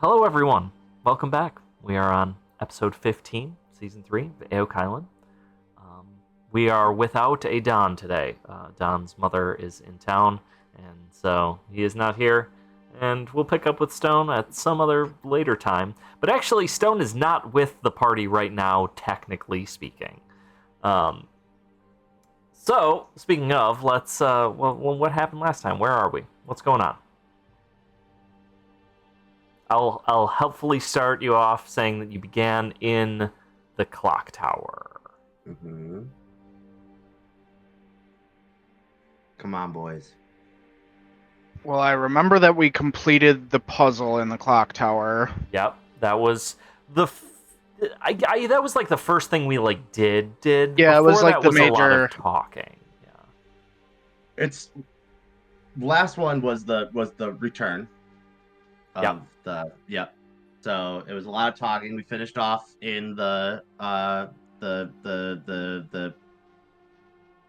Hello, everyone. Welcome back. We are on episode 15, season 3 of Aok Island. Um, we are without a Don today. Don's mother is in town, and so he is not here. And we'll pick up with Stone at some other later time. But actually, Stone is not with the party right now, technically speaking. Um, so, speaking of, let's. What happened last time? Where are we? What's going on? I'll helpfully start you off saying that you began in the clock tower. Mm-hmm. Come on, boys. Well, I remember that we completed the puzzle in the clock tower. Yep, that was the. That was like the first thing we did. Yeah, Before it was like that the was a lot major. of talking. Yeah. It's last one was the return of Yep. So it was a lot of talking. We finished off in the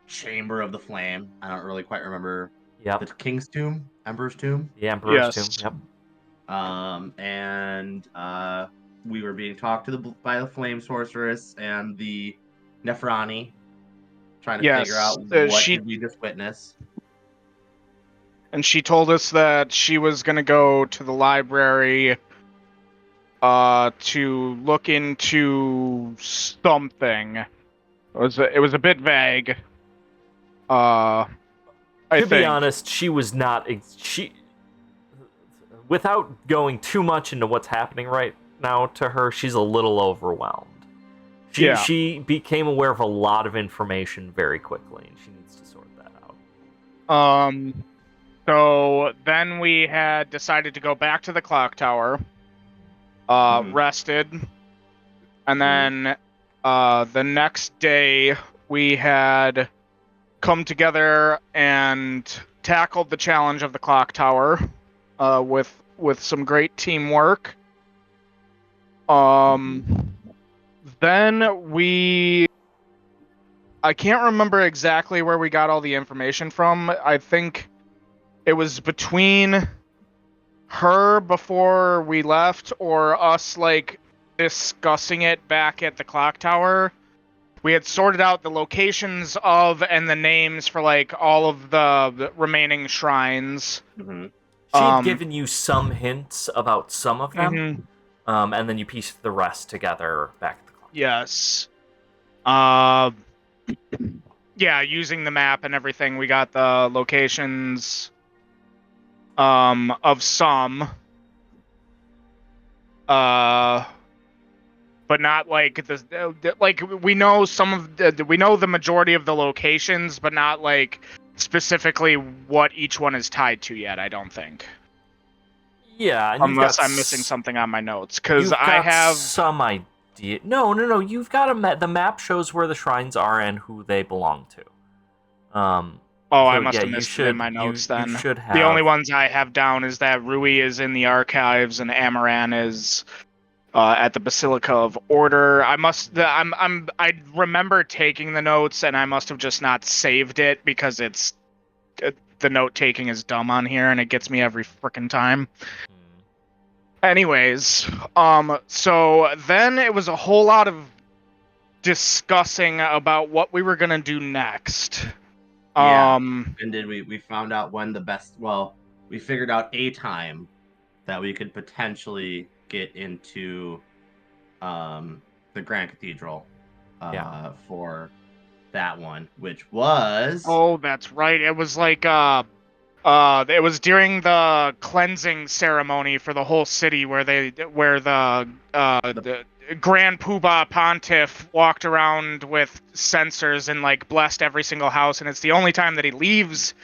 chamber of the flame. I don't really quite remember. Yep. The king's tomb, emperor's tomb. The emperor's Yes. tomb. Yep. And we were being talked to by the flame sorceress and the Nephrani, trying to figure out what did we just witness. And she told us that she was going to go to the library to look into something. It was a bit vague. To be honest, she was not. Without going too much into what's happening right now to her, she's a little overwhelmed. She became aware of a lot of information very quickly, and she needs to sort that out. So then we had decided to go back to the clock tower, rested, and then the next day we had come together and tackled the challenge of the clock tower with some great teamwork. Then I can't remember exactly where we got all the information from. I think it was between her before we left or us discussing it back at the clock tower. We had sorted out the locations of and the names for all of the remaining shrines. Mm-hmm. She had given you some hints about some of them, mm-hmm. And then you pieced the rest together back at the clock. Yes. Yeah, using the map and everything, we got the locations of some. But not we know some of we know the majority of the locations, but not specifically what each one is tied to yet. I don't think. Yeah, and unless I'm missing something on my notes, because I have some idea. No. You've got the map shows where the shrines are and who they belong to. I must have missed it in my notes then. You should have. The only ones I have down is that Rui is in the archives and Amaran is at the Basilica of Order. I remember taking the notes and I must have just not saved it because the note taking is dumb on here and it gets me every frickin' time. Anyways, so then it was a whole lot of discussing about what we were gonna do next. And then we found out when the best. Well, we figured out a time that we could potentially get into the Grand Cathedral for that one, which was. Oh, that's right. It was it was during the cleansing ceremony for the whole city where the Grand Poobah Pontiff walked around with censers and blessed every single house, and it's the only time that he leaves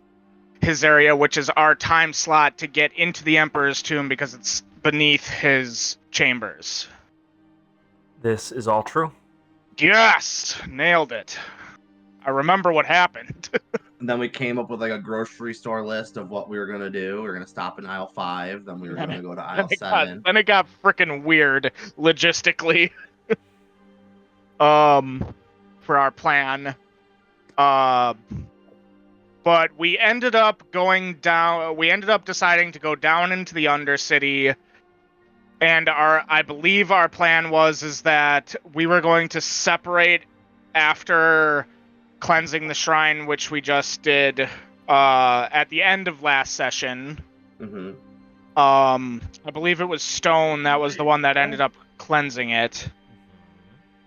his area, which is our time slot to get into the Emperor's tomb because it's beneath his chambers. This is all true. Yes! Nailed it. I remember what happened. And then we came up with a grocery store list of what we were going to do. We were going to stop in aisle 5. Then we were going to go to aisle 7. Then it got freaking weird logistically. For our plan. But we ended up going down. We ended up deciding to go down into the Undercity And I believe our plan is that we were going to separate after cleansing the shrine, which we just did at the end of last session. Mm-hmm. I believe it was Stone that was the one that ended up cleansing it.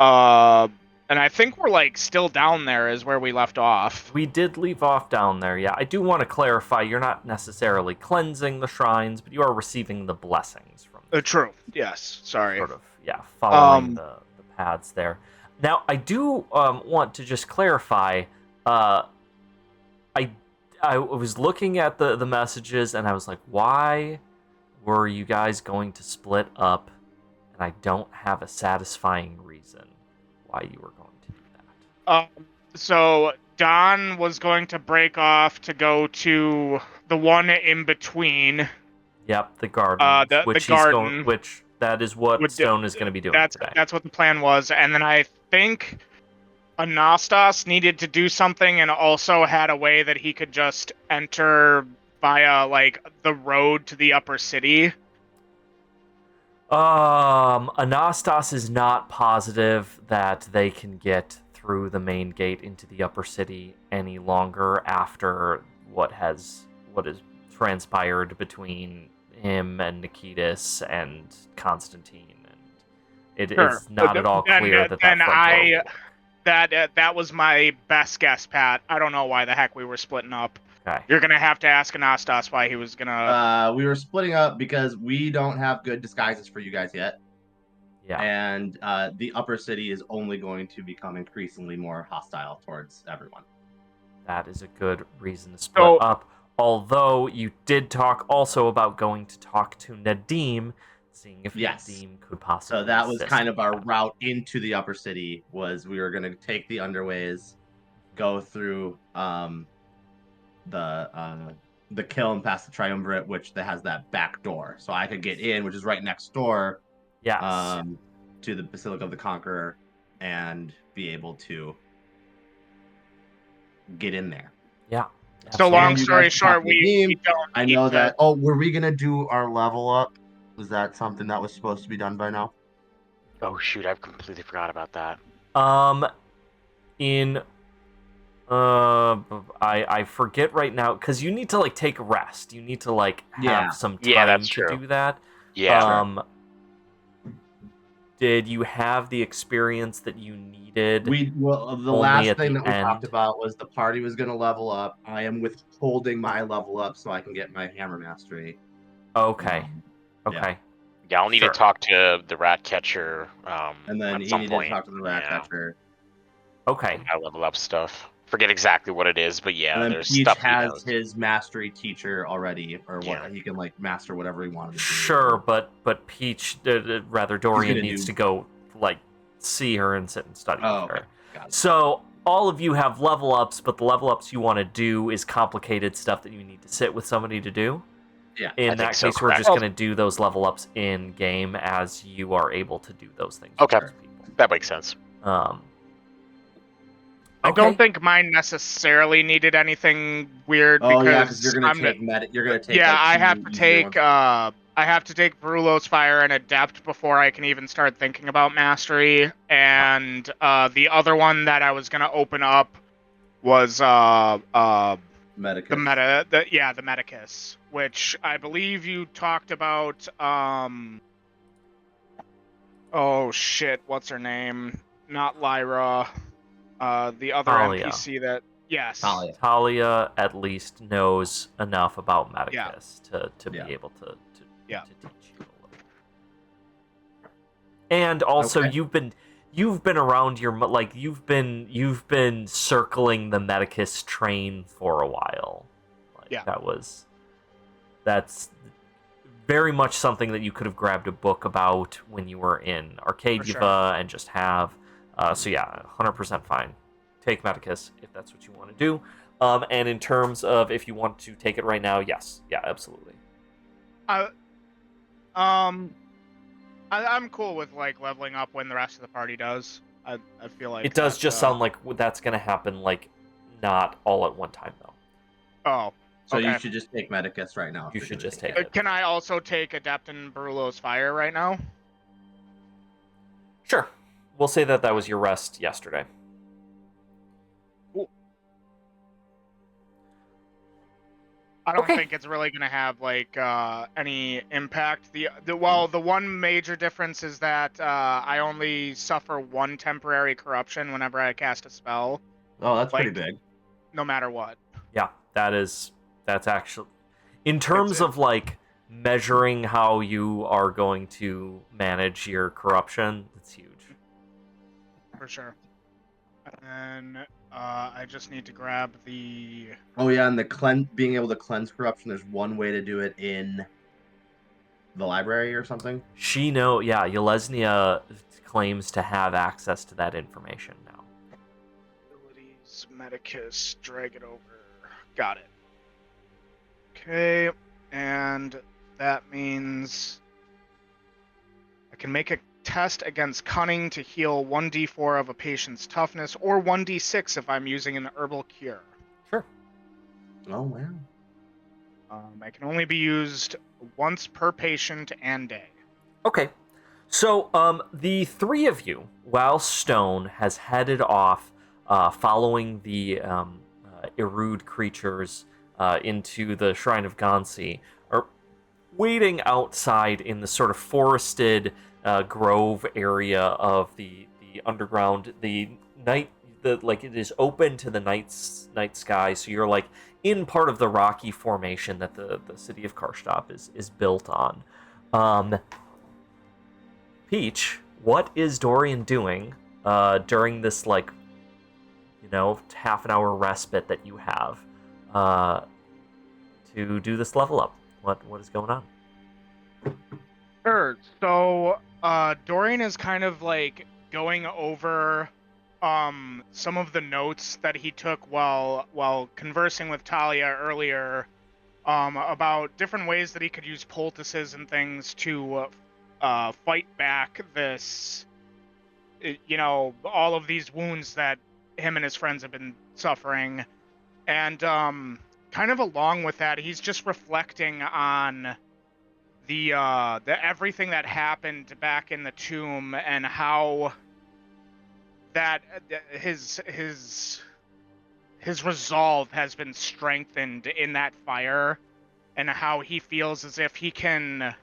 And I think we're like still down there is where we left off. We did leave off down there, yeah. I do want to clarify, you're not necessarily cleansing the shrines, but you are receiving the blessings from them. True. Yes. Sorry. Sort of, yeah, following the paths there. Now, I do want to just clarify, I was looking at the messages, and I was like, why were you guys going to split up? And I don't have a satisfying reason why you were going to do that. So Don was going to break off to go to the one in between. Yep, the garden. Which that is what Stone is going to be doing today. That's what the plan was, and then I think Anastas needed to do something, and also had a way that he could just enter via like the road to the upper city. Anastas is not positive that they can get through the main gate into the upper city any longer after what has transpired between him and Nikitas and Constantine, and it is not at all clear that front door will. That was my best guess, Pat. I don't know why the heck we were splitting up. Okay. You're gonna have to ask Anastas why he was gonna. We were splitting up because we don't have good disguises for you guys yet. Yeah. And the upper city is only going to become increasingly more hostile towards everyone. That is a good reason to split up. Although you did talk also about going to talk to Nadim, seeing if Nadim could possibly. So that was kind of our route into the upper city. Was we were going to take the underways, go through the kiln past the triumvirate, which has that back door, so I could get in, which is right next door. Yes. To the Basilica of the Conqueror, and be able to get in there. Yeah. So long story short, we don't. I know that. Oh, were we gonna do our level up? Was that something that was supposed to be done by now? Oh shoot, I've completely forgot about that. I forget right now because you need to like take a rest. You need to like have some time to do that. Yeah. Did you have the experience that you needed? The last thing that we talked about was the party was going to level up. I am withholding my level up so I can get my hammer mastery. Okay. Okay. Yeah, I'll need to talk to the rat catcher. And then at some you point. need to talk to the rat catcher. Okay. I level up stuff. Forget exactly what it is, but yeah, and then there's Peach stuff has his mastery teacher already, or what he can like master whatever he wanted to do. Sure, but Peach, rather Dorian needs to go like see her and sit and study with her. So all of you have level ups, but the level ups you want to do is complicated stuff that you need to sit with somebody to do. Yeah. In that case, we're just going to do those level ups in game as you are able to do those things. Okay, that makes sense. I don't think mine necessarily needed anything weird because you're gonna take you're gonna take. Yeah, I have to take. I have to take Verulo's Fire and Adept before I can even start thinking about Mastery. And the other one that I was gonna open up was Medicus. The Medicus, which I believe you talked about. Oh shit, what's her name? Not Lyra. The other Talia. NPC that Talia at least knows enough about Medicus to be able to teach you a little. And also you've been around you've been circling the Medicus train for a while. That's very much something that you could have grabbed a book about when you were in Arcadia and just have. So yeah, 100% fine. Take Medicus if that's what you want to do. And in terms of if you want to take it right now, yes, yeah, absolutely. I'm cool with like leveling up when the rest of the party does. I feel like it does just sound like that's gonna happen like not all at one time though. Oh, So Okay. you should just take Medicus right now. if You you're should gonna just take it. it. Can I also take Adeptin Barulo's Fire right now? Sure. We'll say that was your rest yesterday. Cool. I don't Okay. think it's really gonna have like any impact. The one major difference is that I only suffer one temporary corruption whenever I cast a spell, Oh, that's pretty Like- big. no matter what. Yeah, that's actually, in terms of like measuring how you are going to manage your corruption, it's huge. For sure. And I just need to grab the. Oh yeah, and being able to cleanse corruption. There's one way to do it in the library or something. Yelesnia claims to have access to that information now. Abilities, Medicus, drag it over. Got it. Okay, and that means I can make a test against cunning to heal 1d4 of a patient's toughness, or 1d6 if I'm using an herbal cure. Sure. Oh wow. I can only be used once per patient and day. Okay. So, the three of you, while Stone has headed off, following the Erud creatures into the Shrine of Gansi, are waiting outside in the sort of forested grove area of the underground. The night, it is open to the night sky, so you're like in part of the rocky formation that the city of Karstoff is built on. Peach, what is Dorian doing during this, half an hour respite that you have to do this level up? What is going on? Sure. So Dorian is kind of like going over some of the notes that he took while conversing with Talia earlier about different ways that he could use poultices and things to fight back this, all of these wounds that him and his friends have been suffering. And kind of along with that, he's just reflecting on the everything that happened back in the tomb and how that his resolve has been strengthened in that fire, and how he feels as if he can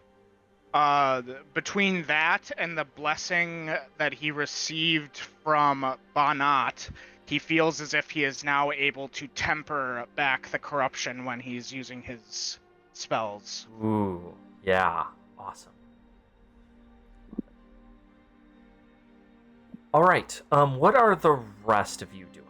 between that and the blessing that he received from Banat, he feels as if he is now able to temper back the corruption when he's using his spells. Ooh, yeah, awesome. All right, what are the rest of you doing?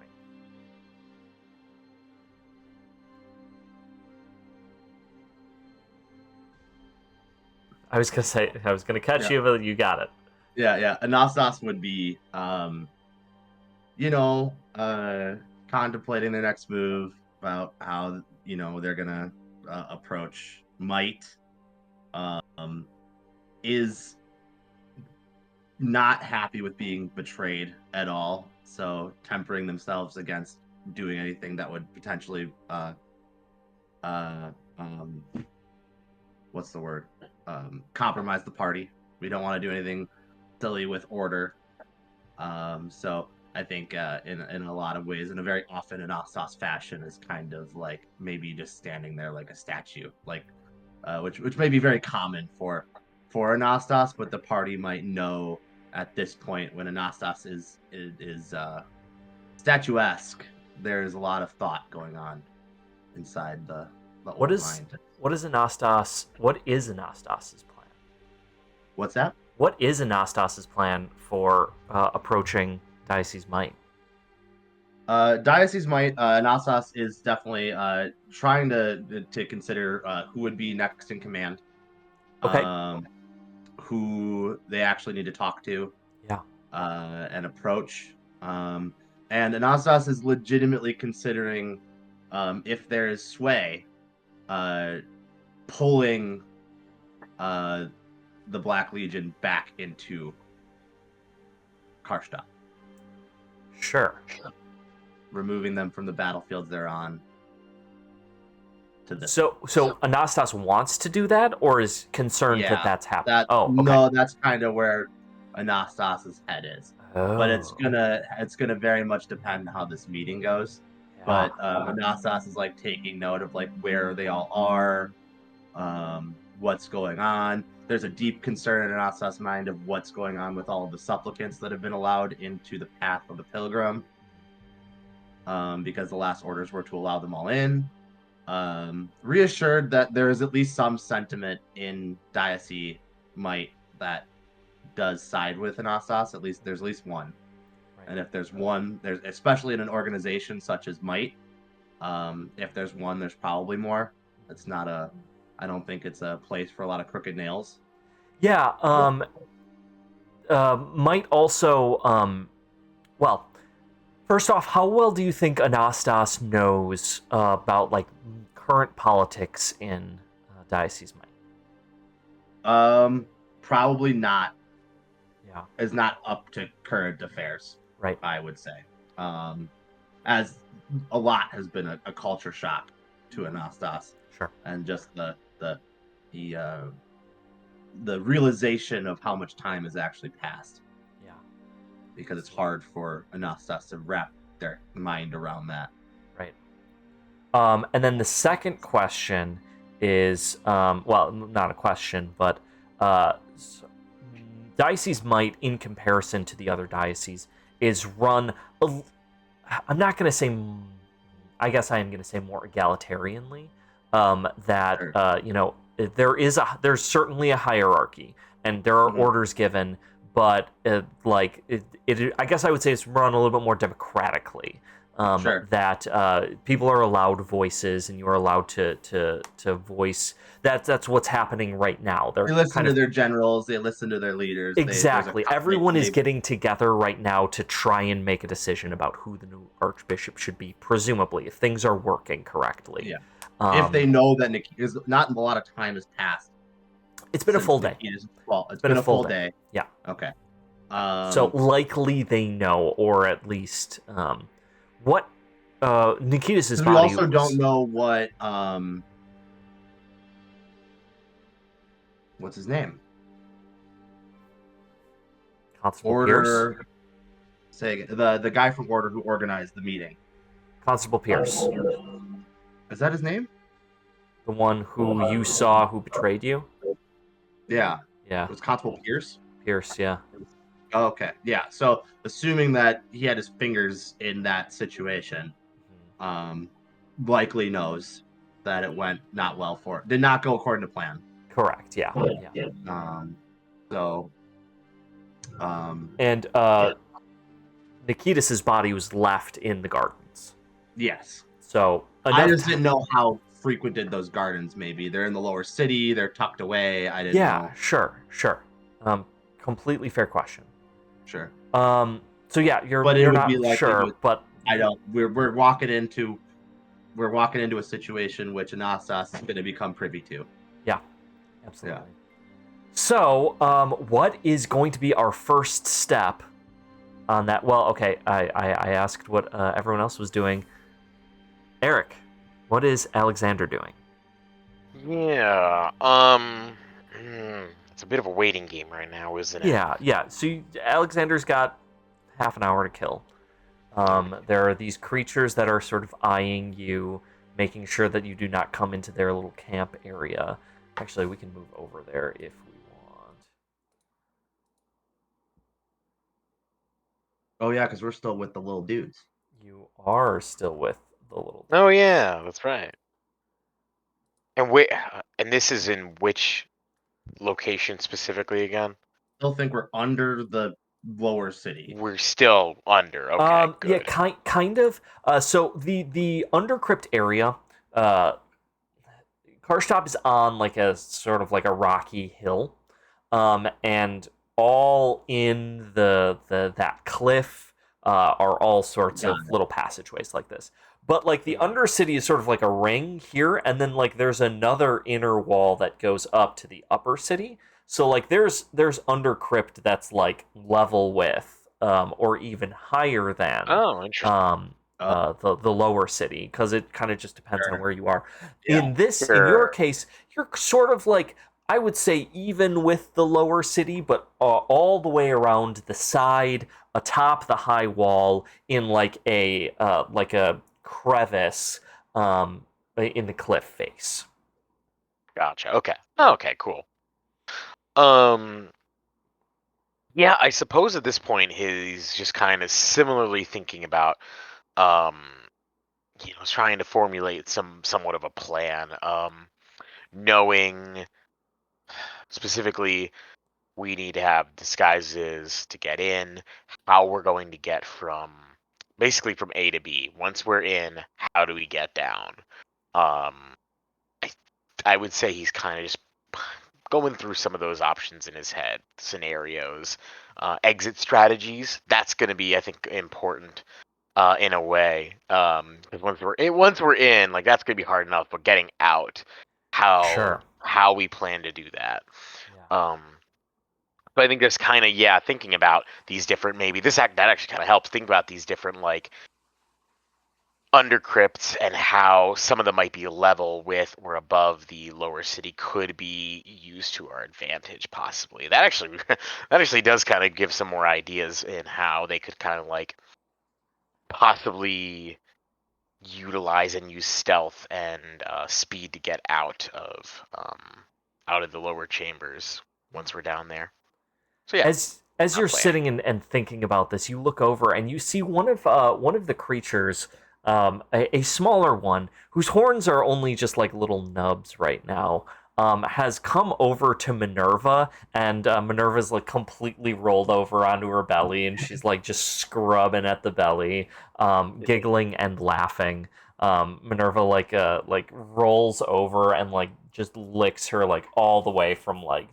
I was gonna catch you, but you got it. Yeah. Anastas would be, contemplating their next move about how they're gonna approach Might. Is not happy with being betrayed at all, so tempering themselves against doing anything that would potentially what's the word? Compromise the party. We don't want to do anything silly with order. So I think in a lot of ways, in a very often Anastas fashion, is kind of like maybe just standing there like a statue, like which may be very common for Anastas, but the party might know at this point when Anastas is statuesque. There's a lot of thought going on inside the old mind. What is Anastas's plan? What's that? What is Anastas's plan for approaching Diocese Might? Diocese Might, Anastas is definitely trying to consider who would be next in command. Okay. Who they actually need to talk to. Yeah. And approach. And Anastas is legitimately considering, if there is sway, pulling the Black Legion back into Karstoff. Sure. Removing them from the battlefields they're on to this. So Anastas wants to do that, or is concerned that that's happening? No, that's kind of where Anastas's head is. Oh. But it's gonna very much depend on how this meeting goes. Yeah. But Anastas is like taking note of like where they all are, what's going on. There's a deep concern in Anastas' mind of what's going on with all of the supplicants that have been allowed into the path of the pilgrim. Because the last orders were to allow them all in. Reassured that there is at least some sentiment in Diocese Might that does side with Anastas. There's at least one. Right. And if there's one, there's especially in an organization such as Might, if there's one, there's probably more. It's not I don't think it's a place for a lot of crooked nails. Yeah. Might also, well, first off, how well do you think Anastas knows about like current politics in Diocese Might? Probably not. Yeah, is not up to current affairs. Right. I would say, as a lot has been a culture shock to Anastas. Sure. And just the realization of how much time has actually passed. Yeah. Because it's hard for Anastas to wrap their mind around that. Right. And then the second question is, well, not a question, but Diocese Might, in comparison to the other dioceses, is run, I'm not going to say, I guess I am going to say more egalitarianly, that, there's certainly a hierarchy, and there are orders given, but I guess I would say it's run a little bit more democratically. That people are allowed voices, and you are allowed to voice. That's what's happening right now. They listen to their generals. They listen to their leaders. Exactly. Everyone is getting together right now to try and make a decision about who the new archbishop should be, presumably, if things are working correctly. Yeah. If they know that Nikitas, not a lot of time has passed. It's been a full day. It's been a full day. Yeah. Okay. So likely they know, or at least what Nikitas' body. We also don't know what what's his name? Constable Order. Pierce. Say the guy from Order who organized the meeting. Constable Pierce. Is that his name? The one who you saw who betrayed you? Yeah. Yeah. It was Constable Pierce? Pierce, yeah. Oh, okay. Yeah. So assuming that he had his fingers in that situation, likely knows that it went not well for it. Did not go according to plan. Correct, yeah. And Nikitas' body was left in the gardens. Yes. So I just didn't know how frequented those gardens may be. They're in the lower city. They're tucked away. I didn't know. Yeah, sure. Completely fair question. Sure. So yeah, you're not sure, but I don't. We're walking into a situation which Anastas is going to become privy to. Yeah, absolutely. Yeah. So, what is going to be our first step on that? Well, okay, I asked what everyone else was doing. Eric, what is Alexander doing? Yeah, it's a bit of a waiting game right now, isn't it? Yeah. So Alexander's got half an hour to kill. There are these creatures that are sort of eyeing you, making sure that you do not come into their little camp area. Actually, we can move over there if we want. Oh yeah, because we're still with the little dudes. You are still with the little dudes. Oh yeah, that's right. And this is in which location specifically again? Still think we're under the lower city. We're still under. Okay. Good. Yeah, kind of. So the undercrypt area, Karstop is on like a sort of like a rocky hill, and all in that cliff are all sorts of little passageways like this. But like the Undercity is sort of like a ring here, and then like there's another inner wall that goes up to the upper city. So like there's Undercrypt that's like level with, or even higher than. Oh, interesting. the lower city, because it kind of just depends on Sure. where you are. Yeah. In your Sure. case, you're sort of like, I would say, even with the lower city, but all the way around the side, atop the high wall, in like a crevice in the cliff face. Gotcha. Okay. Okay, cool. Um, yeah, I suppose at this point he's just kind of similarly thinking about, um, trying to formulate somewhat of a plan. Knowing specifically we need to have disguises to get in, how we're going to get basically from A to B. Once we're in, how do we get down? Um, I I would say he's kind of just going through some of those options in his head, scenarios, exit strategies. That's going to be, I think, important in a way. Because once we're in, like that's going to be hard enough. But getting out, Sure. how we plan to do that. Yeah. But I think there's kind of thinking about these different that actually kind of helps think about these different like undercrypts and how some of them might be level with or above the lower city could be used to our advantage possibly. That actually does kind of give some more ideas in how they could kind of like possibly utilize and use stealth and speed to get out of the lower chambers once we're down there. So yeah, As you're plan. sitting and thinking about this, you look over and you see one of the creatures, a smaller one whose horns are only just like little nubs right now. Has come over to Minerva, and Minerva's like completely rolled over onto her belly, and she's like just scrubbing at the belly, giggling and laughing. Minerva like rolls over and like just licks her like all the way from like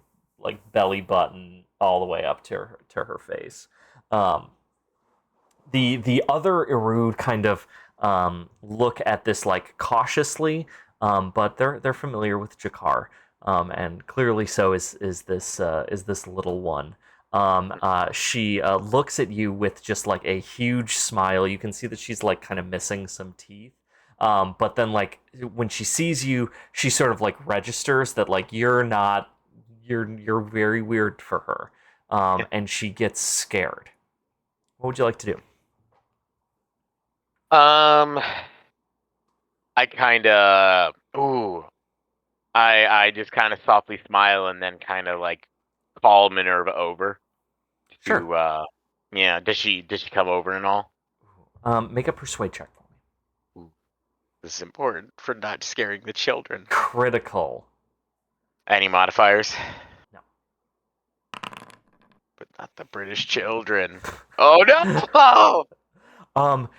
belly button all the way up to her face. Um, the other Erud kind of look at this like cautiously, but they're familiar with Jakar, and clearly so is this little one. She looks at you with just like a huge smile. You can see that she's like kind of missing some teeth. But then like when she sees you, she sort of like registers that like you're very weird for her. And she gets scared. What would you like to do? I kind of I just kind of softly smile and then kind of like call Minerva over Sure. to does she come over and all? Make a persuade check for me. Ooh, this is important for not scaring the children. Critical. Any modifiers? No. But not the British children. Oh no!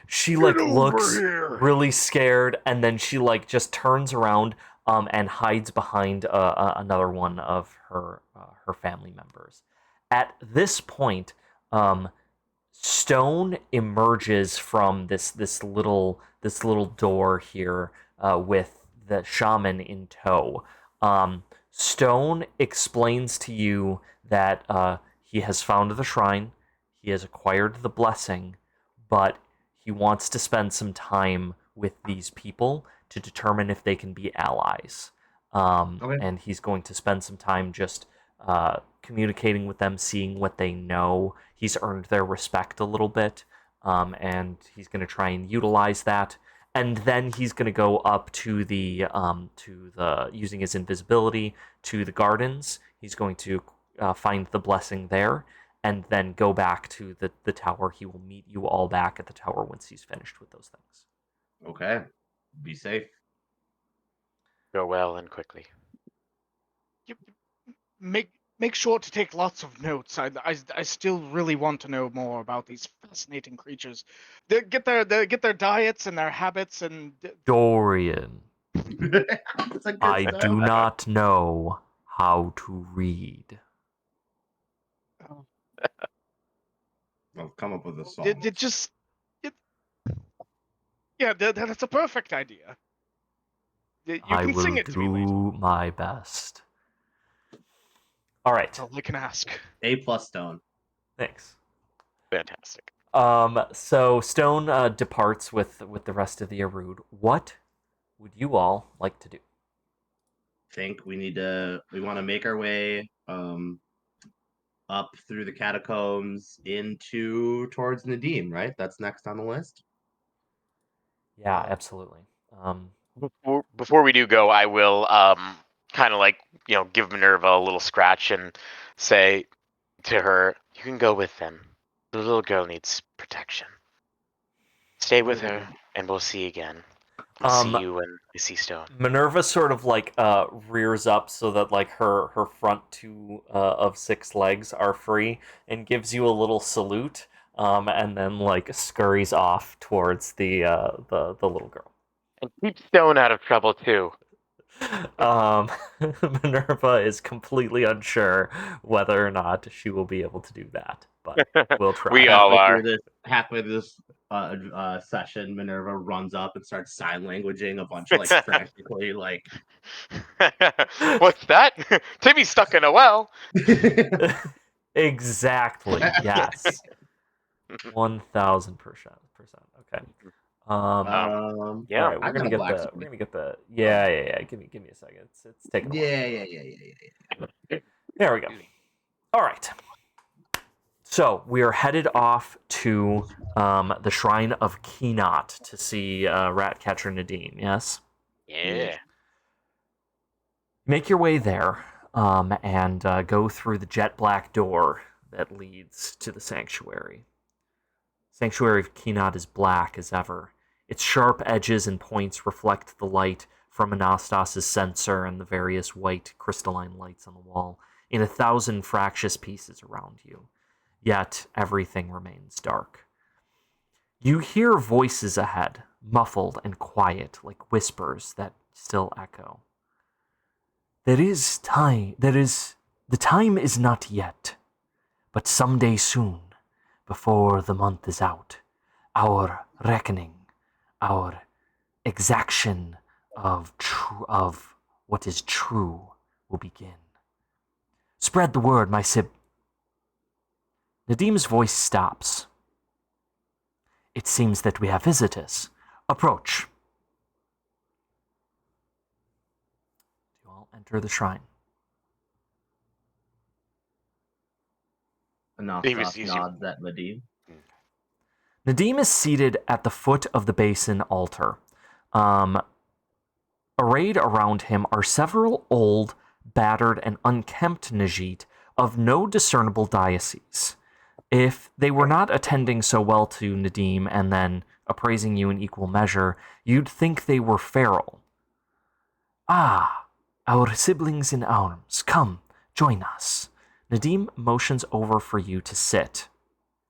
She like looks really scared, and then she like just turns around and hides behind another one of her family members. At this point, Stone emerges from this little door here with the shaman in tow. Stone explains to you that he has found the shrine, he has acquired the blessing, but he wants to spend some time with these people to determine if they can be allies. Okay. And he's going to spend some time just communicating with them, seeing what they know. He's earned their respect a little bit, and he's going to try and utilize that. And then he's going to go up to the using his invisibility to the gardens. He's going to find the blessing there, and then go back to the tower. He will meet you all back at the tower once he's finished with those things. Okay. Be safe. Go well and quickly. Make sure to take lots of notes. I still really want to know more about these fascinating creatures. Get their diets and their habits and. Dorian, It's a good I stuff. do not know how to read. I'll come up with a song. That's a perfect idea. You I can will sing it to me later. do my best. All right. That's all I can ask. A+ Stone. Thanks. Fantastic. So Stone departs with the rest of the Arud. What would you all like to do? Think we want to make our way up through the catacombs into towards Nadim, right? That's next on the list. Yeah, absolutely. Before we do go, I will kind of like give Minerva a little scratch and say to her, "You can go with them. The little girl needs protection. Stay with her, and we'll see again. I'll see you when I see Stone." Minerva sort of like rears up so that like her front two of six legs are free and gives you a little salute, and then like scurries off towards the little girl. And keep Stone out of trouble too. Minerva is completely unsure whether or not she will be able to do that, but we'll try. We all are. Halfway through this session, Minerva runs up and starts sign languaging a bunch of like practically like. What's that? Timmy's stuck in a well. Exactly. Yes. 1000%. Okay. Yeah. All right, we're gonna get the. Yeah. Give me a second. It's taking a while. Yeah. There we go. All right. So we are headed off to the Shrine of Kenot to see Ratcatcher Nadim. Yes. Yeah. Make your way there and go through the jet black door that leads to the sanctuary. Sanctuary of Kenot is black as ever. Its sharp edges and points reflect the light from Anastas's censer and the various white crystalline lights on the wall in 1,000 fractious pieces around you. Yet everything remains dark. You hear voices ahead, muffled and quiet like whispers that still echo. The time is not yet, but someday soon, before the month is out, our reckoning, our exaction of what is true will begin. Spread the word, my sib. Nadim's voice stops. It seems that we have visitors. Approach. You all enter the shrine. Anastas nods at Nadim. Nadim is seated at the foot of the basin altar. Arrayed around him are several old, battered, and unkempt Najit of no discernible diocese. If they were not attending so well to Nadim and then appraising you in equal measure, you'd think they were feral. Ah, our siblings in arms, come, join us. Nadim motions over for you to sit,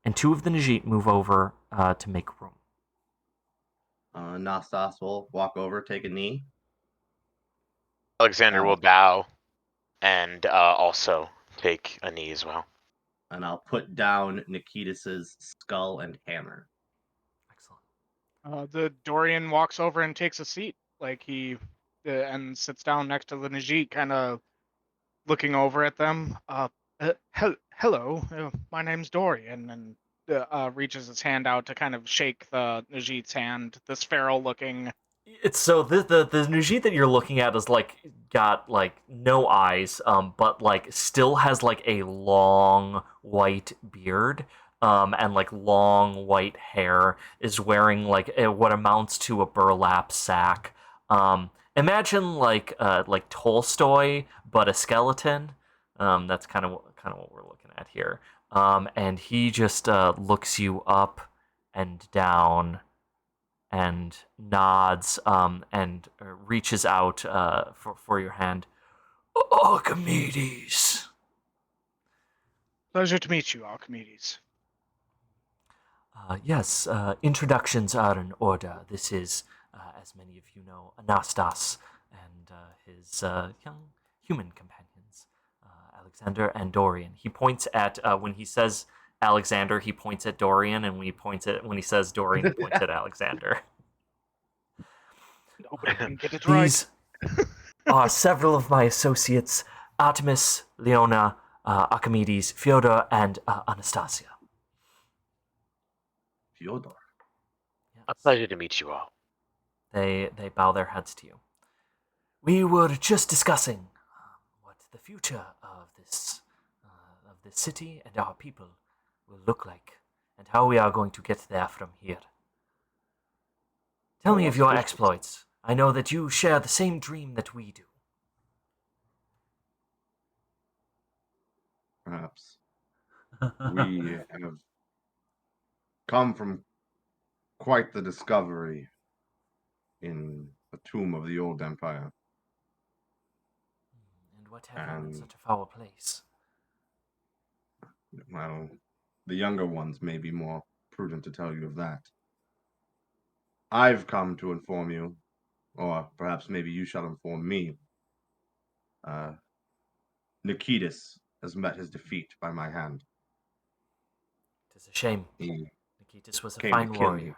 and two of the Najit move over to make room. Nastas will walk over, take a knee. Alexander will bow and also take a knee as well. And I'll put down Nikitas's skull and hammer. Excellent. The Dorian walks over and takes a seat, like and sits down next to the Najit, kind of looking over at them. Hello, my name's Dorian, and reaches his hand out to kind of shake the Najit's hand. This feral-looking. It's so the Najit that you're looking at is like got like no eyes, but like still has like a long white beard, and like long white hair. Is wearing like what amounts to a burlap sack. Imagine like Tolstoy, but a skeleton. That's kind of what we're looking at here. And he just looks you up and down and nods and reaches out for your hand. Archimedes. Pleasure to meet you, Archimedes. Yes, introductions are in order. This is, as many of you know, Anastas and his young human companions, Alexander and Dorian. He points at, when he says Alexander, he points at Dorian, and when he says Dorian, he points at Alexander. Nobody can get it These are several of my associates, Artemis, Leona, Archimedes, Fyodor, and Anastasia. Fyodor. A pleasure to meet you all. They bow their heads to you. We were just discussing what the future of this city and our people will look like, and how we are going to get there from here. Tell me of your exploits. I know that you share the same dream that we do. Perhaps. We have come from quite the discovery in the tomb of the old empire. And what have you in such a foul place? Well, the younger ones may be more prudent to tell you of that. I've come to inform you, or perhaps maybe you shall inform me. Nikitas has met his defeat by my hand. It is a shame. He Nikitas was a came to fine kill me. warrior.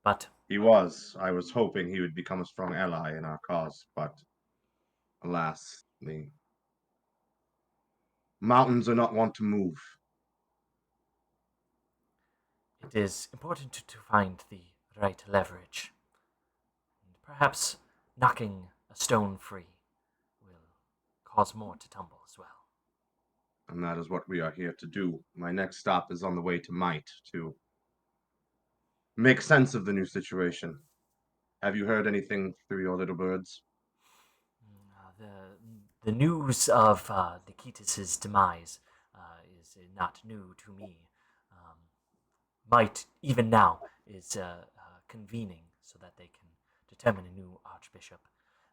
But He was. I was hoping he would become a strong ally in our cause, but alas, the mountains are not one to move. it is important to find the right leverage. And perhaps knocking a stone free will cause more to tumble as well. And that is what we are here to do. My next stop is on the way to Might to make sense of the new situation. Have you heard anything through your little birds? The news of Nikitas' demise is not new to me. Might, even now, is convening so that they can determine a new archbishop.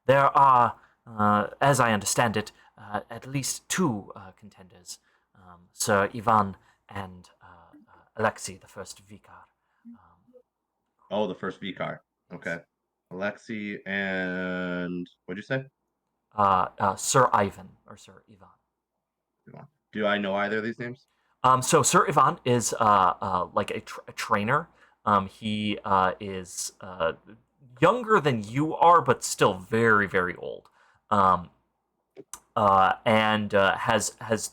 There are, as I understand it, at least two contenders, Sir Ivan and Alexei, the first Vicar. Oh, the first Vicar. Okay. Alexei and what'd you say? Sir Ivan or Sir Ivan. Do I know either of these names? So Sir Ivan is like a trainer. He is younger than you are, but still very, very old. And has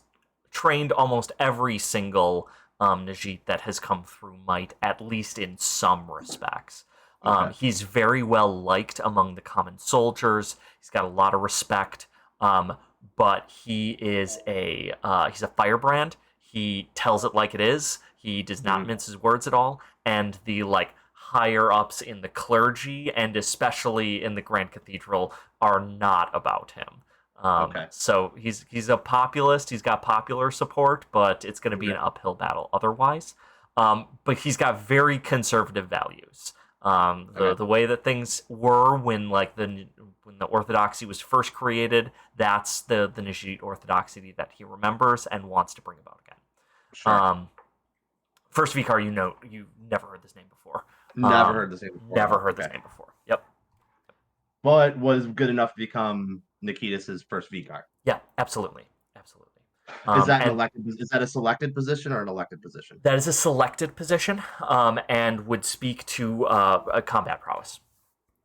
trained almost every single Najit that has come through Might, at least in some respects. Okay. He's very well liked among the common soldiers. He's got a lot of respect. But he is he's a firebrand. He tells it like it is. He does not mince his words at all. And the higher ups in the clergy and especially in the Grand Cathedral are not about him. Okay. So he's a populist. He's got popular support, but it's going to be an uphill battle otherwise. But he's got very conservative values. The way that things were when the Orthodoxy was first created, that's the Najit Orthodoxy that he remembers and wants to bring about again. Sure. First Vicar, you never heard this name before. Never heard this name before. Never heard this name before. Yep. But was good enough to become Nikitas' first Vicar. Yeah, absolutely. Is that is that a selected position or an elected position? That is a selected position, and would speak to a combat prowess.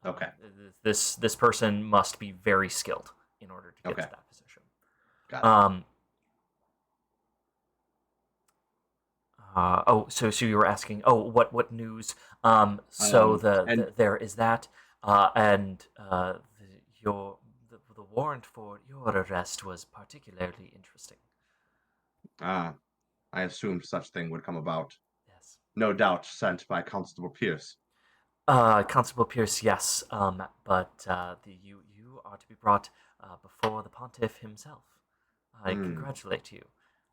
Okay. This person must be very skilled in order to get to that position. Got it. So you were asking, what news? There is that, and the warrant for your arrest was particularly interesting. I assumed such thing would come about. Yes. No doubt sent by Constable Pierce. Constable Pierce, yes. But you are to be brought before the pontiff himself. I congratulate you.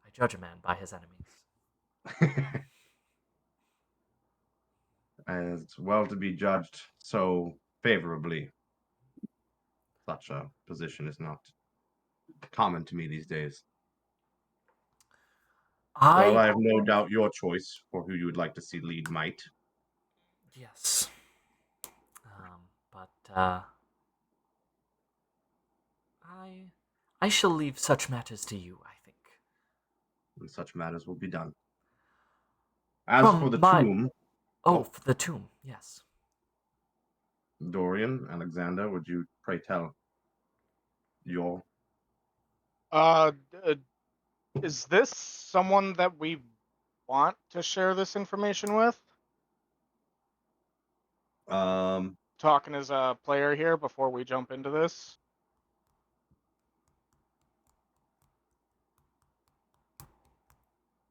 I judge a man by his enemies. It's well to be judged so favorably. Such a position is not common to me these days. Well, I have no doubt your choice for who you would like to see lead Might. Yes. But I shall leave such matters to you, I think. And such matters will be done. As for the tomb... for the tomb, yes. Dorian, Alexander, would you pray tell your... Is this someone that we want to share this information with? Talking as a player here before we jump into this.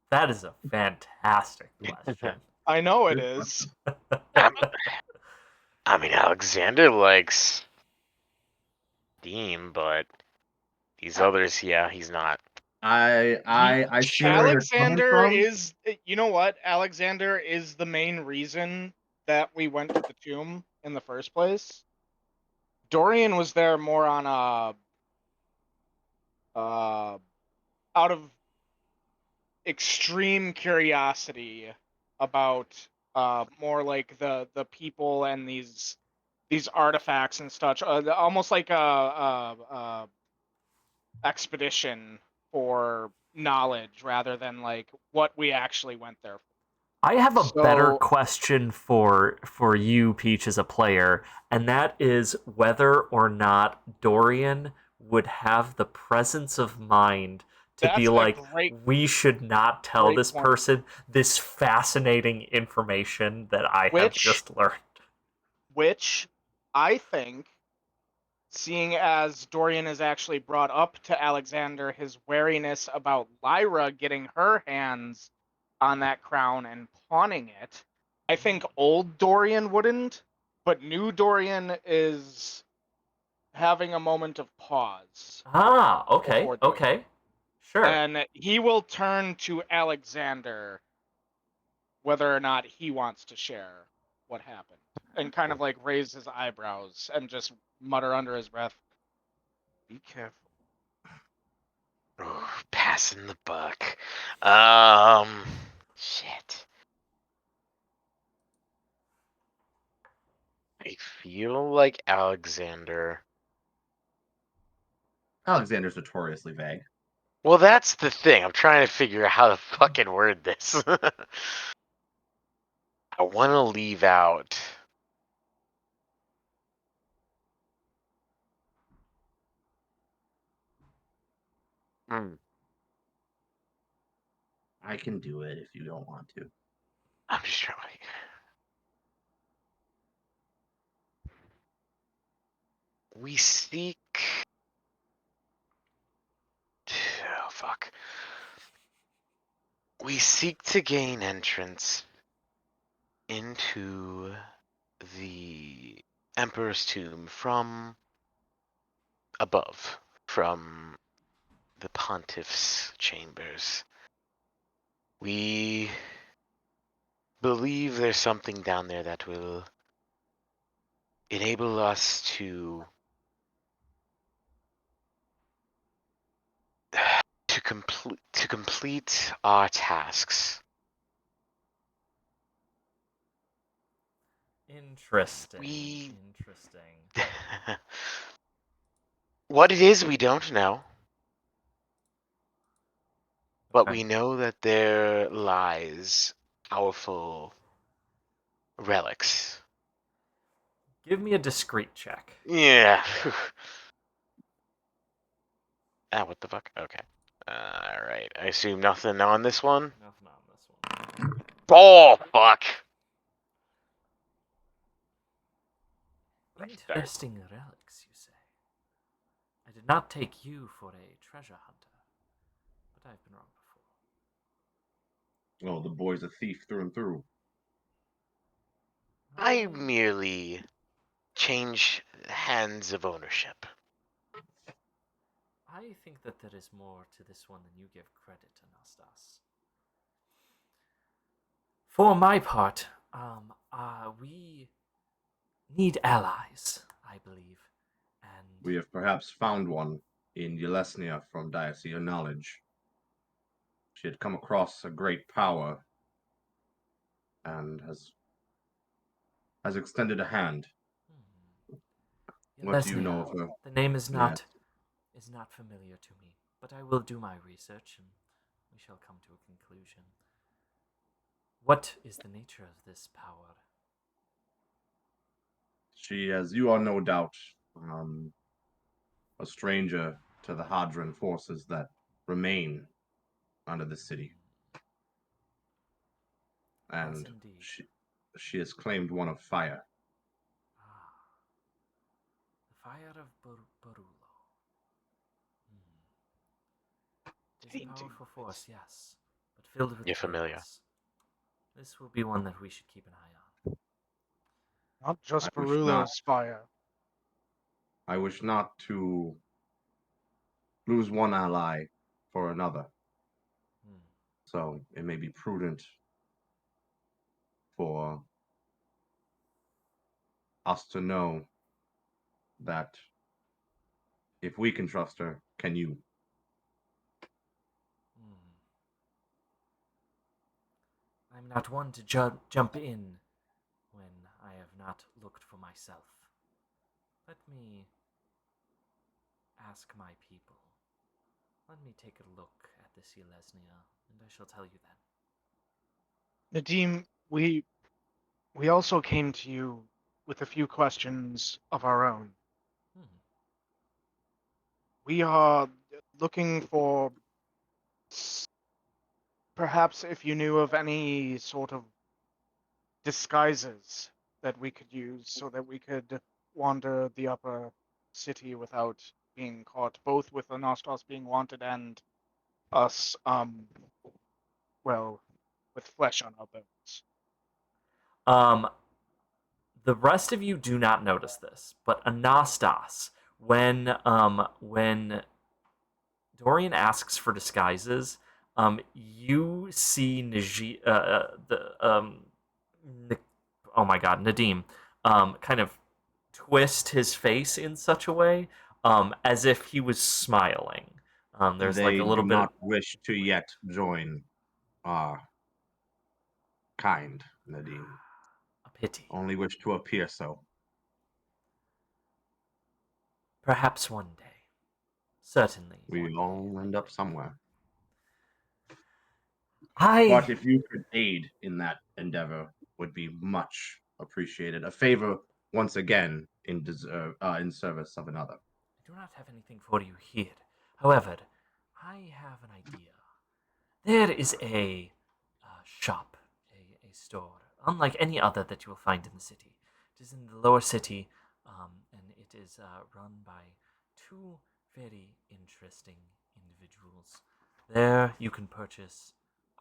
That is a fantastic question. I know it is. I mean, Alexander likes Dean, but these others, yeah, he's not. I see where you're coming Alexander from. is, you know what? Alexander is the main reason that we went to the tomb in the first place. Dorian was there more on out of extreme curiosity about more like the people and these artifacts and such, almost like a expedition for knowledge rather than like what we actually went there for. I have a better So question for you, Peach, as a player, and that is whether or not Dorian would have the presence of mind to be that's a like, we should not tell great this point. person this fascinating information that I have just learned. Which I think, seeing as Dorian has actually brought up to Alexander his wariness about Lyra getting her hands on that crown and pawning it, I think old Dorian wouldn't, but new Dorian is having a moment of pause. Ah, okay, before doing okay. Sure. And he will turn to Alexander whether or not he wants to share what happened, and kind of like raise his eyebrows and just mutter under his breath, "Be careful." Ooh, passing the buck. Shit. I feel like Alexander's notoriously vague. Well, that's the thing. I'm trying to figure out how to fucking word this. I want to leave out. I can do it if you don't want to. I'm just trying. We seek. Oh, fuck. We seek to gain entrance into the Emperor's tomb from above, from the Pontiff's chambers. We believe there's something down there that will enable us to complete our tasks. Interesting. Interesting. What it is, we don't know. But Okay. we know that there lies powerful relics. Give me a discreet check. Yeah. What the fuck? Okay. Alright. I assume nothing on this one? Nothing on this one. Oh, fuck! Interesting relics, you say. I did not take you for a treasure hunter, but I've been wrong before. Oh, the boy's a thief through and through. I merely change hands of ownership. I think that there is more to this one than you give credit, Anastas. For my part, we need allies, I believe. And we have perhaps found one in Yelesnia from Diocese knowledge. She had come across a great power and has extended a hand. What do you know of her? The name is not familiar to me, but I will do my research and we shall come to a conclusion. What is the nature of this power? She, as you are no doubt, a stranger to the Hadran forces that remain under the city. And yes, indeed. she has claimed one of fire. Fire of Barulo. It is a powerful force, yes, but filled with You're familiar. chaos. This will be one that we should keep an eye on. Not just I wish not. Barulo's fire. I wish not to lose one ally for another. Hmm. So it may be prudent for us to know that if we can trust her, can you? Hmm. I'm not one to jump in when I have not looked for myself. Let me ask my people. Let me take a look at this Yelesnia, and I shall tell you then. Nadim, we also came to you with a few questions of our own. Hmm. We are looking for perhaps if you knew of any sort of disguises that we could use so that we could wander the upper city without being caught, both with the Nostos being wanted and us, well, with flesh on our bones. Um, the rest of you do not notice this, but Anastas, when Dorian asks for disguises, you see oh my god, Nadim, kind of twist his face in such a way, as if he was smiling. There's like They a do little bit. not wish to yet join our kind, Nadine. A pity. Only wish to appear so. Perhaps one day. Certainly. We one day, all end I up think. somewhere. I. But if you could aid in that endeavor, would be much appreciated. A favor, once again, in service of another. I do not have anything for you here. However, I have an idea. There is a shop, a store, unlike any other that you will find in the city. It is in the lower city, and it is run by two very interesting individuals. There you can purchase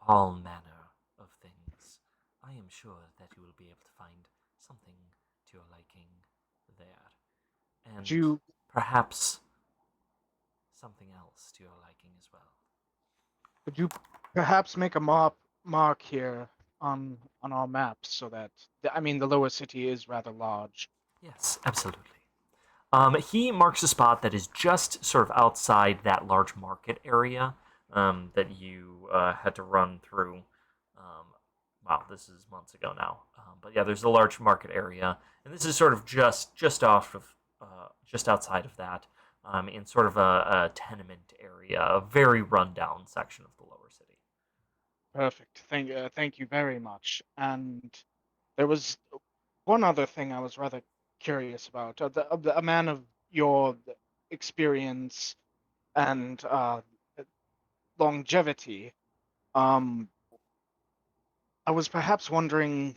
all manner of things. I am sure that you will be able to find something to your liking there. And You perhaps something else to your liking as well. Could you perhaps make a mark here on our maps so that the lower city is rather large. Yes, absolutely. He marks a spot that is just sort of outside that large market area that you had to run through. Wow, this is months ago now. But yeah, there's a large market area, and this is sort of just off of just outside of that, in sort of a tenement area, a very rundown section of the lower city. Perfect. Thank you very much. And there was one other thing I was rather curious about. A man of your experience and longevity. Um, I was perhaps wondering.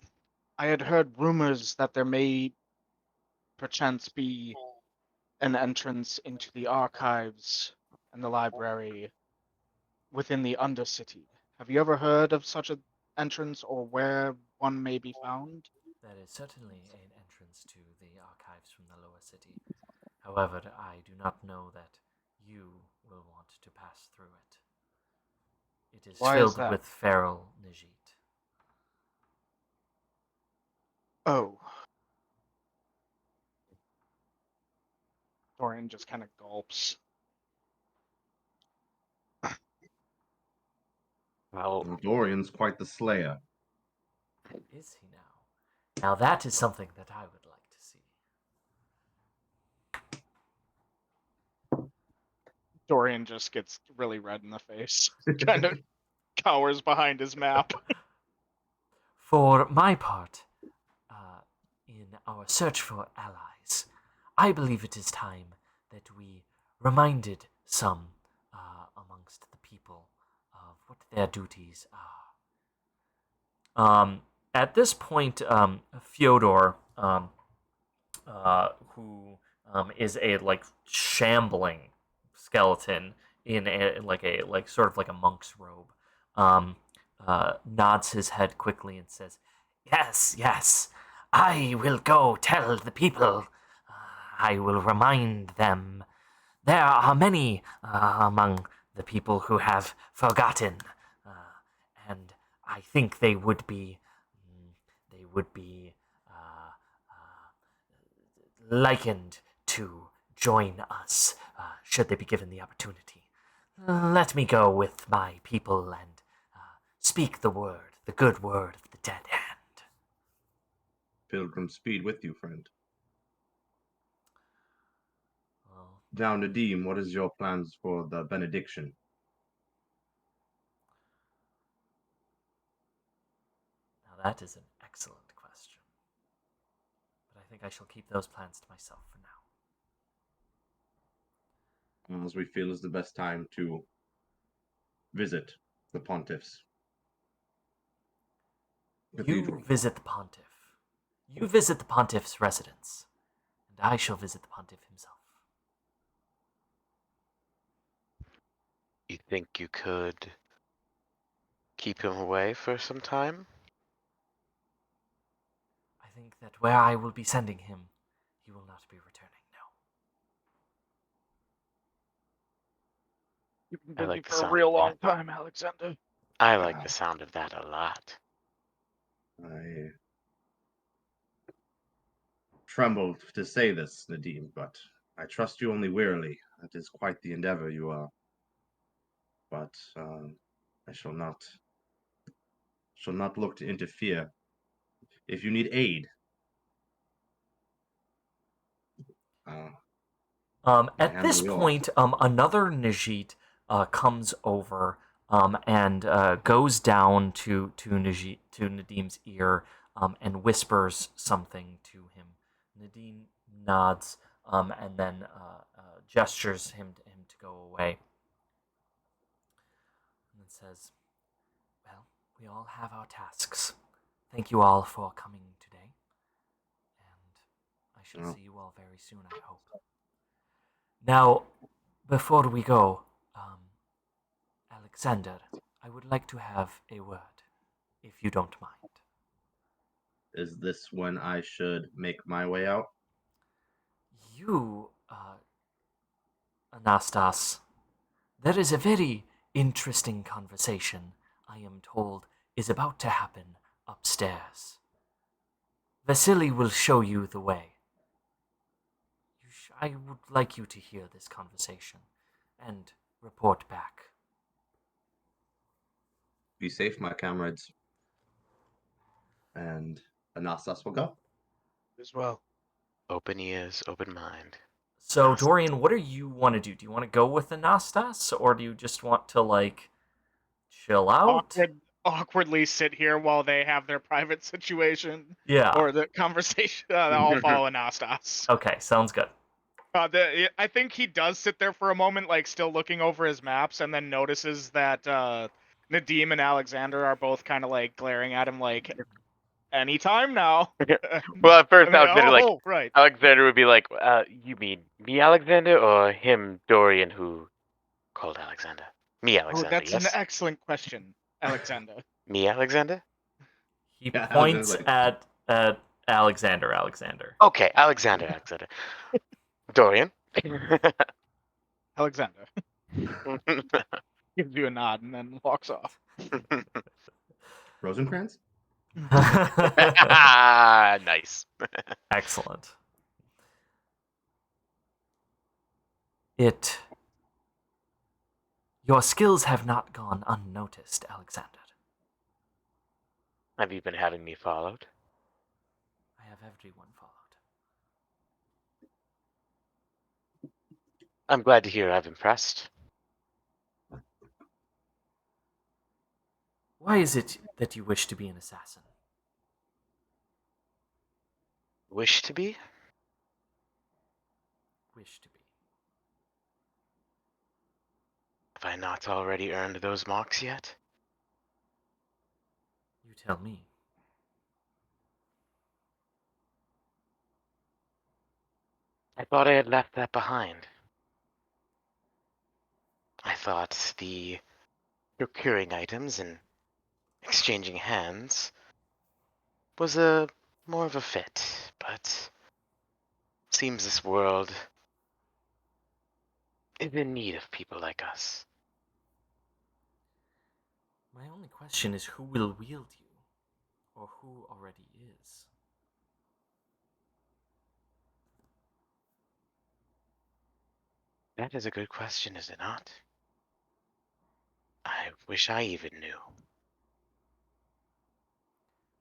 I had heard rumors that there may perchance be an entrance into the archives and the library within the Undercity. Have you ever heard of such an entrance or where one may be found? That is certainly an entrance to the archives from the lower city. However, I do not know that you will want to pass through it. It is Why is filled that? with feral Najit. Oh. Dorian just kind of gulps. Well, Dorian's quite the slayer. Is he now? Now that is something that I would like to see. Dorian just gets really red in the face, kind of cowers behind his map. For my part, in our search for allies, I believe it is time that we reminded some amongst the people of what their duties are. At this point, Fyodor, who is a like shambling skeleton in a sort of like a monk's robe. Um, Nods his head quickly and says, "Yes, yes, I will go tell the people. I will remind them. There are many among the people who have forgotten, and I think they would be likened to join us should they be given the opportunity. Let me go with my people and speak the word, the good word of the dead hand." Pilgrim speed with you, friend. Well, Now, Nadim, what is your plans for the benediction? now that is an excellent question, but I think I shall keep those plans to myself for now. As we feel is the best time to visit the pontiffs. You visit the pontiff. You visit the pontiff's residence, and I shall visit the pontiff himself. You think you could keep him away for some time? I think that where I will be sending him, he will not be returning, no. You've been I busy like the for a sound real of that. long time, Alexander. I like the sound of that a lot. I tremble to say this, Nadim, but I trust you only wearily. That is quite the endeavor you are. But I shall not look to interfere. If you need aid, my At hands this are yours. point, another Najit comes over and goes down to Nadim's ear and whispers something to him. Nadim nods and then gestures him to go away. And says, "Well, we all have our tasks. Thank you all for coming today, and I shall Oh. see you all very soon, I hope. Now, before we go, Alexander, I would like to have a word, if you don't mind." Is this when I should make my way out? You, Anastas, there is a very interesting conversation, I am told, is about to happen upstairs. Vasily will show you the way. I would like you to hear this conversation and report back. Be safe, my comrades. And Anastas will go. As well. Open ears, open mind. So, Dorian, what do you want to do? Do you want to go with Anastas, or do you just want to, like, chill out? Awkwardly sit here while they have their private situation Yeah. or the conversation. I'll follow Anastas. Okay, sounds good. I think he does sit there for a moment, like still looking over his maps, and then notices that Nadim and Alexander are both kind of like glaring at him, like, "Anytime now." Well, at first And then, Alexander, right. Alexander would be like, you mean me, Alexander, or him, Dorian, who called Alexander? Me, Oh, Alexander, that's an yes? excellent question, Alexander. Me, Alexander? He Yeah, points like- at Alexander. Okay, Alexander. Dorian? Alexander gives you a nod and then walks off. Rosencrantz? Nice. Excellent. Your skills have not gone unnoticed, Alexander. Have you been having me followed? I have everyone followed. I'm glad to hear I've impressed. Why is it that you wish to be an assassin? Wish to be? Wish to be. Have I not already earned those marks yet? You tell me. I thought I had left that behind. I thought the procuring items and exchanging hands was more of a fit, but seems this world is in need of people like us. My only question is who will wield you, or who already is. That is a good question, is it not? I wish I even knew.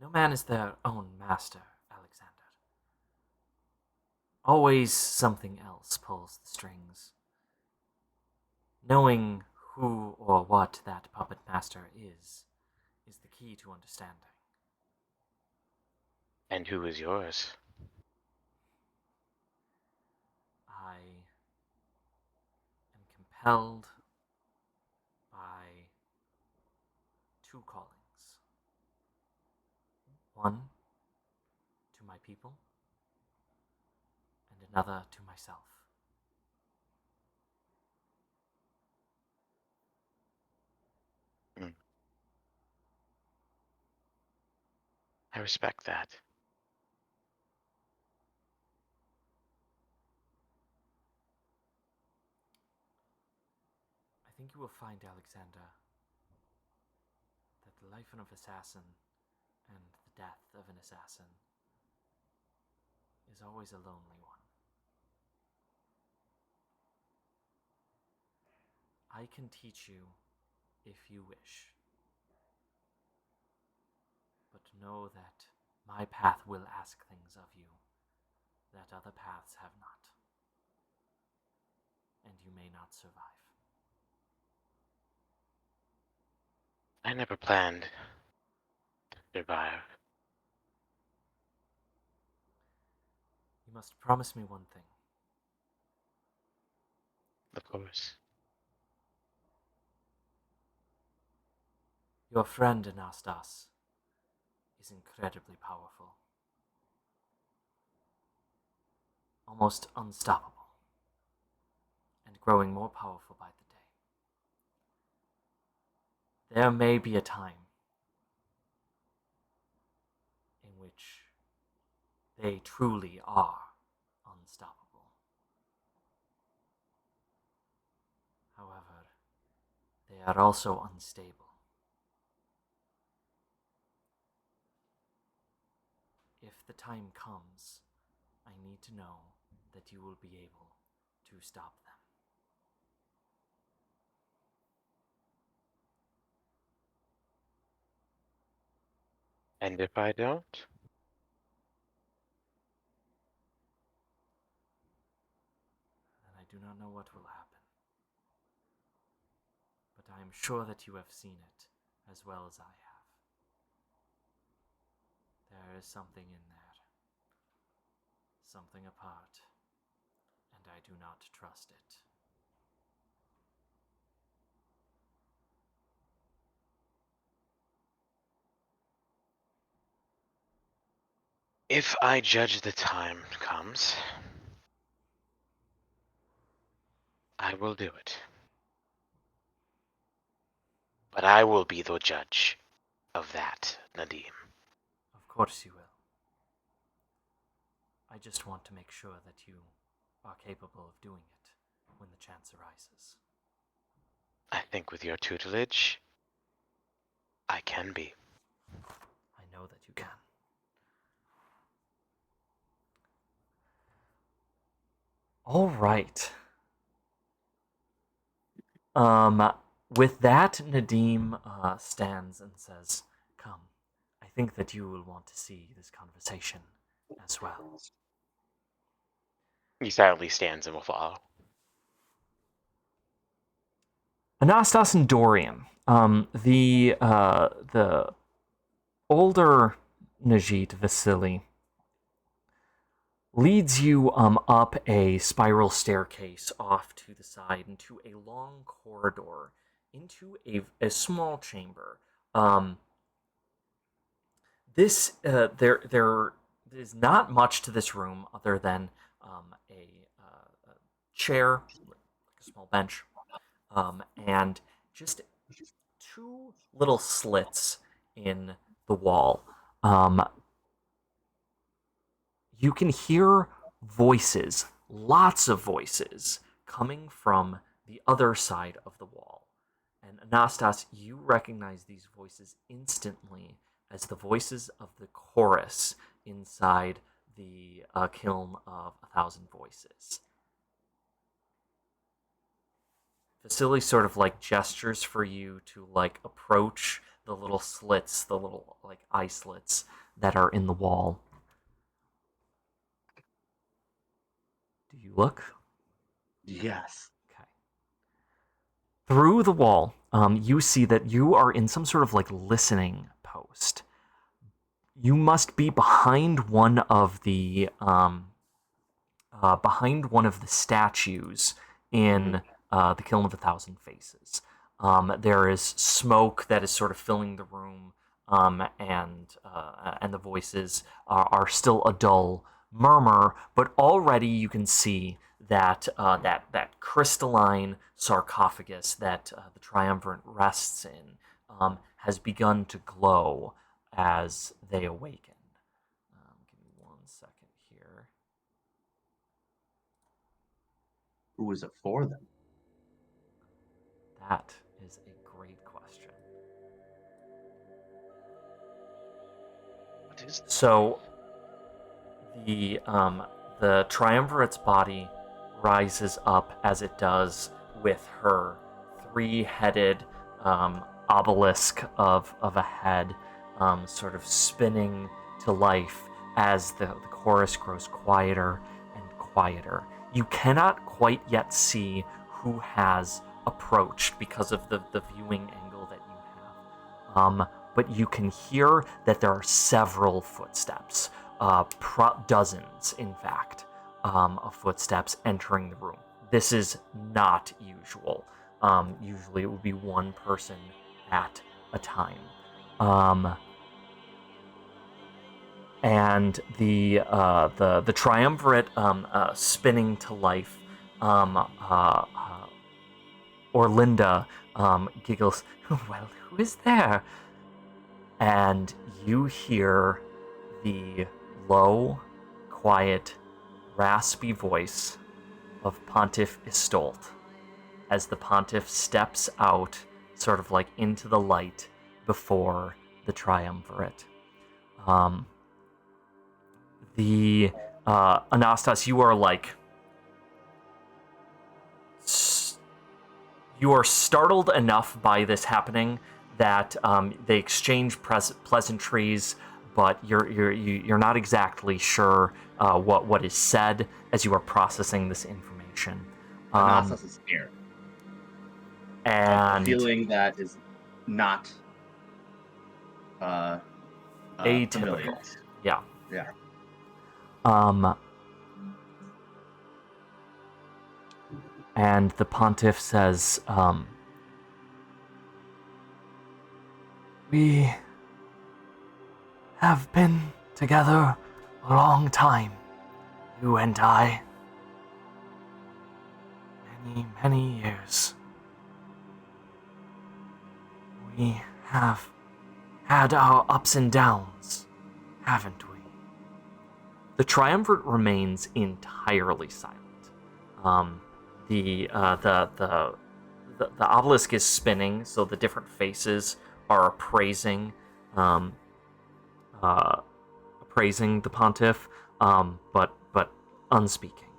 No man is their own master, Alexander. Always something else pulls the strings. Knowing who or what that puppet master is the key to understanding. And who is yours? I am compelled by two callings. One to my people, and another to myself. I respect that. I think you will find, Alexander, that the life of an assassin and the death of an assassin is always a lonely one. I can teach you if you wish, but know that my path will ask things of you that other paths have not, and you may not survive. I never planned to survive. You must promise me one thing. Of course. Your friend Anastas is incredibly powerful, almost unstoppable, and growing more powerful by the day. There may be a time in which they truly are unstoppable. However, they are also unstable. If the time comes, I need to know that you will be able to stop them. And if I don't? Then I do not know what will happen. But I am sure that you have seen it as well as I have. There is something in there. Something apart. And I do not trust it. If I judge the time comes, I will do it. But I will be the judge of that, Nadim. Of course you will. I just want to make sure that you are capable of doing it when the chance arises. I think with your tutelage, I can be. I know that you can. All right. With that, Nadim stands and says, "Come, I think that you will want to see this conversation as well." He silently stands and will follow. Anastas and Dorian, the older Najit Vasily leads you up a spiral staircase off to the side into a long corridor into a small chamber. There is not much to this room other than chair, like a small bench, and just two little slits in the wall. Um, you can hear voices, lots of voices, coming from the other side of the wall. And Anastas, you recognize these voices instantly as the voices of the chorus inside the Kiln of a Thousand Voices. Vasily sort of like gestures for you to like approach the little slits, the little like eye slits that are in the wall. Do you look? Yes. Okay. Through the wall, you see that you are in some sort of like listening post. You must be behind one of the statues in the Kiln of a Thousand Faces. There is smoke that is sort of filling the room, and the voices are still a dull murmur, but already you can see that that crystalline sarcophagus that the triumvirate rests in has begun to glow as they awaken. Give me 1 second here. Who is it for then? That is a great question. What is So the triumvirate's body rises up as it does with her three-headed obelisk of a head sort of spinning to life as the chorus grows quieter and quieter. You cannot quite yet see who has approached because of the viewing angle that you have. But you can hear that there are several footsteps, dozens, in fact, of footsteps entering the room. This is not usual. Usually it would be one person at a time. And the triumvirate spinning to life, Orlinda giggles, well, who is there? And you hear the low, quiet, raspy voice of Pontiff Istolt as the Pontiff steps out, sort of like into the light before the triumvirate. Anastas, you are like you are startled enough by this happening that they exchange pleasantries, but you're not exactly sure what is said as you are processing this information. Anastas is scared. And a feeling that is not atypical. familiar. Yeah. Yeah. And the Pontiff says, we have been together a long time, you and I. Many, many years. We have had our ups and downs, haven't we? The triumvirate remains entirely silent. The obelisk is spinning, so the different faces are appraising the Pontiff, but unspeaking.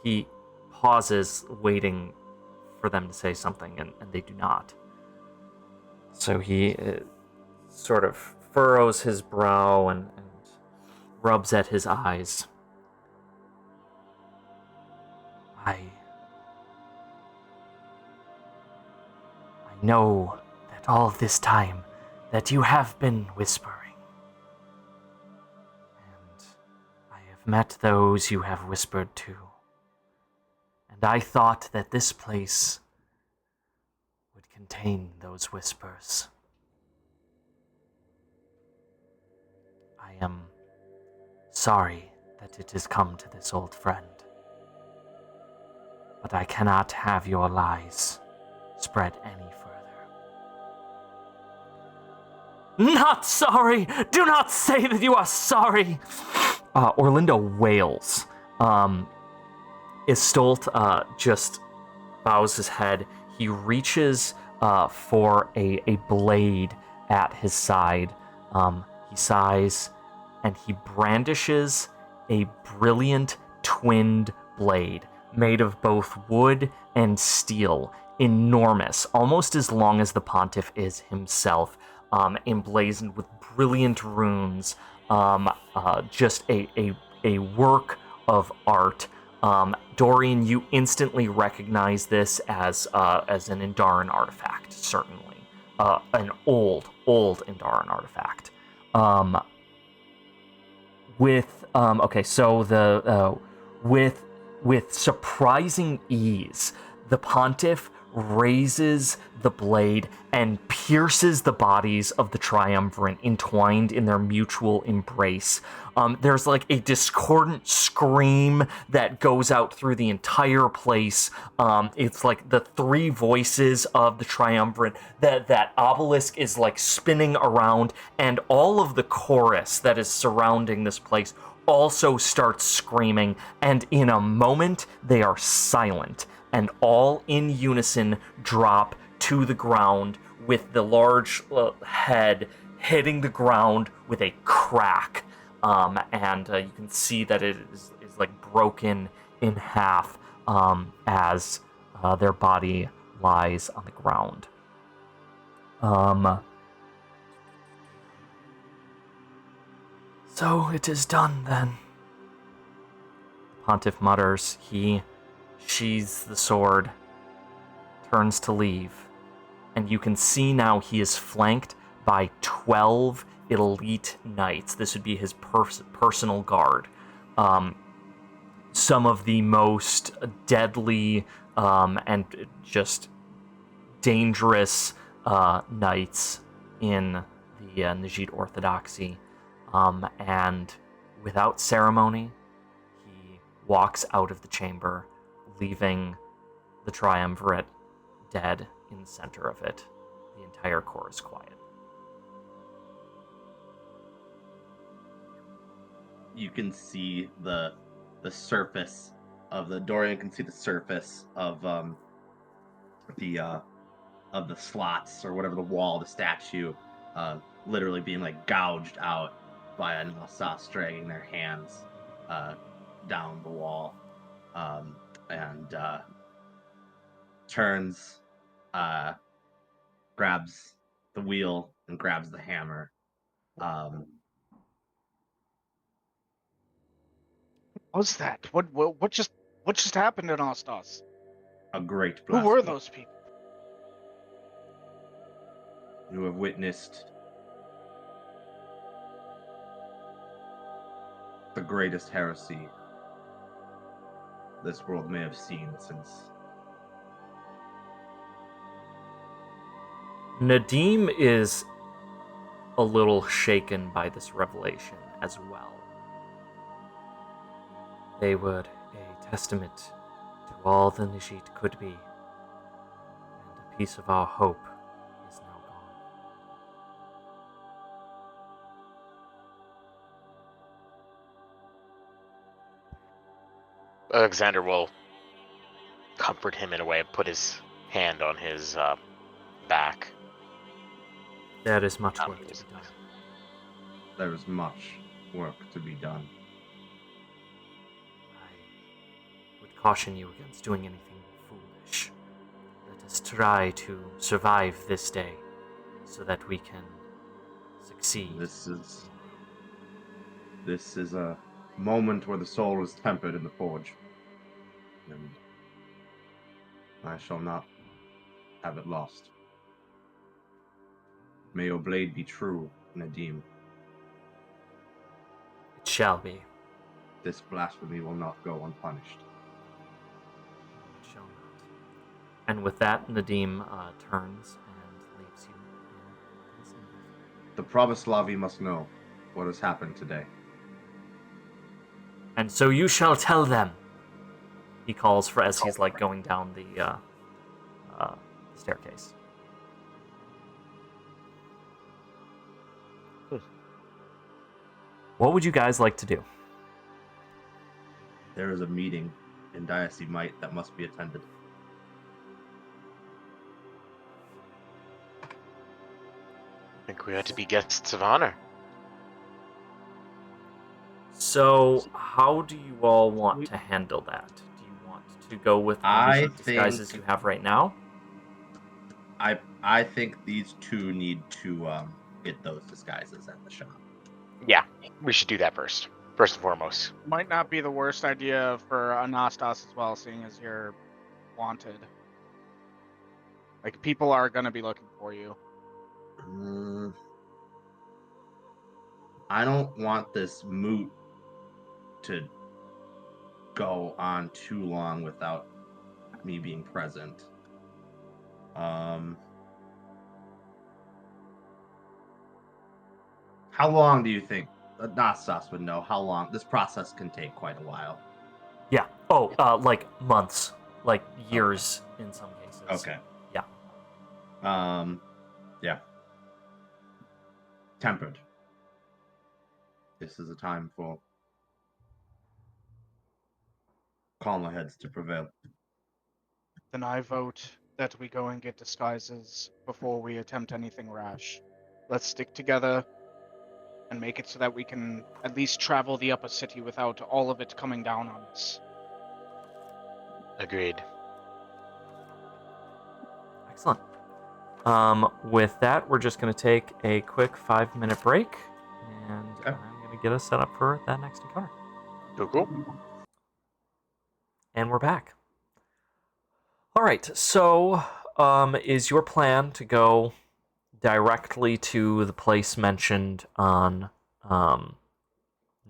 He pauses, waiting for them to say something, and they do not. So he sort of furrows his brow and rubs at his eyes. I know that all of this time that you have been whispering. And I have met those you have whispered to. And I thought that this place would contain those whispers. I am sorry that it has come to this, old friend. but I cannot have your lies spread any further. Not sorry! Do not say that you are sorry! Orlando wails. Istolt just bows his head. He reaches for a blade at his side. He sighs, and he brandishes a brilliant twinned blade made of both wood and steel, enormous, almost as long as the Pontiff is himself, emblazoned with brilliant runes, just a work of art. Dorian, you instantly recognize this as an Indaran artifact, certainly. An old Indaran artifact. With surprising ease, the Pontiff raises the blade and pierces the bodies of the Triumvirate entwined in their mutual embrace. There's like a discordant scream that goes out through the entire place. It's like the three voices of the Triumvirate. That obelisk is like spinning around, and all of the chorus that is surrounding this place also starts screaming, and in a moment they are silent, and all in unison drop to the ground with the large head hitting the ground with a crack. And you can see that it is like broken in half as their body lies on the ground. So it is done, then. The Pontiff mutters. He sheathes the sword, turns to leave, and you can see now he is flanked by 12 elite knights. This would be his personal guard. Some of the most deadly and just dangerous knights in the Najid Orthodoxy. And without ceremony, he walks out of the chamber, leaving the Triumvirate dead in the center of it. The entire core is quiet. You can see the surface of the Dorian can see the surface of the slots or whatever, the wall, the statue, literally being like gouged out by a Nossos dragging their hands down the wall, and turns, grabs the wheel and grabs the hammer. What was that? What just happened in Ostos? A great Who blasphemy. were those people? You have witnessed the greatest heresy this world may have seen since. Nadim is a little shaken by this revelation as well. They were a testament to all the Najid could be, and a piece of our hope is now gone. Alexander will comfort him in a way and put his hand on his back. There is much work to be done. There is much work to be done. I would caution you against doing anything foolish. Let us try to survive this day so that we can succeed. This is a moment where the soul is tempered in the forge, and I shall not have it lost. May your blade be true, Nadim. It shall be. This blasphemy will not go unpunished. It shall not. And with that, Nadim turns and leaves you in his inventory. The Pravoslavi must know what has happened today. And so you shall tell them. he calls for as he's like going down the staircase. What would you guys like to do? There is a meeting in Dynasty Might that must be attended. I think we ought to be guests of honor. So, how do you all want to handle that? Do you want to go with the disguises you have right now? I think these two need to get those disguises at the shop. Yeah, we should do that first and foremost. Might not be the worst idea for Anastas as well, seeing as you're wanted. Like, people are going to be looking for you. I don't want this moot to go on too long without me being present. How long do you think Nastas would know how long this process can take? Quite a while. Yeah. Oh, like months, like years in some cases. Okay. Yeah. Yeah. Tempered. This is a time for calmer heads to prevail. Then I vote that we go and get disguises before we attempt anything rash. Let's stick together and make it so that we can at least travel the upper city without all of it coming down on us. Agreed. Excellent. With that, we're just going to take a quick 5-minute break, and Okay. I'm going to get us set up for that next encounter. Cool. And we're back. All right, so is your plan to go directly to the place mentioned on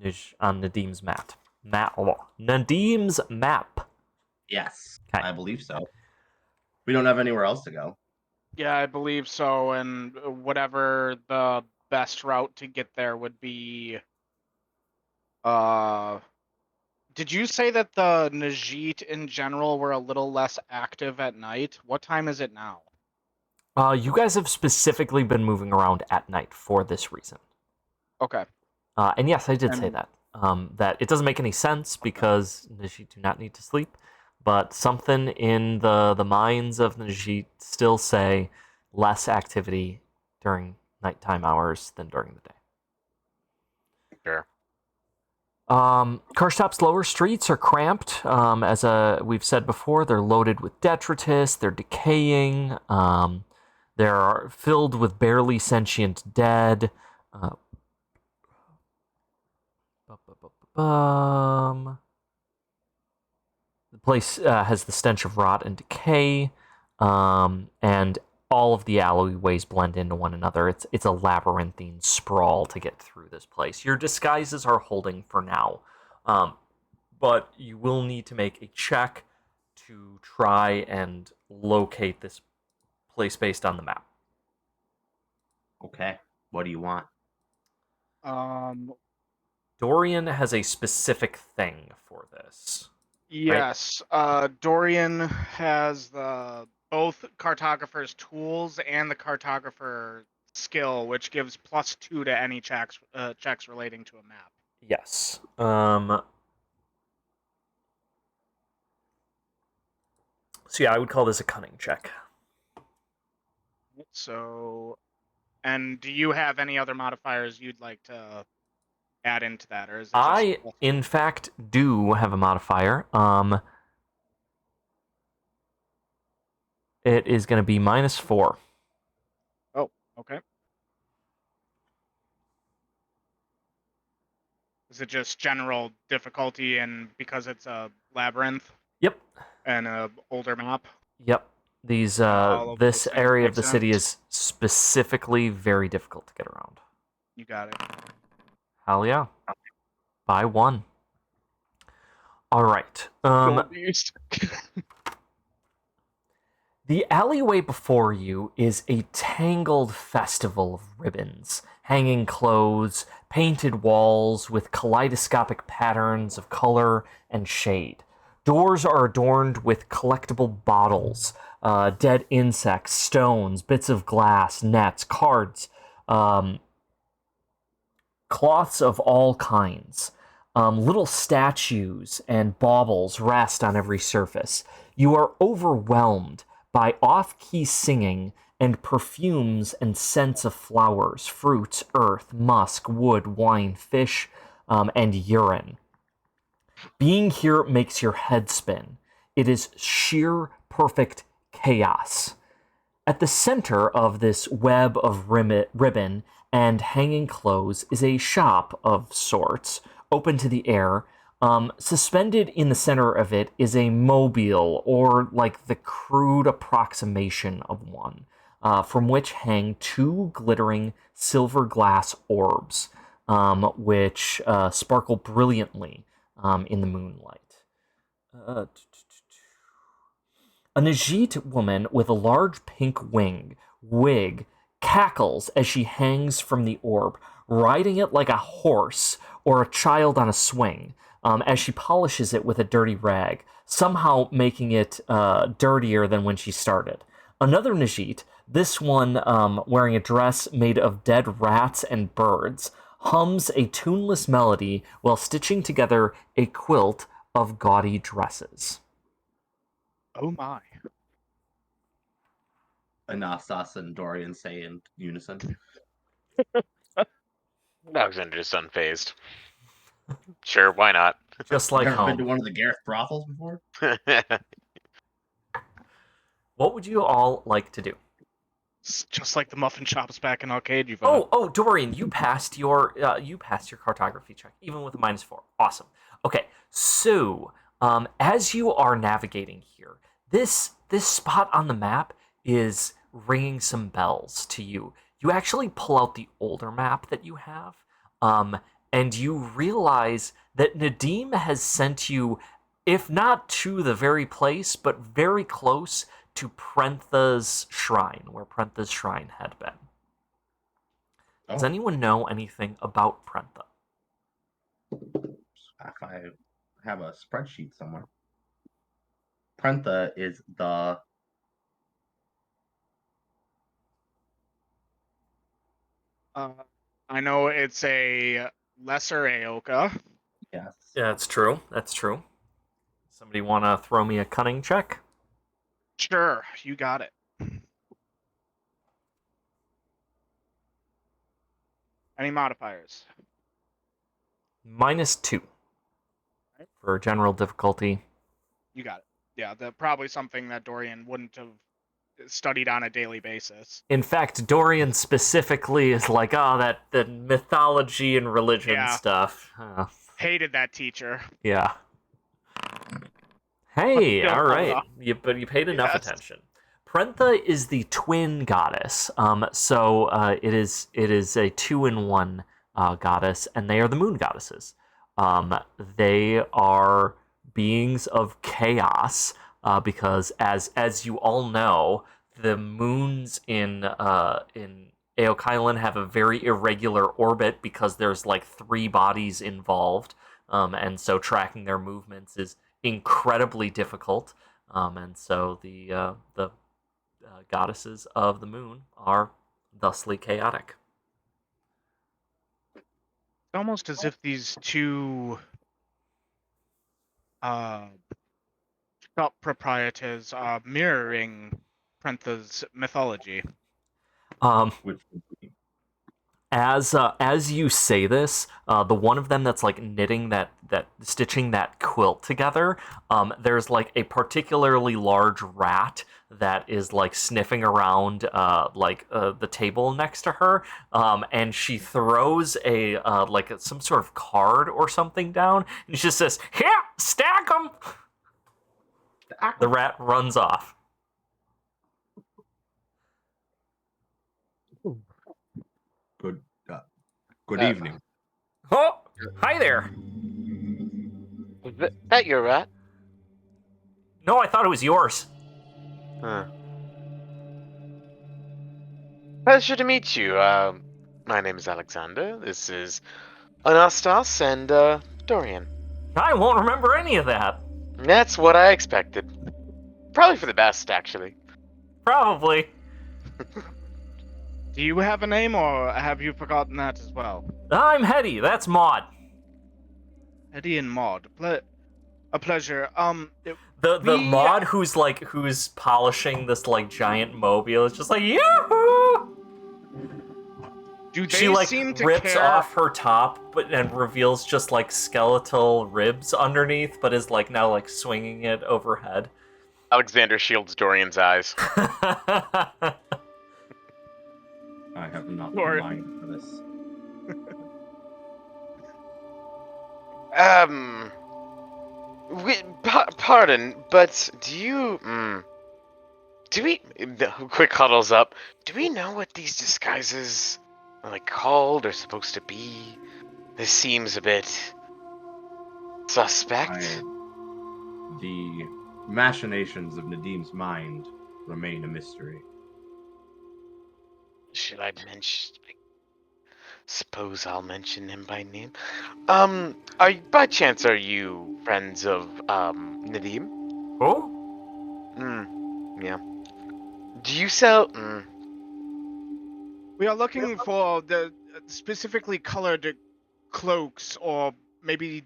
Nadim's map? Nadim's map. Yes, Okay. I believe so. We don't have anywhere else to go. Yeah, I believe so, and whatever the best route to get there would be... Did you say that the Najit in general were a little less active at night? What time is it now? You guys have specifically been moving around at night for this reason. Okay. And yes, I did say that. That it doesn't make any sense because Najit do not need to sleep, but something in the minds of Najit still say less activity during nighttime hours than during the day. Sure. Karstop's lower streets are cramped. As we've said before, they're loaded with detritus, they're decaying, they're filled with barely sentient dead. The place has the stench of rot and decay, and all of the alleyways blend into one another. It's a labyrinthine sprawl to get through this place. Your disguises are holding for now, but you will need to make a check to try and locate this place based on the map. Okay. What do you want? Dorian has a specific thing for this. Yes. Dorian has both cartographer's tools and the cartographer skill, which gives +2 to any checks relating to a map. Yes. So yeah, I would call this a cunning check. So, and do you have any other modifiers you'd like to add into that, or is it just... I, in fact, do have a modifier. It is going to be -4. Oh, okay. Is it just general difficulty, and because it's a labyrinth? Yep. And a older map? Yep. These this area of the city is specifically very difficult to get around. You got it. Hell yeah. By 1. All right. The alleyway before you is a tangled festival of ribbons, hanging clothes, painted walls with kaleidoscopic patterns of color and shade. Doors are adorned with collectible bottles, dead insects, stones, bits of glass, nets, cards, cloths of all kinds. Little statues and baubles rest on every surface. You are overwhelmed by off-key singing and perfumes and scents of flowers, fruits, earth, musk, wood, wine, fish, and urine. Being here makes your head spin. It is sheer, perfect chaos. At the center of this web of ribbon and hanging clothes is a shop of sorts, open to the air. Suspended in the center of it is a mobile, or like the crude approximation of one, from which hang two glittering silver glass orbs, which sparkle brilliantly in the moonlight. A Najit woman with a large pink wig cackles as she hangs from the orb, riding it like a horse or a child on a swing, as she polishes it with a dirty rag, somehow making it dirtier than when she started. Another Najit, this one wearing a dress made of dead rats and birds, hums a tuneless melody while stitching together a quilt of gaudy dresses. Oh my. Anastas and Dorian say in unison. Alexander is unfazed. Sure, why not? Just like Never home. been to one of the Gareth brothels before? What would you all like to do? It's just like the muffin shops back in Arcade. You've Dorian, you passed your cartography check, even with a -4. Awesome. Okay, so as you are navigating here, this spot on the map is ringing some bells to you. You actually pull out the older map that you have, and you realize that Nadim has sent you, if not to the very place, but very close to Prentha's shrine, where Prentha's shrine had been. Does anyone know anything about Prentha? If I have a spreadsheet somewhere. Prentha is the... I know it's a lesser Aoka. Yes. Yeah, that's true. That's true. Somebody want to throw me a cunning check? Sure, you got it. Any modifiers? -2 for general difficulty. You got it. Yeah, probably something that Dorian wouldn't have studied on a daily basis. In fact, Dorian specifically is like, the mythology and religion stuff. Hated that teacher. Yeah. Hey, Yeah, all right. You paid enough Yes. attention. Prentha is the twin goddess. So it is a 2-in-1 goddess, and they are the moon goddesses. They are beings of chaos, because as you all know, the moons in Eokylan have a very irregular orbit because there's like 3 bodies involved, and so tracking their movements is incredibly difficult. And so the goddesses of the moon are thusly chaotic. Almost as if these two shop proprietors are mirroring Prentha's mythology. Which As you say this, the one of them that's like knitting stitching that quilt together, there's like a particularly large rat that is like sniffing around the table next to her, and she throws some sort of card or something down, and she just says, "Here, stack them." The rat runs off. Good evening. Oh, hi there. Is that your rat? No, I thought it was yours. Huh. Pleasure to meet you. My name is Alexander. This is Anastas and Dorian. I won't remember any of that. That's what I expected. Probably for the best, actually. Probably. Do you have a name, or have you forgotten that as well? I'm Hetty. That's Maud. Eddie and Maud. A pleasure. The We Maud who's polishing this like giant mobile is just like yahoo. do they She like seem to rips care? off her top, and reveals just like skeletal ribs underneath, but is like now like swinging it overhead. Alexander shields Dorian's eyes. I have not the Lord. mind for this. Pardon, but do we, quick huddles up, do we know what these disguises are like called or supposed to be? This seems a bit suspect. The machinations of Nadim's mind remain a mystery. Should I mention? Suppose I'll mention him by name. By chance are you friends of Nadim? Oh? Yeah. Do you sell? We are looking for the specifically colored cloaks, or maybe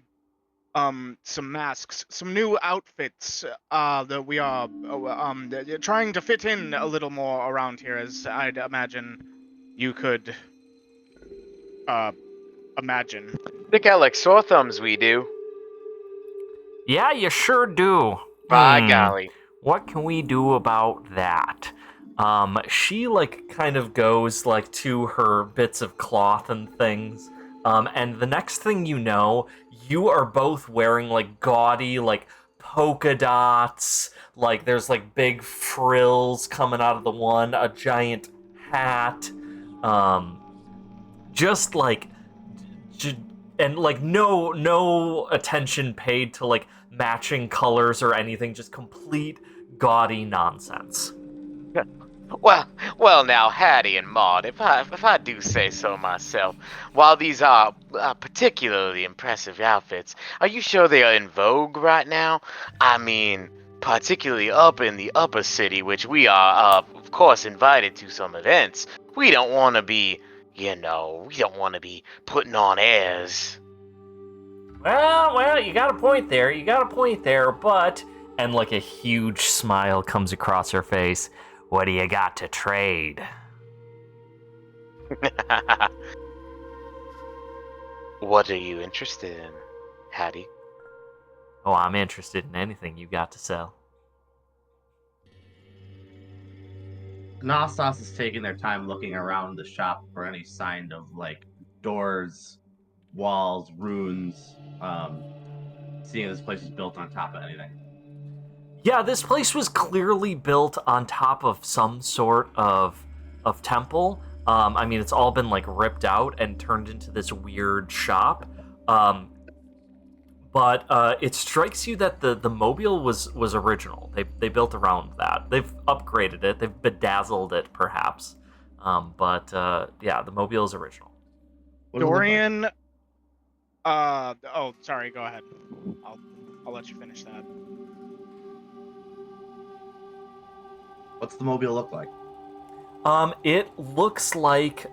some masks, some new outfits that we are trying to fit in a little more around here, as I'd imagine you could imagine. Stick out like sore thumbs, we do. Yeah, you sure do. By golly. What can we do about that? She like kind of goes like to her bits of cloth and things. And the next thing you know, you are both wearing like gaudy like polka dots. Like there's like big frills coming out of the one, a giant hat. Just like and like no attention paid to like matching colors or anything, just complete gaudy nonsense. Well, now, Hattie and Maud, if I do say so myself, while these are particularly impressive outfits, are you sure they are in vogue right now? I mean, particularly up in the upper city, which we are, of course, invited to some events. We don't want to be, we don't want to be putting on airs. Well, you got a point there, but... And like a huge smile comes across her face. What do you got to trade? What are you interested in, Hattie? Oh, I'm interested in anything you got to sell. Knossos is taking their time looking around the shop for any sign of like doors, walls, runes, seeing this place is built on top of anything. Yeah, this place was clearly built on top of some sort of temple. I mean, it's all been like ripped out and turned into this weird shop. But it strikes you that the mobile was original. They built around that. They've upgraded it. They've bedazzled it, perhaps. But yeah, the mobile is original. Dorian. Oh, sorry. Go ahead. I'll let you finish that. What's the mobile look like? It looks like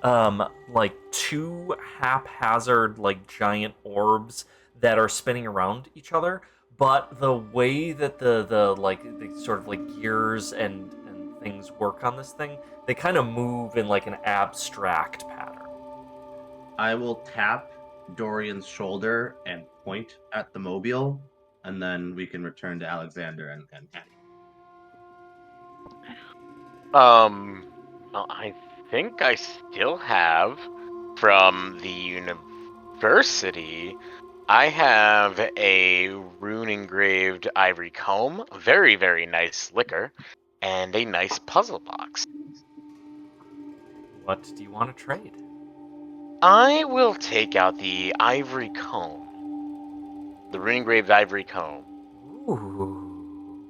two haphazard like giant orbs that are spinning around each other, but the way that the sort of like gears and things work on this thing, they kind of move in like an abstract pattern. I will tap Dorian's shoulder and point at the mobile, and then we can return to Alexander and Hattie. Well, I think I still have from the university. I have a rune engraved ivory comb, very, very nice liquor, and a nice puzzle box. What do you want to trade? I will take out the ivory comb. The rune engraved ivory comb. Ooh.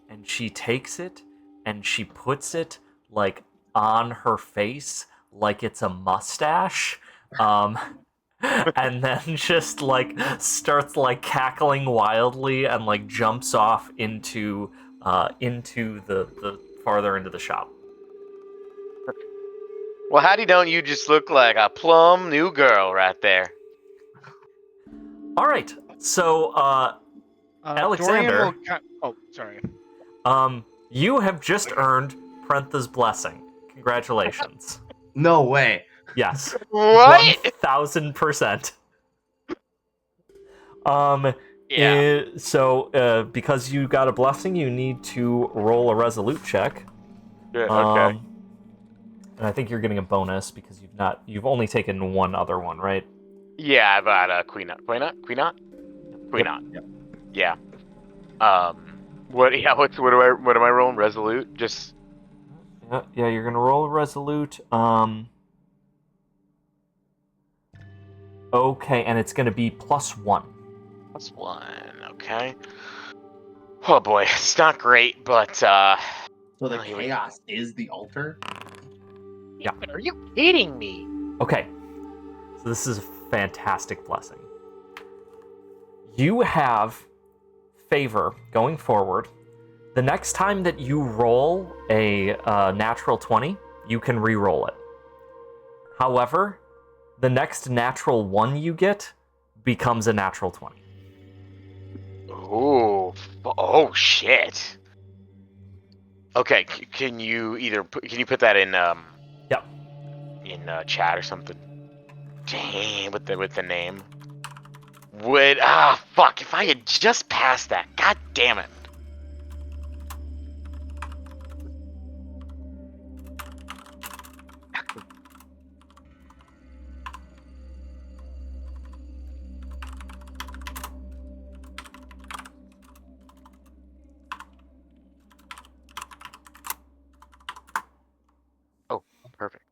And she takes it and she puts it like on her face like it's a mustache. and then just like starts like cackling wildly and like jumps off into the farther into the shop. Well, howdy don't you just look like a plum new girl right there? All right, so Alexander, Dorian will. Oh, sorry. you have just earned Prentha's blessing. Congratulations. No way. Yes. What? 1000%. Yeah. So because you got a blessing, you need to roll a resolute check. Good, okay. And I think you're getting a bonus because you've only taken one other one, right? Yeah, I've got a Queen. Yep. Yeah. What? Yeah. What am I rolling? Resolute. Just. Yeah, you're gonna roll a resolute. Okay, and it's gonna be +1. +1. Okay. Oh boy, it's not great, but So the here we chaos is the altar? Yeah. Are you kidding me? Okay, so this is a fantastic blessing. You have favor going forward. The next time that you roll a natural 20, you can re-roll it. However, the next natural 1 you get becomes a natural 20. Ooh. Oh shit. Okay, can you put that in Yep. in chat or something? Damn, with the name. Fuck, if I had just passed that. God damn it. Oh, perfect.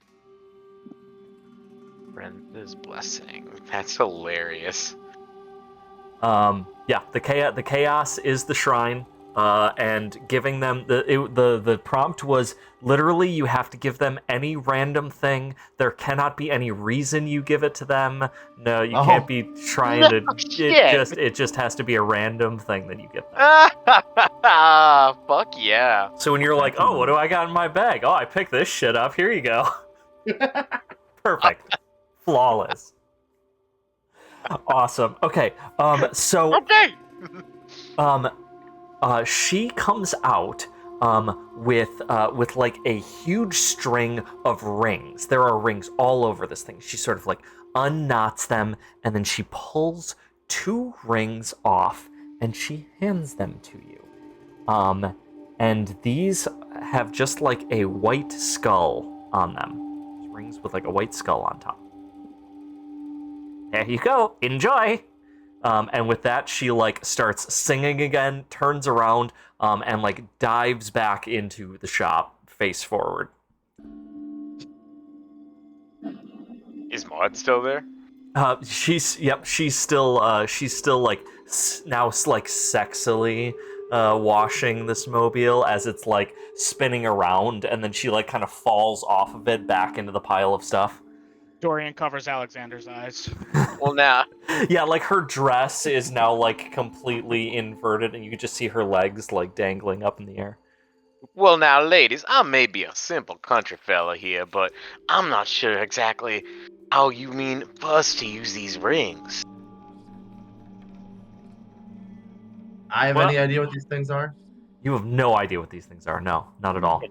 Brenda's blessing. That's hilarious. Yeah, the chaos is the shrine, and giving them the prompt was literally you have to give them any random thing. There cannot be any reason you give it to them. No, you can't be trying to. It just has to be a random thing that you give them. Fuck yeah. So when you're like, oh, what do I got in my bag? Oh, I picked this shit up. Here you go. Perfect. Flawless. Awesome. Okay. So Okay. she comes out with like a huge string of rings. There are rings all over this thing. She sort of like unknots them, and then she pulls 2 rings off and she hands them to you. And these have just like a white skull on them. Rings with like a white skull on top. There you go. Enjoy. And with that, she like starts singing again, turns around, and like dives back into the shop, face forward. Is Maud still there? She's still like now like sexily washing this mobile as it's like spinning around, and then she like kind of falls off of it back into the pile of stuff. Dorian covers Alexander's eyes. Well, now. Yeah, like her dress is now like completely inverted, and you can just see her legs like dangling up in the air. Well, now, ladies, I may be a simple country fella here, but I'm not sure exactly how you mean for us to use these rings. I have any idea what these things are? You have no idea what these things are. No, not at all.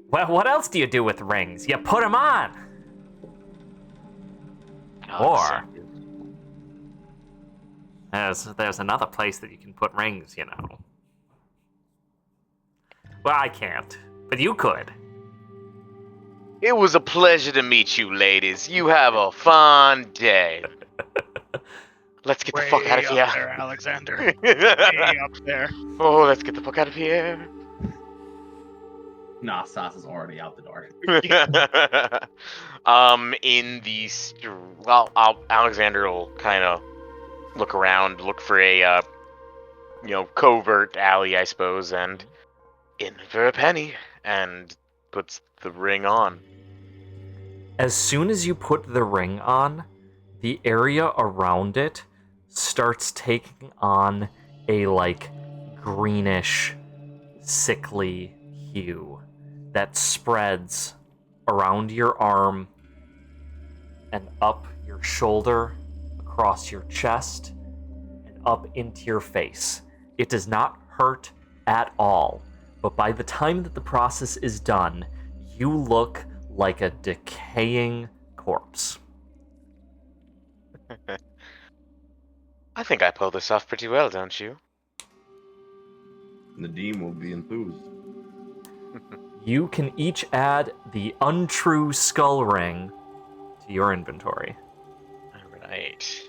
Well, what else do you do with rings? You put them on. Or there's another place that you can put rings, you know. Well, I can't, but you could. It was a pleasure to meet you, ladies. You have a fun day. Let's get the fuck out of here. Way up there, Alexander. Way up there. Oh, let's get the fuck out of here. Nah, Sauce is already out the door. Alexander will kind of look around, look for a, covert alley, I suppose, and in for a penny, and puts the ring on. As soon as you put the ring on, the area around it starts taking on a like greenish, sickly hue that spreads around your arm and up your shoulder, across your chest, and up into your face. It does not hurt at all, but by the time that the process is done, you look like a decaying corpse. I think I pulled this off pretty well, don't you? Nadim will be enthused. You can each add the untrue skull ring to your inventory. Alright.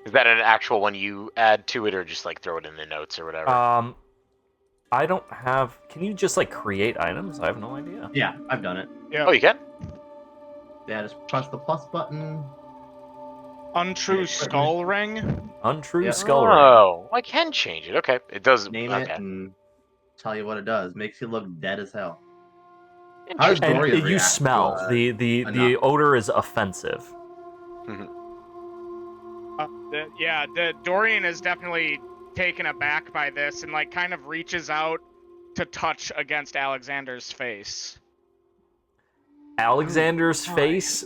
Is that an actual one you add to it, or just like throw it in the notes or whatever? I don't have. Can you just like create items? I have no idea. Yeah, I've done it. Yeah. Oh, you can? Yeah, just press the plus button. Untrue skull ring. Untrue Yeah. skull ring. Oh, I can change it. Okay, it does. Name okay. it and tell you what it does. Makes you look dead as hell. How does Interesting. And Dorian you react smell. to, The enough? odor is offensive. Dorian is definitely taken aback by this and like kind of reaches out to touch against Alexander's face. Alexander's face,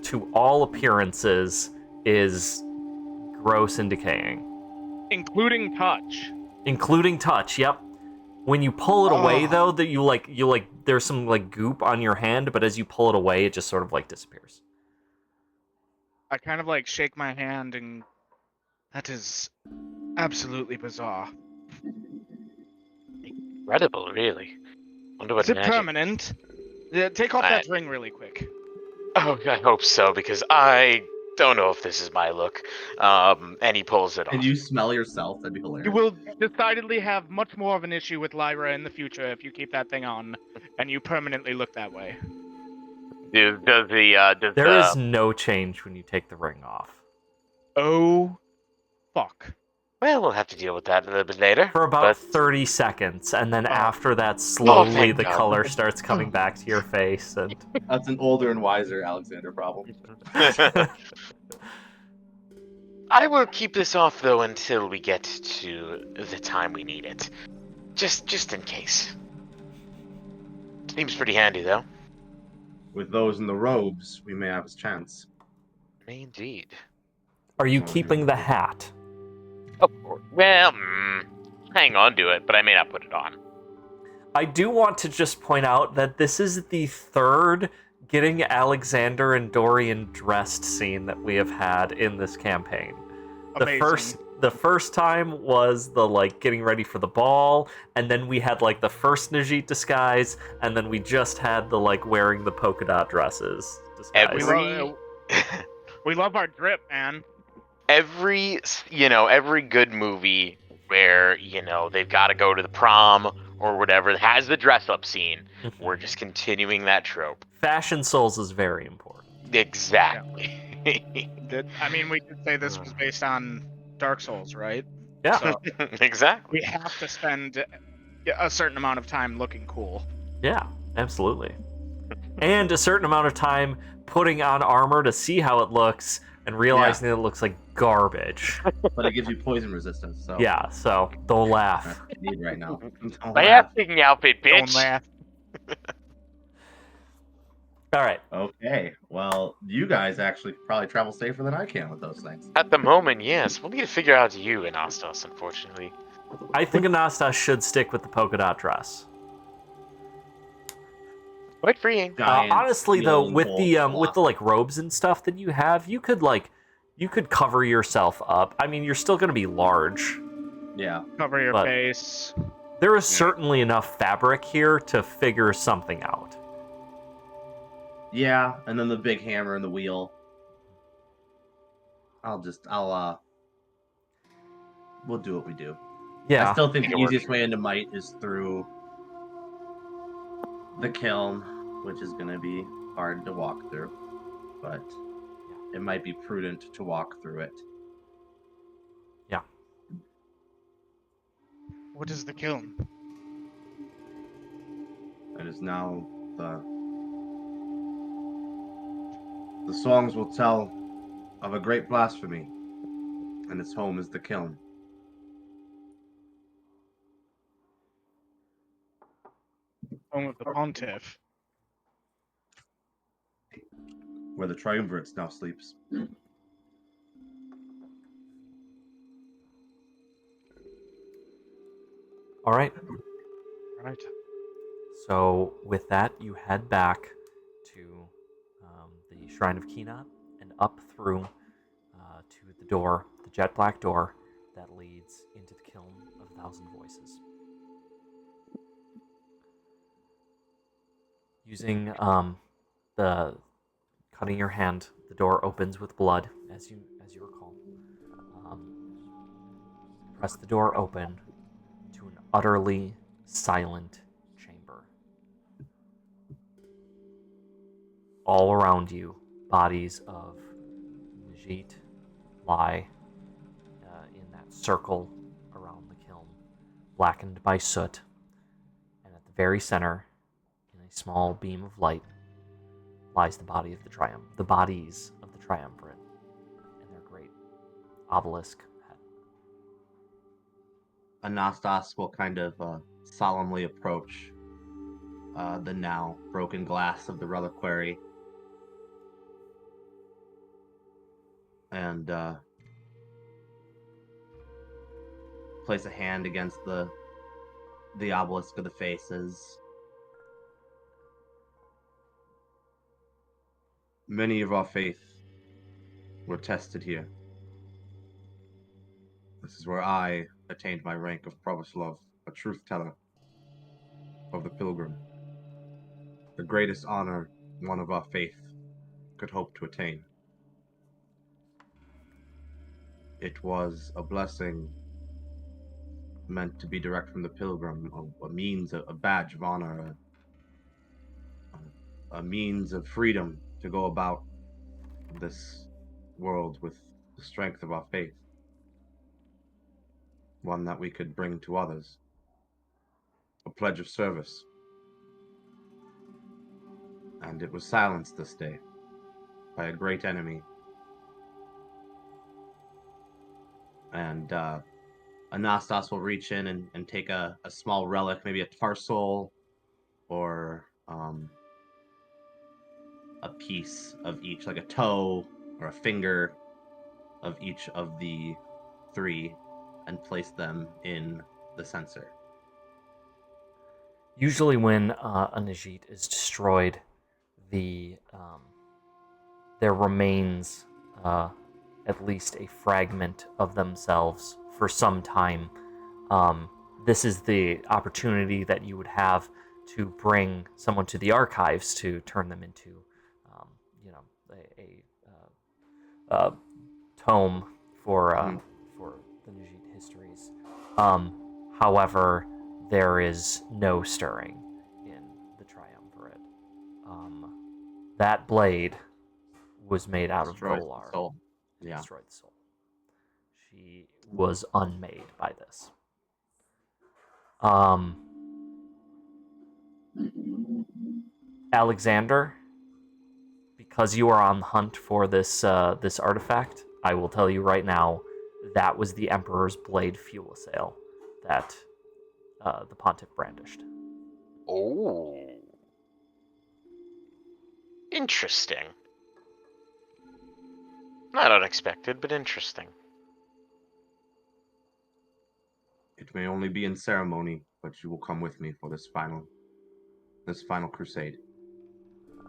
to all appearances, is gross and decaying. Including touch. Including touch, yep. When you pull it away, Oh. though, that you like, there's some like goop on your hand, but as you pull it away, it just sort of like disappears. I kind of like shake my hand and that is absolutely bizarre. Incredible, really. Wonder what Is it magic. permanent? Yeah, take off that ring really quick. Oh, I hope so, because I don't know if this is my look. And he pulls it off. And you smell yourself? That'd be hilarious. You will decidedly have much more of an issue with Lyra in the future if you keep that thing on and you permanently look that way. There is no change when you take the ring off. Oh, fuck. Well, we'll have to deal with that a little bit later. For about but 30 seconds, and then after that, slowly thank the God. color starts coming back to your face, and That's an older and wiser Alexander problem. I will keep this off though until we get to the time we need it. Just in case. Seems pretty handy though. With those in the robes, we may have a chance. Indeed. are you keeping the hat? Oh, well, hang on to it, but I may not put it on. I do want to just point out that this is the third getting Alexander and Dorian dressed scene that we have had in this campaign. Amazing. The first time was the like getting ready for the ball, and then we had like the first Najit disguise, and then we just had the like wearing the polka dot dresses disguise. We love our drip, man. every good movie where they've got to go to the prom or whatever has the dress up scene. We're just continuing that trope. Fashion Souls is very important. Exactly. I mean, we could say this was based on Dark Souls, right? Yeah. So Exactly. we have to spend a certain amount of time looking cool. Yeah, absolutely. And a certain amount of time putting on armor to see how it looks and realizing that it looks like garbage. But it gives you poison resistance, so Yeah, so don't that's laugh. what I need right now. Don't My laugh. acting outfit, Don't bitch. laugh. All right. Okay, well, you guys actually probably travel safer than I can with those things. At the moment, yes. We'll need to figure out you and Astos, unfortunately. I think Anastas should stick with the polka dot dress. Quite freeing. Giant Honestly, though, steel with the bolt like robes and stuff that you have, you could cover yourself up. I mean, you're still going to be large. Yeah, Cover your But- face. There is certainly enough fabric here to figure something out. yeah, and then the big hammer and the wheel. We'll do what we do. I Yeah. still think Make the it work. easiest way into Might is through the kiln, which is going to be hard to walk through, but it might be prudent to walk through it. What is the kiln? It is now the The songs will tell of a great blasphemy, and its home is the kiln. Home of the Pontiff. Where the triumvirate now sleeps. All right. Right. So with that, you head back to the Shrine of Kinot and up through to the door, the jet black door that leads into the Kiln of a Thousand Voices. Using the cutting your hand, the door opens with blood, as you recall. Press the door open to an utterly silent chamber. All around you, bodies of Najit lie in that circle around the kiln, blackened by soot, and at the very center, in a small beam of light, lies the bodies of the triumvirate, and their great obelisk head. Anastas will kind of solemnly approach the now broken glass of the reliquary and place a hand against the obelisk of the faces. Many of our faith were tested here. This is where I attained my rank of Pravoslov, a truth teller of the Pilgrim. The greatest honor one of our faith could hope to attain. It was a blessing meant to be direct from the Pilgrim, a means, a badge of honor, a means of freedom to go about this world with the strength of our faith. One that we could bring to others. A pledge of service. And it was silenced this day by a great enemy. And Anastas will reach in and take a small relic, maybe a tarsal or a piece of each, like a toe or a finger of each of the three, and place them in the censer. Usually when a Najit is destroyed, there remains at least a fragment of themselves for some time. This is the opportunity that you would have to bring someone to the archives to turn them into, a tome for the Najit histories. However, there is no stirring in the triumvirate. That blade was made out of Volar. Yeah. Destroyed the soul. She was unmade by this. Alexander, because you are on the hunt for this artifact, I will tell you right now, that was the Emperor's blade fuel sail that the Pontiff brandished. Oh. Interesting. Not unexpected, but interesting. It may only be in ceremony, but you will come with me for this final crusade. All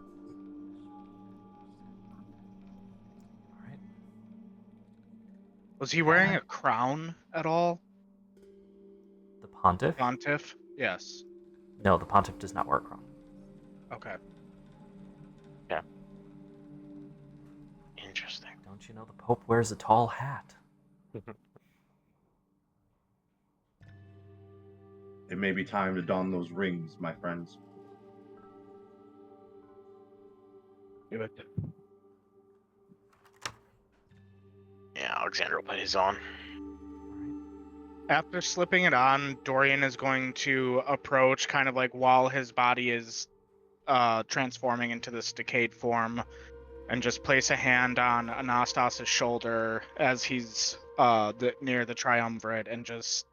right. Was he wearing a crown at all? The Pontiff? Pontiff? Yes. No, the Pontiff does not wear a crown. Okay. Yeah. Interesting. Don't you know the Pope wears a tall hat? It may be time to don those rings, my friends. Do it. Yeah, Alexander will put his on. After slipping it on, Dorian is going to approach, kind of like while his body is transforming into this decayed form, and just place a hand on Anastas's shoulder as he's near the triumvirate, and just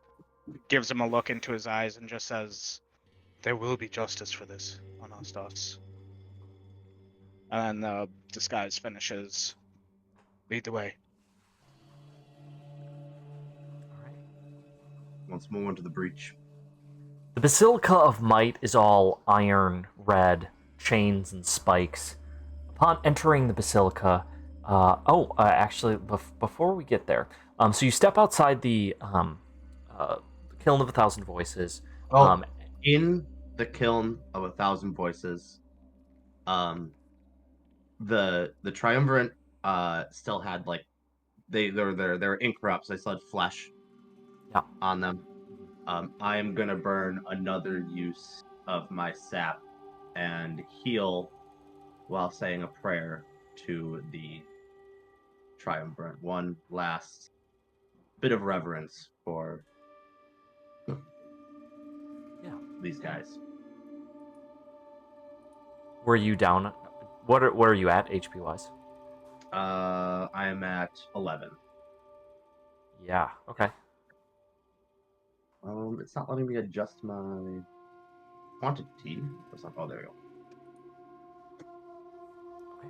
gives him a look into his eyes and just says, "There will be justice for this, Anastas." And then the disguise finishes. Lead the way. All right. Once more into the breach. The Basilica of Might is all iron red, chains and spikes. Upon entering the Basilica, actually, before we get there, so you step outside the Kiln of a Thousand Voices. In the Kiln of a Thousand Voices, the triumvirate still had like they're incorrupt, so they still had flesh on them. I am gonna burn another use of my sap and heal while saying a prayer to the triumvirate. One last bit of reverence for these guys. Were you down? Where are you at HP wise? I am at 11. Yeah. Okay. It's not letting me adjust my quantity. Oh, there we go. Okay.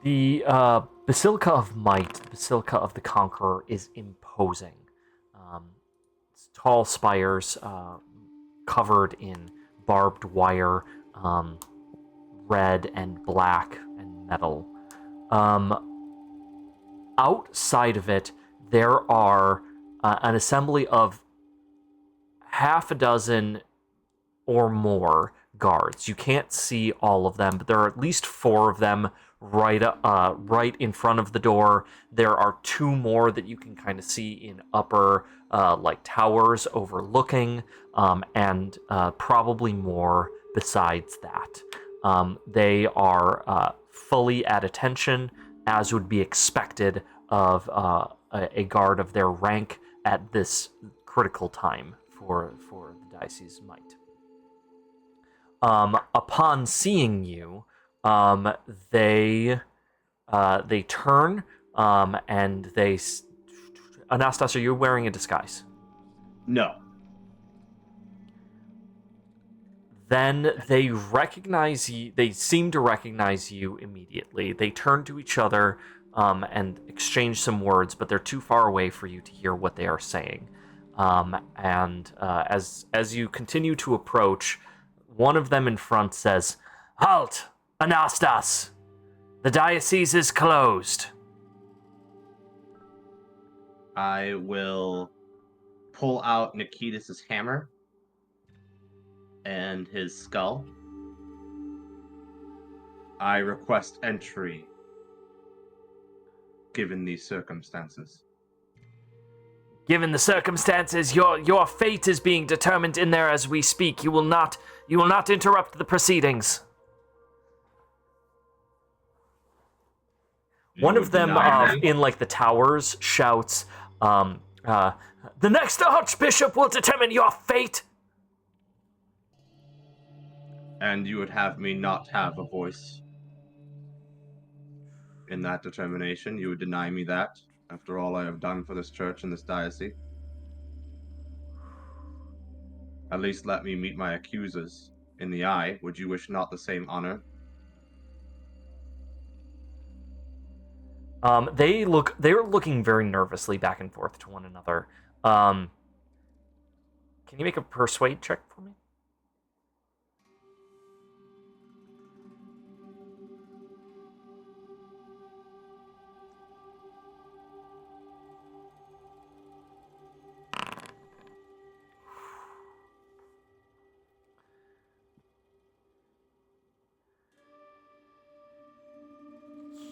The Basilica of Might, the Basilica of the Conqueror, is imposing. It's tall spires covered in barbed wire, red and black and metal. Outside of it, there are an assembly of half a dozen or more guards. You can't see all of them, but there are at least 4 of them right in front of the door. There are 2 more that you can kind of see in upper like towers overlooking, and probably more besides that. They are fully at attention, as would be expected of a guard of their rank at this critical time for the Diocese Might. Upon seeing you, they turn and they. Anastas, are you wearing a disguise? No. Then they recognize you. They seem to recognize you immediately. They turn to each other and exchange some words, but they're too far away for you to hear what they are saying. As you continue to approach, one of them in front says, "Halt, Anastas! The diocese is closed." I will pull out Nikitas' hammer and his skull. I request entry, given these circumstances. Given the circumstances, your fate is being determined in there as we speak. You will not interrupt the proceedings. One of them in like the towers shouts, "The next archbishop will determine your fate." And you would have me not have a voice in that determination? You would deny me that, after all I have done for this church and this diocese? At least let me meet my accusers in the eye. Would you wish not the same honor? They're looking very nervously back and forth to one another. Can you make a persuade check for me?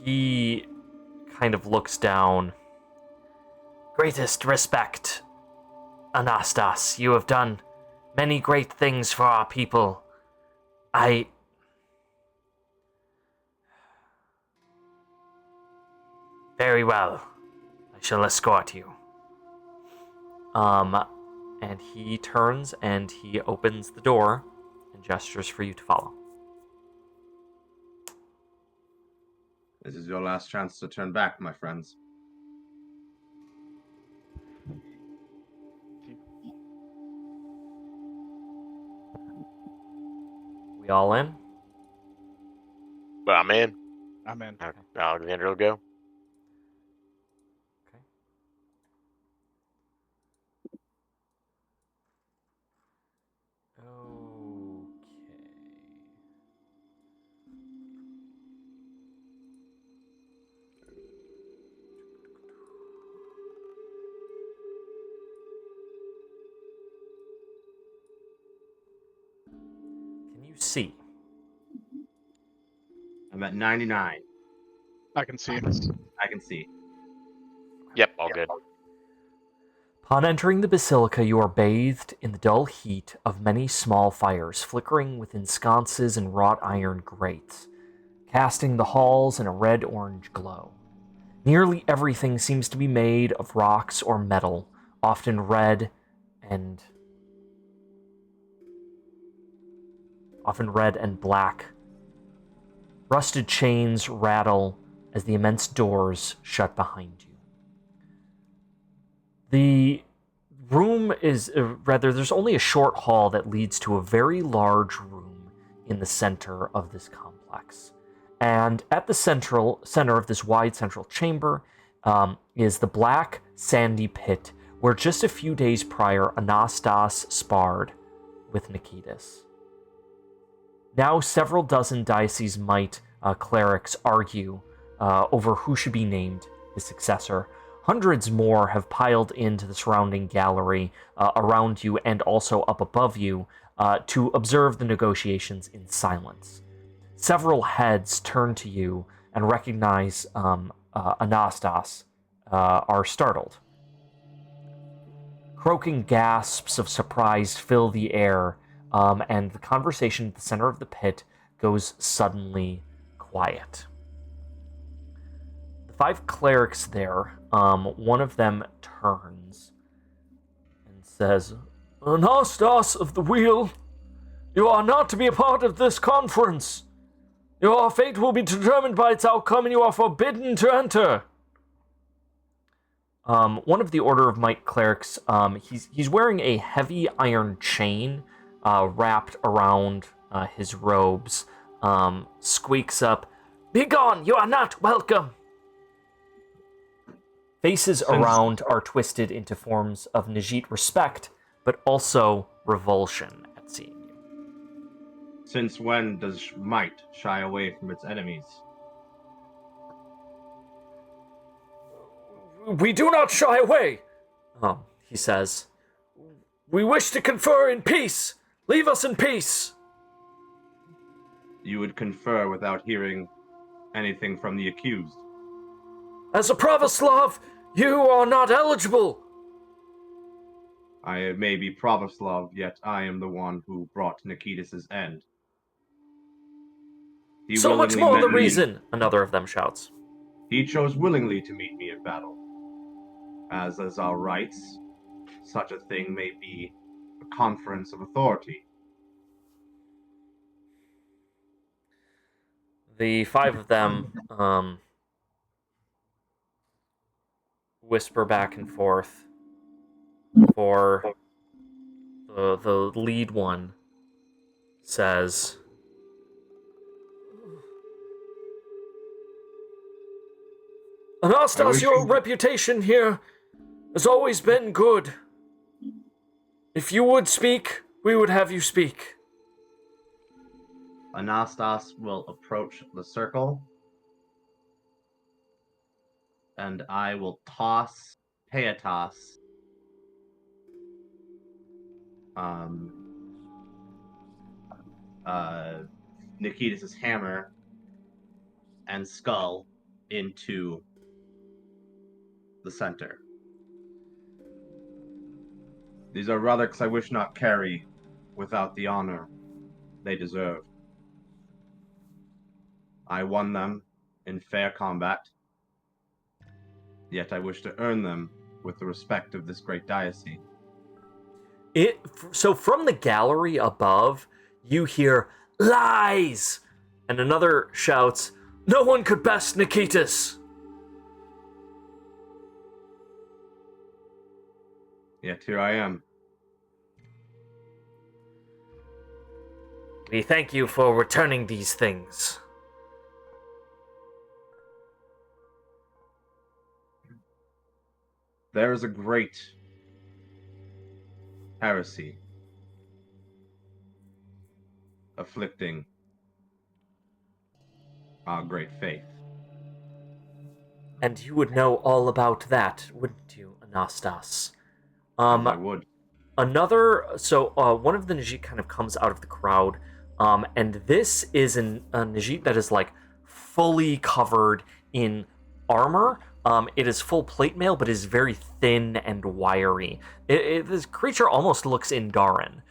He kind of looks down. "Greatest respect, Anastas. You have done many great things for our people. Very well. I shall escort you." And he turns and he opens the door and gestures for you to follow. This is your last chance to turn back, my friends. We all in? But I'm in. I'm in. Alexander will go. Okay. Can you see? I'm at 99. I can see. I can see. Yep, all good. Upon entering the basilica, you are bathed in the dull heat of many small fires flickering within sconces and wrought iron grates, casting the halls in a red-orange glow. Nearly everything seems to be made of rocks or metal, often red and black. Rusted chains rattle as the immense doors shut behind you. The room is, there's only a short hall that leads to a very large room in the center of this complex. And at the center of this wide central chamber is the black, sandy pit where just a few days prior Anastas sparred with Nikitas. Now several dozen Diocese Might clerics argue over who should be named his successor. Hundreds more have piled into the surrounding gallery around you and also up above you to observe the negotiations in silence. Several heads turn to you and recognize Anastas are startled. Croaking gasps of surprise fill the air, and the conversation at the center of the pit goes suddenly quiet. The 5 clerics there, one of them turns and says, Anastas of the Wheel, you are not to be a part of this conference. Your fate will be determined by its outcome, and you are forbidden to enter. One of the Order of Might clerics, he's wearing a heavy iron chain wrapped around his robes, squeaks up, "Begone, you are not welcome!" Faces around are twisted into forms of Najit respect, but also revulsion at seeing you. Since when does might shy away from its enemies? We do not shy away, he says. We wish to confer in peace. Leave us in peace. You would confer without hearing anything from the accused. As a Pravoslav, you are not eligible. I may be Pravoslav, yet I am the one who brought Nikitas' end. So much more the reason, another of them shouts. He chose willingly to meet me in battle. As is our rights, such a thing may be a conference of authority. The 5 of them whisper back and forth for the lead one says, Anastas, your reputation here has always been good. If you would speak, we would have you speak. Anastas will approach the circle, and I will toss Peatas Nikitas' hammer and skull into the center. These are relics I wish not carry without the honor they deserve. I won them in fair combat, yet I wish to earn them with the respect of this great diocese. So from the gallery above, you hear lies, and another shouts, No one could best Nikitas. Yet here I am. We thank you for returning these things. There is a great heresy afflicting our great faith. And you would know all about that, wouldn't you, Anastas? I would. One of the Najit kind of comes out of the crowd, and this is a Najit that is like fully covered in armor. It is full plate mail, but is very thin and wiry. This creature almost looks Indaran,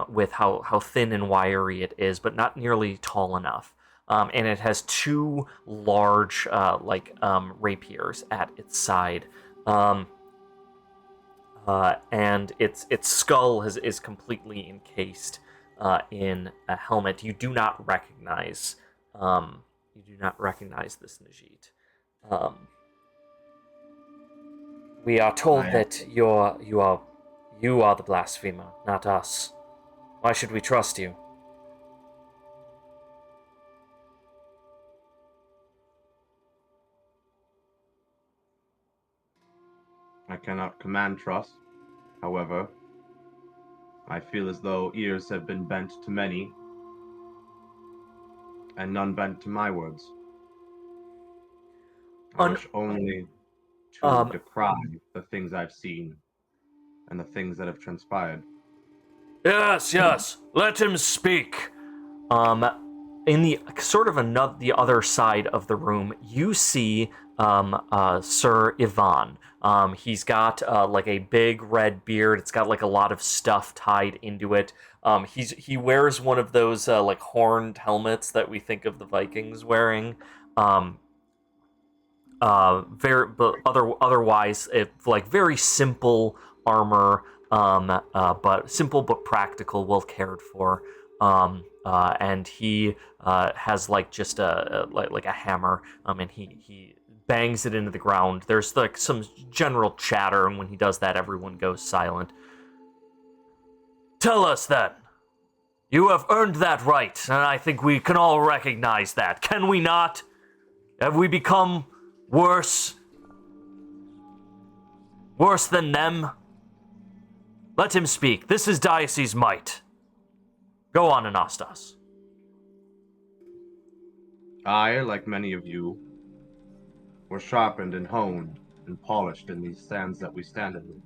with how thin and wiry it is, but not nearly tall enough. And it has two large, rapiers at its side. And its skull is completely encased in a helmet. You do not recognize this Najit. We are told that you are the blasphemer, not us. Why should we trust you? I cannot command trust. However, I feel as though ears have been bent to many, and none bent to my words. I wish only to decry the things I've seen and the things that have transpired. Yes, let him speak. In the sort of the other side of the room, you see Sir Ivan. He's got like a big red beard. It's got like a lot of stuff tied into it. He wears one of those like horned helmets that we think of the Vikings wearing. Otherwise, it's like very simple armor, but simple but practical, well cared for. And he has like just like a hammer, and he bangs it into the ground. There's like some general chatter, and when he does that, everyone goes silent. Tell us then. You have earned that right, and I think we can all recognize that. Can we not? Have we become worse than them? Let him speak. This is Diocese Might. Go on, Anastas. I, like many of you, were sharpened and honed and polished in these sands that we stand in.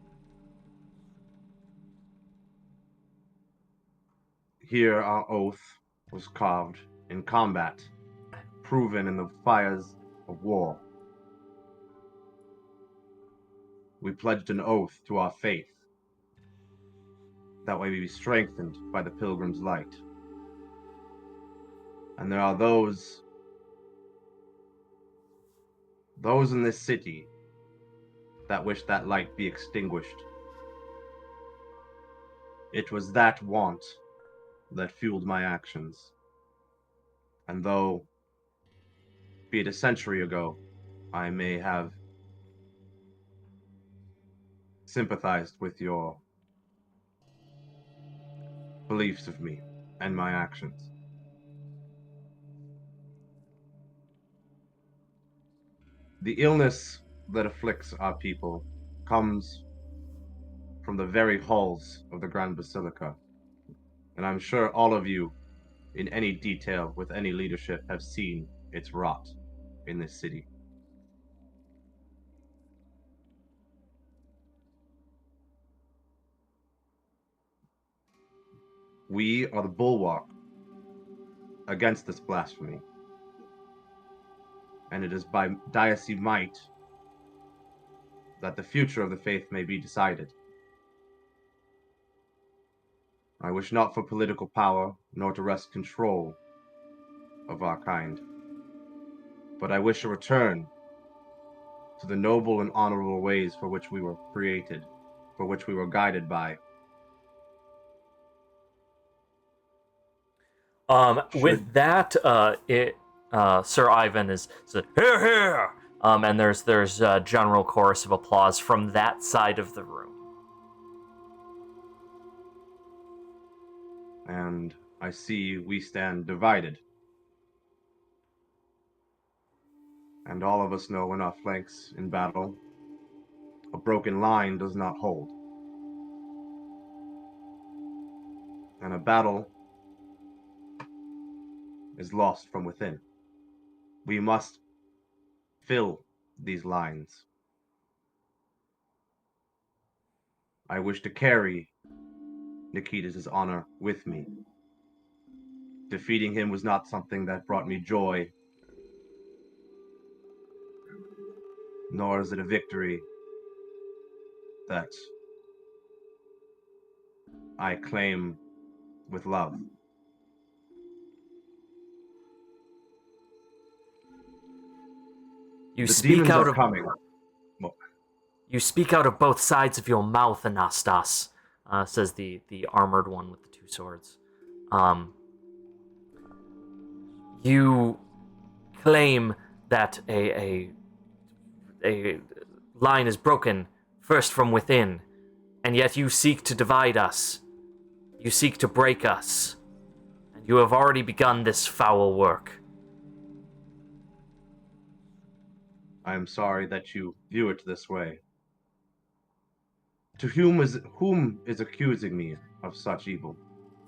Here our oath was carved in combat, proven in the fires of war. We pledged an oath to our faith. That way we be strengthened by the pilgrim's light. And there are those in this city that wish that light be extinguished. It was that want that fueled my actions. And though, be it a century ago, I may have sympathized with your beliefs of me and my actions. The illness that afflicts our people comes from the very halls of the Grand Basilica, and I'm sure all of you, in any detail with any leadership, have seen its rot in this city. We are the bulwark against this blasphemy, and it is by Diocese Might that the future of the faith may be decided. I wish not for political power, nor to wrest control of our kind, but I wish a return to the noble and honorable ways for which we were created, for which we were guided by. With that, Sir Ivan said, "Hear, hear!" And there's a general chorus of applause from that side of the room. And I see we stand divided. And all of us know in our flanks in battle, a broken line does not hold. And a battle is lost from within. We must fill these lines. I wish to carry Nikitas' honor with me. Defeating him was not something that brought me joy, nor is it a victory that I claim with love. You The speak demons out are of coming. Well, You speak out of both sides of your mouth, Anastas, says the armored one with the two swords. You claim that a line is broken first from within, and yet you seek to divide us. You seek to break us. And you have already begun this foul work. I am sorry that you view it this way. To whom is accusing me of such evil?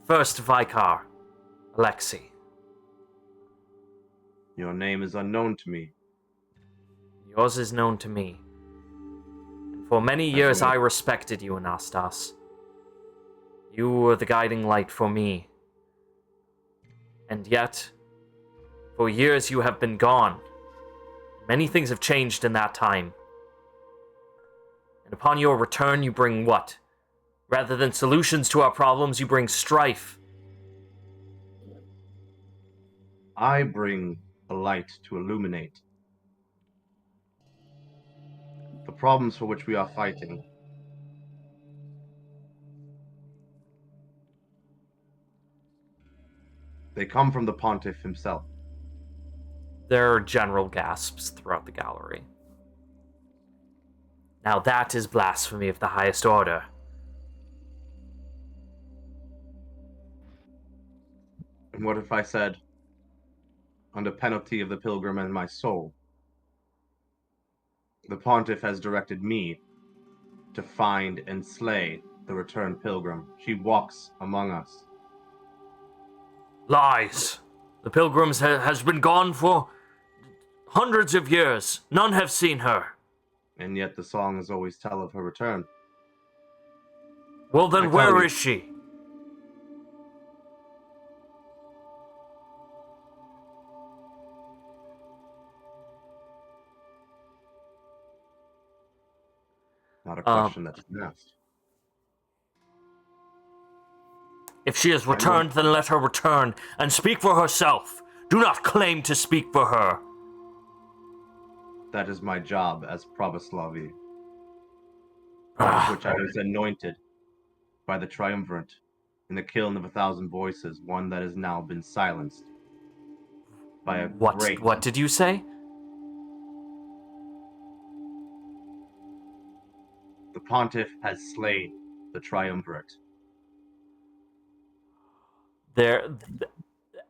First, Vicar, Alexei. Your name is unknown to me. Yours is known to me. And for many years I respected you, Anastas. You were the guiding light for me. And yet, for years you have been gone. Many things have changed in that time. And upon your return, you bring what? Rather than solutions to our problems, you bring strife. I bring a light to illuminate the problems for which we are fighting. They come from the Pontiff himself. There are general gasps throughout the gallery. Now that is blasphemy of the highest order. And what if I said, under penalty of the pilgrim and my soul, the Pontiff has directed me to find and slay the returned pilgrim. She walks among us. Lies! The pilgrims has been gone for hundreds of years. None have seen her. And yet the songs always tell of her return. Well then, where is she? Not a question that's been asked. If she has returned, then let her return and speak for herself. Do not claim to speak for her. That is my job as Pravoslavi, which I was anointed by the triumvirate in the kiln of 1,000 voices, one that has now been silenced by a great... What did you say? The Pontiff has slain the triumvirate.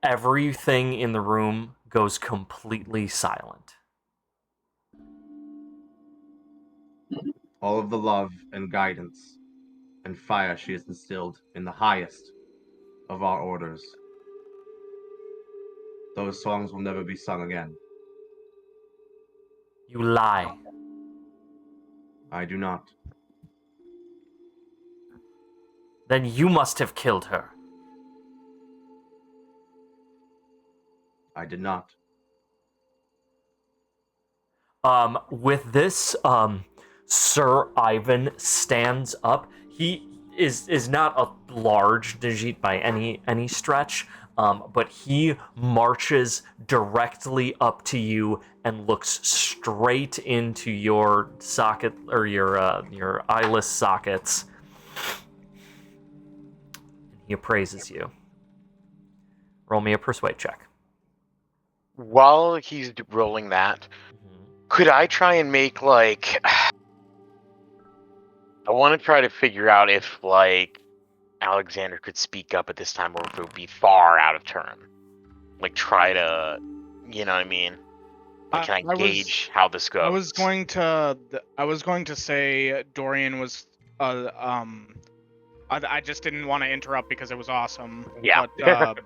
Everything in the room goes completely silent. All of the love and guidance and fire she has instilled in the highest of our orders. Those songs will never be sung again. You lie. I do not. Then you must have killed her. I did not. With this, Sir Ivan stands up. He is not a large Najit by any stretch, but he marches directly up to you and looks straight into your socket or your eyeless sockets. And he appraises you. Roll me a persuade check. while he's rolling that, Mhm. could I try and make like? I want to try to figure out if like Alexander could speak up at this time, or if it would be far out of turn. Like try to, you know what I mean? Like, can I I was gauge how this goes? I was going to say Dorian was I just didn't want to interrupt because it was awesome. Yeah. But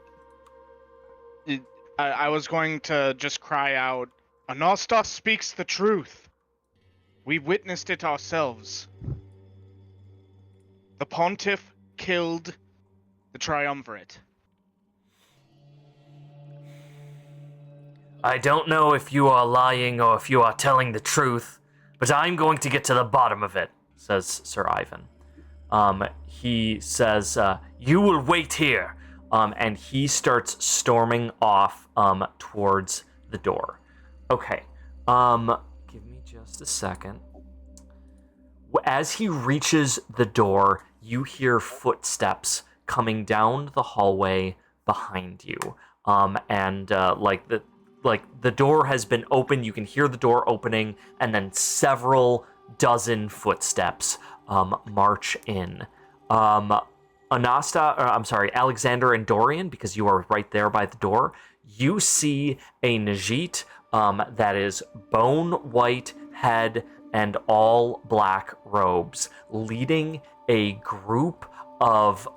I was going to just cry out, Anostos speaks the truth. We witnessed it ourselves. The Pontiff killed the Triumvirate. I don't know if you are lying or if you are telling the truth, but I'm going to get to the bottom of it, says Sir Ivan. He says, you will wait here. And he starts storming off towards the door. Okay. Give me just a second. As he reaches the door, you hear footsteps coming down the hallway behind you. And the door has been opened. You can hear the door opening, and then several dozen footsteps march in. Alexander and Dorian, because you are right there by the door, you see a Najit that is bone white head and all black robes, leading a group of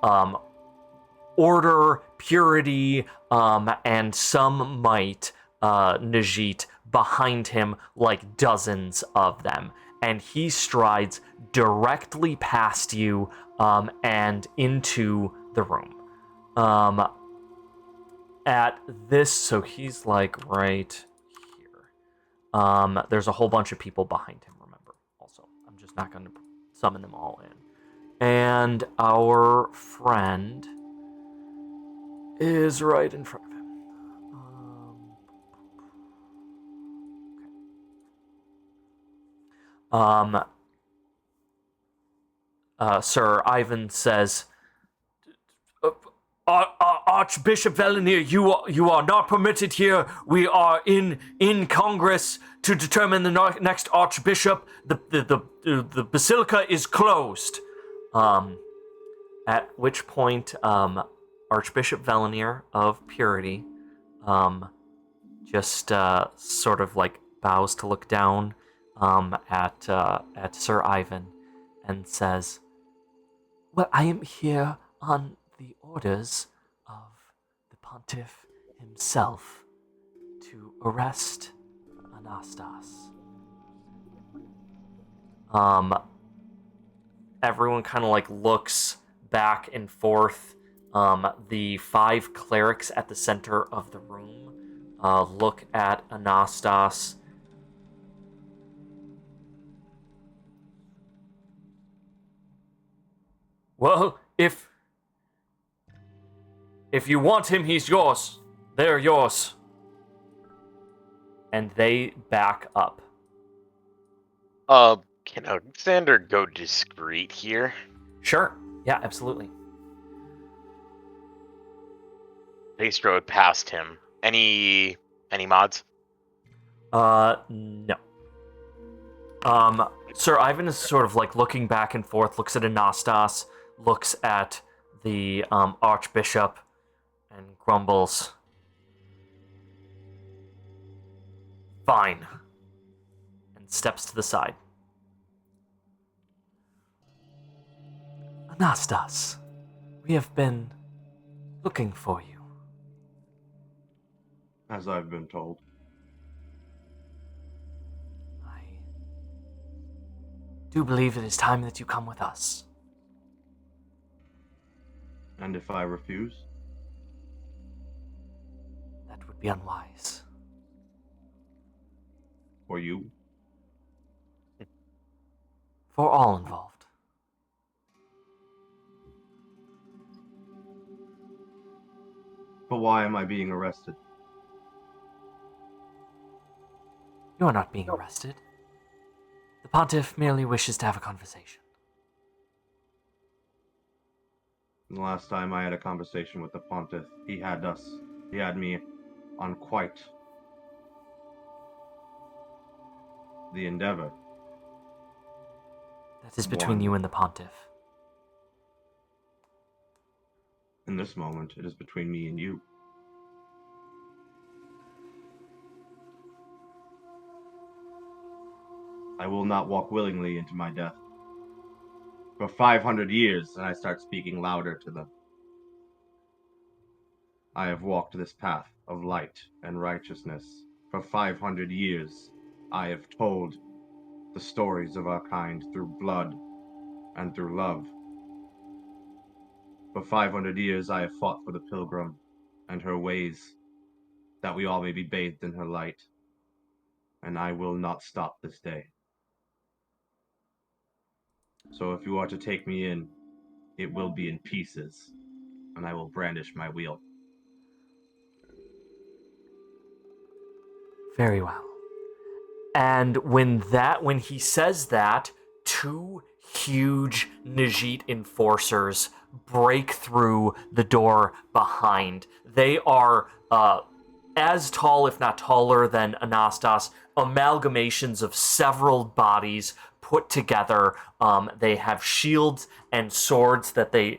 order, purity, and some might Najit behind him, like dozens of them. And he strides directly past you and into the room. At this, so he's like right here. There's a whole bunch of people behind him, remember, also. I'm just not going to summon them all in. And our friend is right in front of him. Sir Ivan says, Archbishop Velinir, you are not permitted here. We are in Congress to determine the next archbishop. The basilica is closed. At which point, Archbishop Velinir of Purity, just sort of like bows to look down at Sir Ivan, and says, "Well, I am here on the orders of the Pontiff himself to arrest Anastas." Everyone kind of like looks back and forth. The 5 clerics at the center of the room look at Anastas. Well, if you want him, he's yours. They're yours. And they back up. Can Alexander go discreet here? Sure. Yeah, absolutely. They strode past him. Any mods? No. Sir Ivan is sort of like looking back and forth, looks at Anastas, looks at the Archbishop, and grumbles. Fine. And steps to the side. Anastas, we have been looking for you. As I've been told. I do believe it is time that you come with us. And if I refuse? That would be unwise. For you? For all involved. But why am I being arrested? You are not being arrested. The Pontiff merely wishes to have a conversation. The last time I had a conversation with the Pontiff, he had me on quite the endeavor. That is between you and the Pontiff. In this moment, it is between me and you. I will not walk willingly into my death. For 500 years, and I start speaking louder to them, I have walked this path of light and righteousness. For 500 years, I have told the stories of our kind through blood and through love. For 500 years, I have fought for the pilgrim and her ways, that we all may be bathed in her light. And I will not stop this day. So if you are to take me in, it will be in pieces, and I will brandish my wheel. Very well. And when he says that, two huge Najit enforcers break through the door behind. They are as tall, if not taller, than Anastas. Amalgamations of several bodies put together. They have shields and swords that they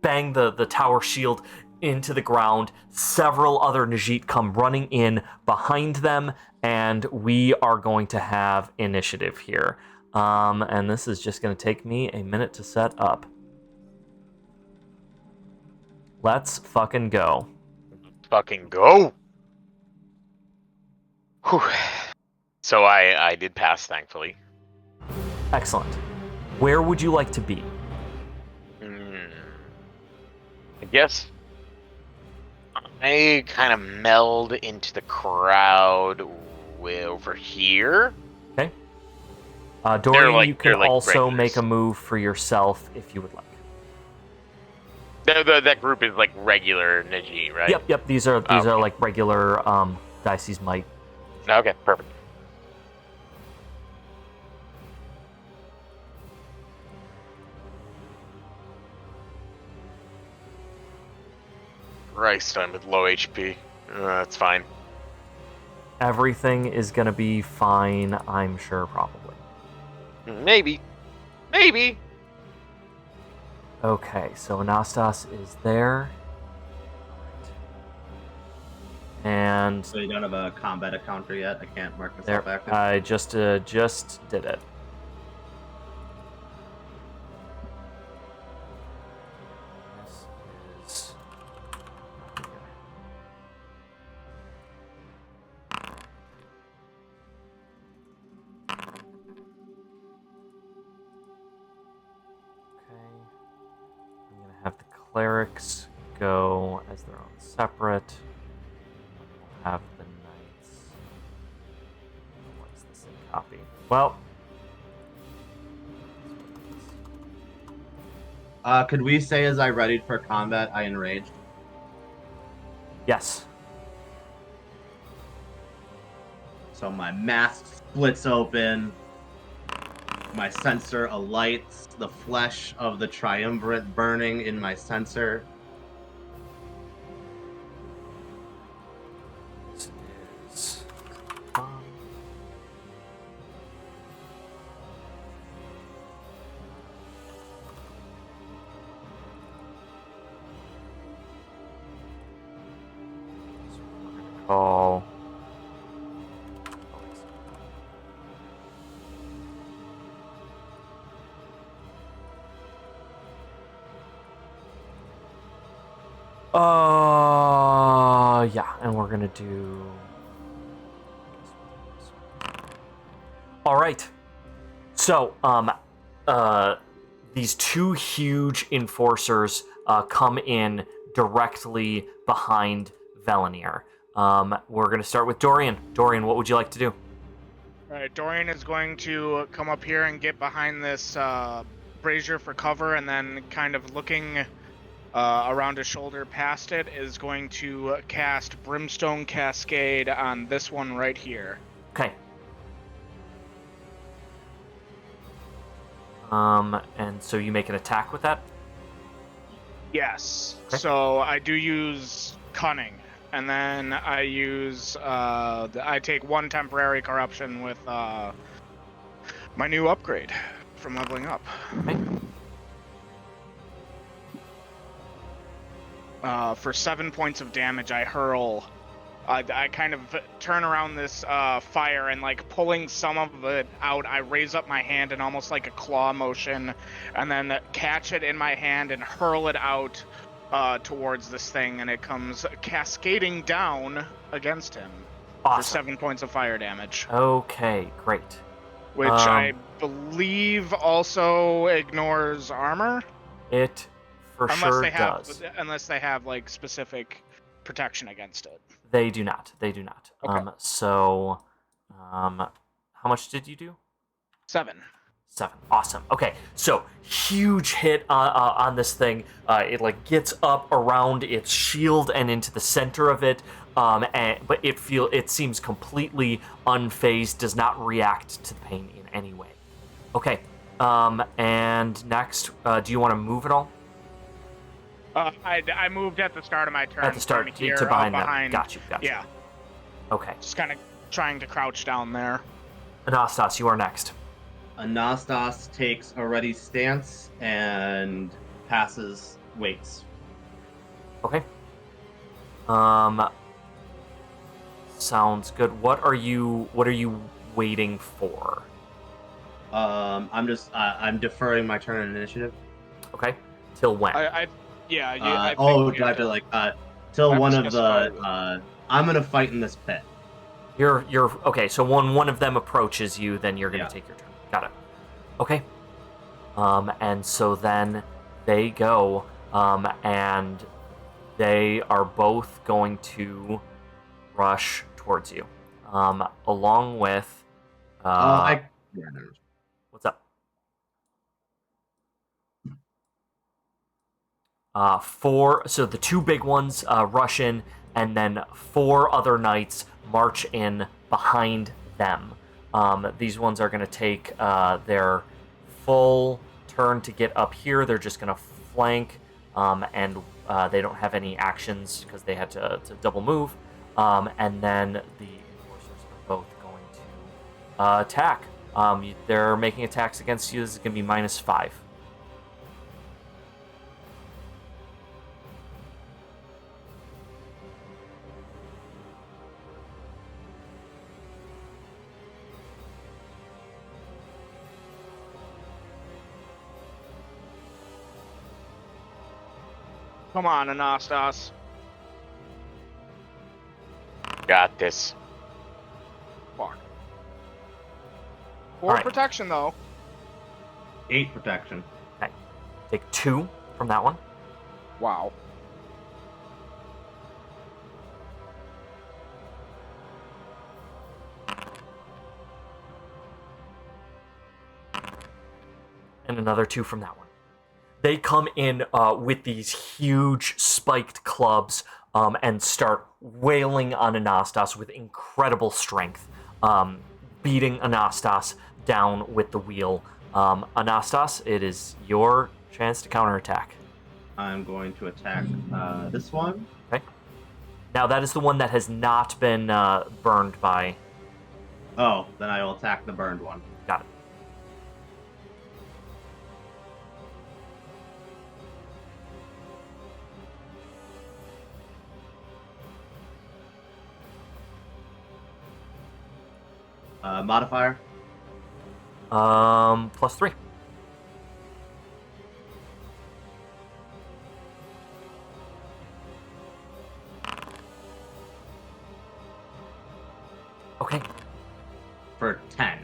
bang the tower shield into the ground. Several other Najit come running in behind them, and we are going to have initiative here. And this is just going to take me a minute to set up. Let's fucking go. Fucking go. Whew. So I did pass, thankfully. Excellent. Where would you like to be? I guess I kind of meld into the crowd over here. Okay. Dorian, like- you can they're like also regulars. make a move for yourself if you would like. That group is like regular Najee, right? Yep. These are Okay. like regular Dicey's Might. Okay, perfect. Christ, I'm with low HP. That's fine. Everything is gonna be fine, I'm sure, probably. Maybe. Okay, so Anastas is there. And So you don't have a combat encounter yet? I can't mark there, myself active? I just did it. This is okay. I'm gonna have the clerics go as their own separate. We'll have the knights. What is this in copy? Well. Could we say as I readied for combat, I enraged? Yes. So my mask splits open, my sensor alights, the flesh of the triumvirate burning in my sensor. This is so we're gonna call. Yeah, and we're gonna do. All right. So, these two huge enforcers come in directly behind Velenir. We're gonna start with Dorian. Dorian, what would you like to do? All right, Dorian is going to come up here and get behind this brazier for cover, and then kind of looking around his shoulder past it is going to cast Brimstone Cascade on this one right here. Okay. And so you make an attack with that? Yes. Okay. So I do use Cunning. and then I use I take 1 temporary corruption with my new upgrade from leveling up. Okay. For 7 points of damage, I hurl. I kind of turn around this fire and, like, pulling some of it out, I raise up my hand in almost like a claw motion, and then catch it in my hand and hurl it out towards this thing, and it comes cascading down against him for Awesome. 7 points of fire damage. Okay, great. Which I believe also ignores armor. It for sure does. Unless they have like specific protection against it. They do not. They do not. Okay. How much did you do? 7. 7. Awesome. Okay, so huge hit on this thing. It like gets up around its shield and into the center of it. But it seems completely unfazed, does not react to the pain in any way. Okay. And next, do you want to move at all? I moved at the start of my turn. At the start from here, to behind them. behind. Got you. Yeah. Okay. Just kind of trying to crouch down there. Anastas, you are next. Anastas takes a ready stance and passes waits. Okay. Sounds good. What are you waiting for? I'm deferring my turn in initiative. Okay. Till when? I do I have to like till one of the I'm gonna fight in this pit. You're okay. So when one of them approaches you, then you're gonna take your turn. Got it. Okay. And so then they go, and they are both going to rush towards you, along with. What's up? 4. So the 2 big ones rush in, and then 4 other knights march in behind them. These ones are going to take their full turn to get up here. They're just going to flank, and they don't have any actions because they had to double move. And then the enforcers are both going to attack. They're making attacks against you. This is going to be -5. Come on, Anastas. Got this. Fuck. 4 All right. protection, though. 8 protection. Okay. Take 2 from that one. Wow. And another 2 from that one. They come in with these huge spiked clubs and start wailing on Anastas with incredible strength, beating Anastas down with the wheel. Anastas, it is your chance to counterattack. I'm going to attack this one. Okay. Now that is the one that has not been burned by. Oh, then I will attack the burned one. Got it. Modifier? +3. Okay. For 10.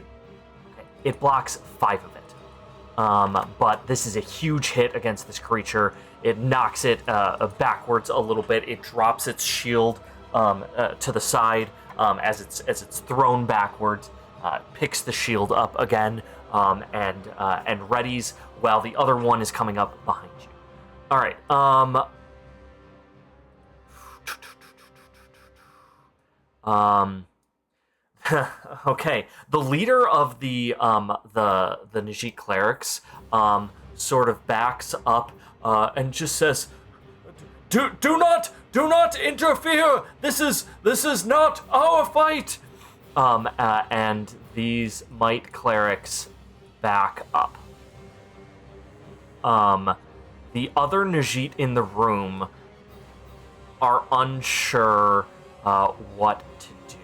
Okay. It blocks 5 of it. But this is a huge hit against this creature. It knocks it backwards a little bit. It drops its shield to the side as it's thrown backwards. Picks the shield up again and readies while the other one is coming up behind you. All right. Okay. The leader of the Najit clerics sort of backs up and just says, Do not interfere. This is not our fight. And these might clerics back up. The other Najit in the room are unsure what to do.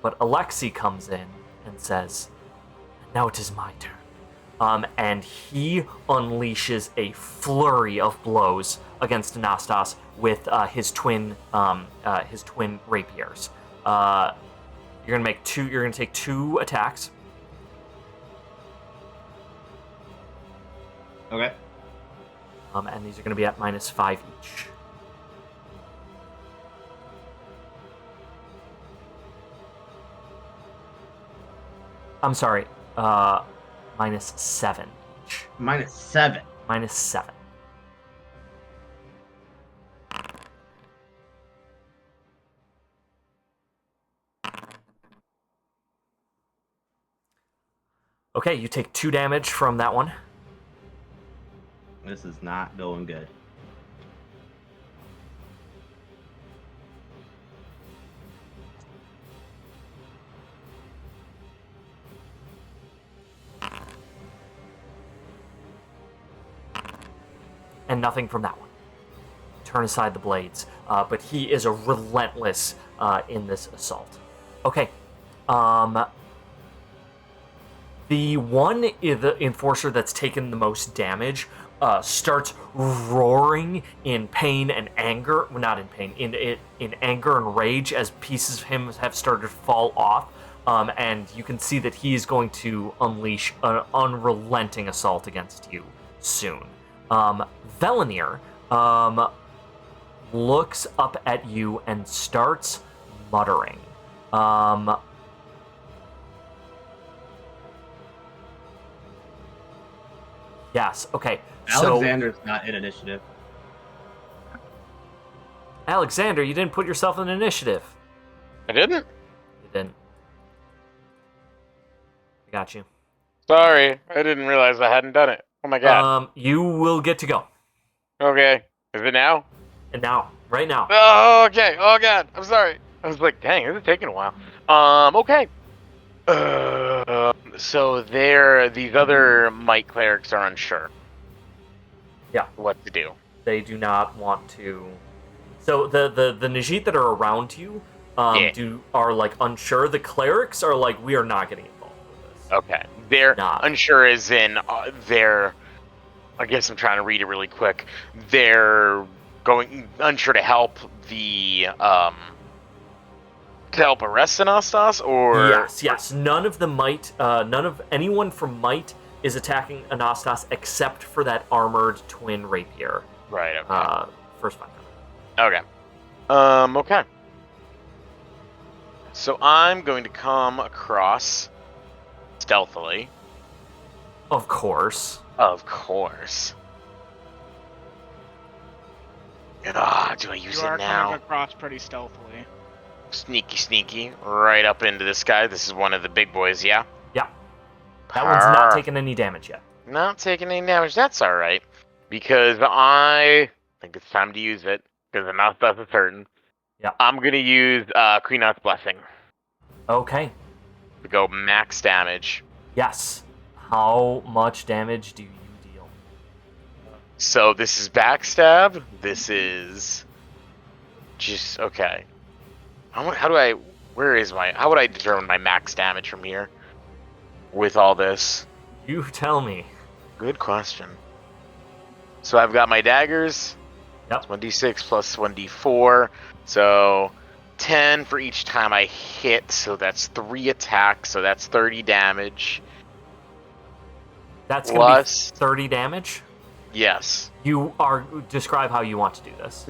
But Alexei comes in and says, "Now it is my turn." And he unleashes a flurry of blows against Anastas with his twin rapiers. You're gonna take 2 attacks. Okay. And these are gonna be at -5 each. I'm sorry, -7 each. -7. -7. Okay, you take 2 damage from that one. This is not going good. And nothing from that one. Turn aside the blades. But he is a relentless in this assault. Okay. The enforcer that's taken the most damage starts roaring in pain and anger. Well, not in pain, in anger and rage as pieces of him have started to fall off. And you can see that he is going to unleash an unrelenting assault against you soon. Velenir looks up at you and starts muttering. Yes, okay. Alexander's not in initiative. Alexander, you didn't put yourself in initiative. I didn't? You didn't. I got you. Sorry, I didn't realize I hadn't done it. Oh my god. You will get to go. Okay. Is it now? And now, right now. Oh, okay. Oh god, I'm sorry. I was like, dang, this is taking a while. Okay. So these other might clerics are unsure. Yeah. What to do. They do not want to. So the Najit that are around you are like unsure. The clerics are like, we are not getting involved with this. Okay. They're Not. unsure as in they're, I guess I'm trying to read it really quick. They're going unsure to help the to help arrest Anastas, or yes. None of anyone from Might is attacking Anastas except for that armored twin rapier. Right. Okay. First fight. Okay. Okay. So I'm going to come across stealthily. Of course. Of course. Do I use You it are now? coming across pretty stealthily. Sneaky, right up into this guy. This is one of the big boys, yeah? Yeah. That one's not taking any damage yet. Not taking any damage. That's all right. Because I think it's time to use it. Because Anastas is certain. Yeah. I'm going to use Queen's Blessing Okay. to go max damage. Yes. How much damage do you deal? So this is backstab. This is just okay. How would I determine my max damage from here with all this? You tell me. Good question. So I've got my daggers. Yep. 1d6 plus 1d4. So 10 for each time I hit. So that's 3 attacks. So that's 30 damage. That's going to be Plus 30 damage? Yes. Describe how you want to do this.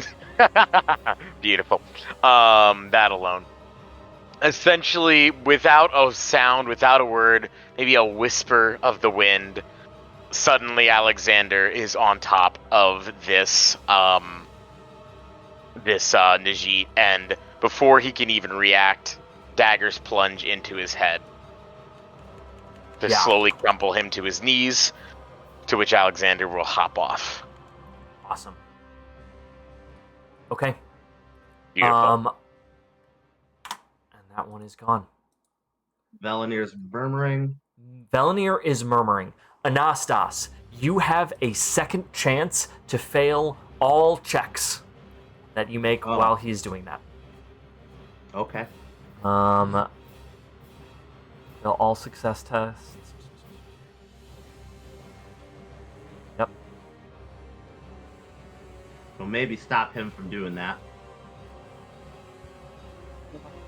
Beautiful. That alone. Essentially, without a sound, without a word, maybe a whisper of the wind, suddenly Alexander is on top of this Najit, and before he can even react, daggers plunge into his head. to Yeah. slowly crumple him to his knees, to which Alexander will hop off. Awesome. Okay. Beautiful. And that one is gone. Velanir's murmuring. Velanir is murmuring. Anastas, you have a second chance to fail all checks that you make while he's doing that. Okay. Fail all success tests. Yep. So maybe stop him from doing that.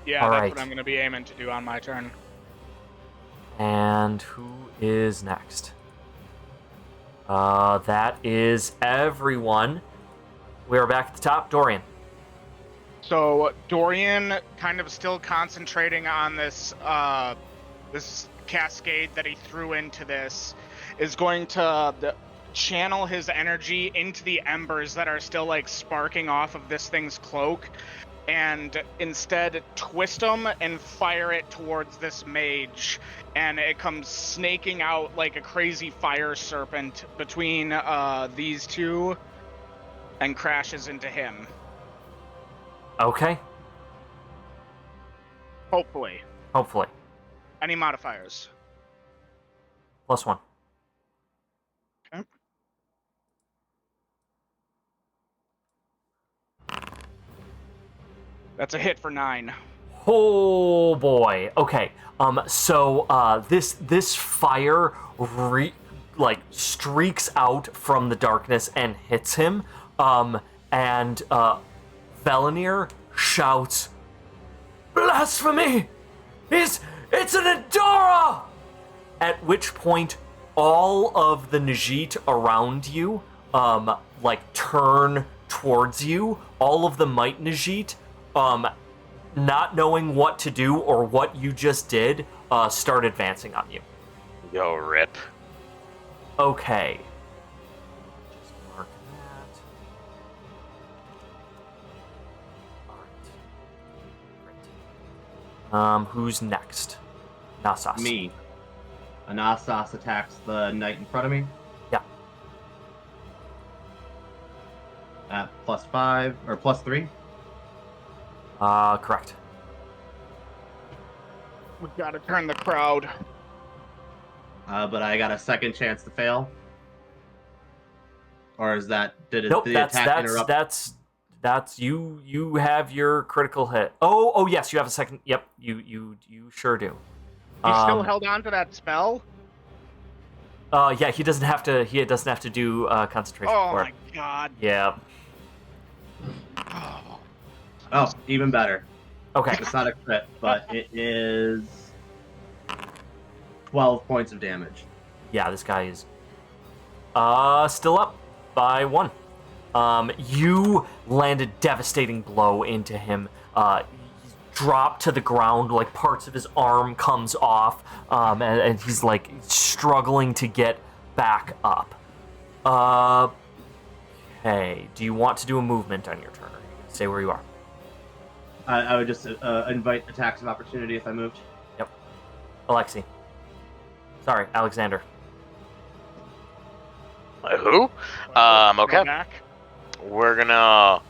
Yeah, All that's right. what I'm going to be aiming to do on my turn. And who is next? That is everyone. We are back at the top. Dorian. So Dorian, kind of still concentrating on this this cascade that he threw into this, is going to channel his energy into the embers that are still like sparking off of this thing's cloak, and instead twist them and fire it towards this mage, and it comes snaking out like a crazy fire serpent between these two and crashes into him. Okay. Hopefully. Hopefully. Any modifiers? +1. Okay. That's a hit for 9. Oh boy. Okay. So this fire streaks out from the darkness and hits him. And Velanir shouts, "Blasphemy! It's an Adora!" At which point, all of the Najit around you, turn towards you. All of the Might Najit, not knowing what to do or what you just did, start advancing on you. Yo, rip. Okay. Just mark that. Alright. Great. Who's next? Nassas. Me. Anastas attacks the knight in front of me. Yeah. At +5 or +3. Correct. We've got to turn the crowd. But I got a second chance to fail. Or is that Nope, the attack interrupt? that's you have your critical hit. Oh yes, you have a second. Yep, you sure do. He still held on to that spell? Yeah, he doesn't have to do concentration Oh for my it. god. Yeah. Oh, even better. Okay. It's not a crit, but it is 12 points of damage. Yeah, this guy is still up by 1. You land a devastating blow into him. He's dropped to the ground, like parts of his arm comes off, and he's like struggling to get back up. Okay, do you want to do a movement on your turn? Or are you gonna stay where you are? I would just invite attacks of opportunity if I moved. Yep. Alexi. Sorry, Alexander. Who? Okay. Back. We're gonna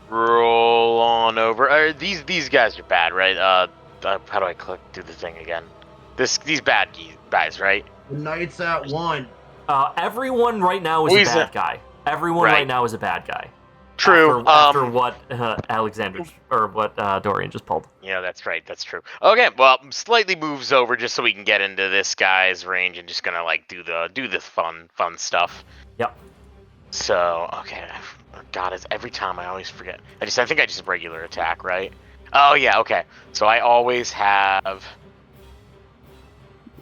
roll on over. These guys are bad, right? How do I do the thing again? These bad guys, right? The knight's at 1. Everyone right now is a bad guy. Everyone right now is a bad guy. True. After what Alexander or what Dorian just pulled. Yeah, that's right. That's true. Okay, well, slightly moves over just so we can get into this guy's range and just gonna like do the fun stuff. Yep. So okay, God, it's every time I always forget. I think I just regular attack, right? Oh yeah, okay. So I always have.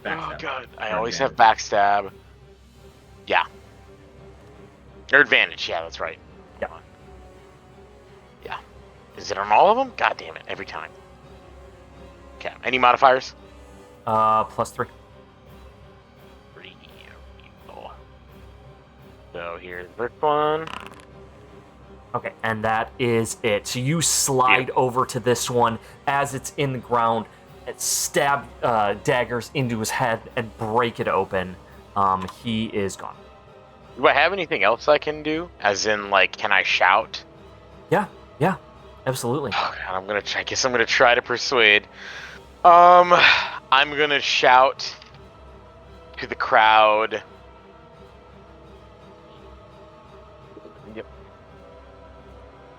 Backstab. Oh god, I always have backstab. Yeah. Or advantage. Yeah, that's right. Yeah. Yeah. Is it on all of them? God damn it! Every time. Okay. Any modifiers? +3. 3. So here's this one. Okay, and that is it. So you slide over to this one as it's in the ground, stab daggers into his head and break it open. He is gone. Do I have anything else I can do? As in, like, can I shout? Yeah, absolutely. Oh, God, I guess I'm gonna try to persuade. I'm gonna shout to the crowd. Yep.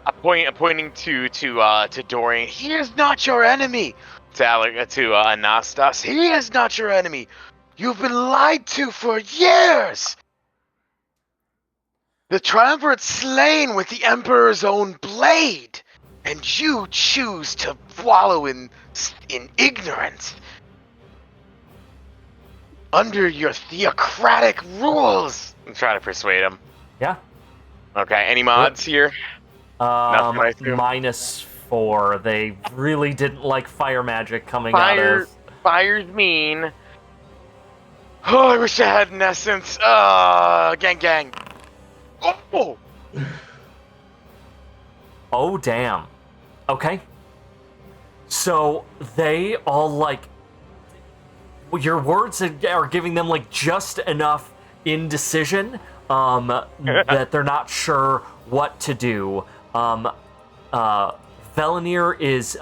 I'm pointing to Dorian. He is not your enemy. To Anastas. He is not your enemy. You've been lied to for years. The triumvirate slain with the Emperor's own blade, and you choose to wallow in ignorance under your theocratic rules. I'm trying to persuade him. Yeah. Okay, any mods here? Nothing, I assume? -4. They really didn't like fire magic coming out of... Fire's mean. Oh, I wish I had an essence. Gang. Oh! Oh, damn. Okay. So, they all, like... Your words are giving them, like, just enough indecision that they're not sure what to do. Velanir is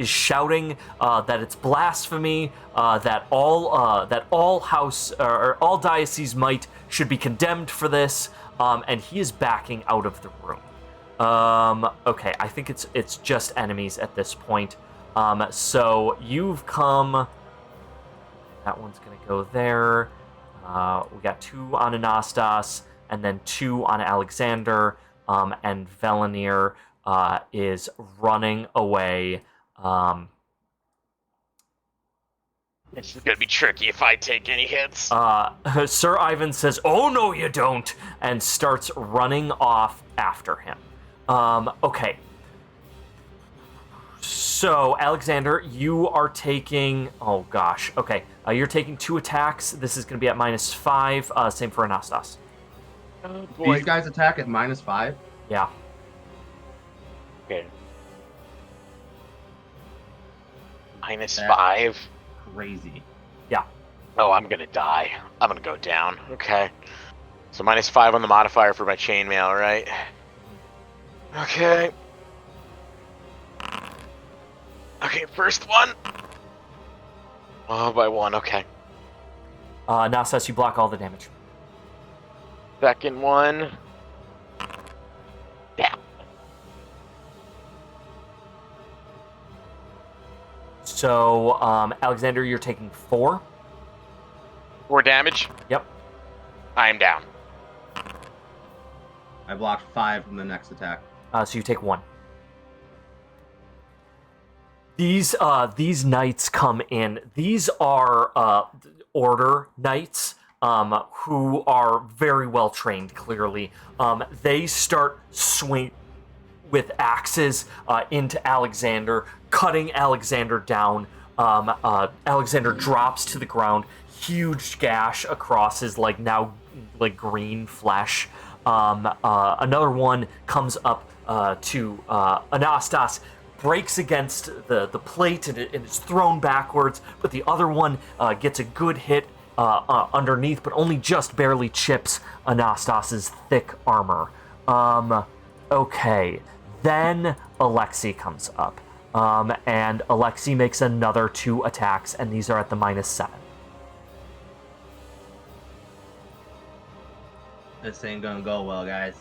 shouting that it's blasphemy, that all house or all diocese might should be condemned for this, and he is backing out of the room. Okay, I think it's just enemies at this point. So you've come. That one's gonna go there. We got 2 on Anastas, and then 2 on Alexander, and Velanir is running away. This is gonna be tricky if I take any hits. Sir Ivan says, "Oh no, you don't," and starts running off after him. Okay. So, Alexander, you are taking... Oh, gosh. Okay. You're taking 2 attacks. This is going to be at -5. Same for Anastas. Oh, boy. These guys attack at -5? Yeah. Okay. -5? Crazy. Yeah. Oh, I'm gonna die. I'm gonna go down. Okay. So -5 on the modifier for my chainmail, right? Okay. Okay, first one. Oh, by 1, okay. Anastas, you block all the damage. Second one. Yeah. So, Alexander, you're taking 4. 4 damage. Yep. I am down. I blocked 5 from the next attack. So you take 1. These knights come in. These are order knights who are very well trained, clearly. They start swing with axes into Alexander, cutting Alexander down. Alexander drops to the ground, huge gash across his now green flesh. Another one comes up to Anastas, breaks against the plate and it's thrown backwards, but the other one gets a good hit underneath, but only just barely chips Anastas's thick armor. Okay, then Alexei comes up, and Alexei makes another 2 attacks, and these are at the -7. This ain't gonna go well, guys.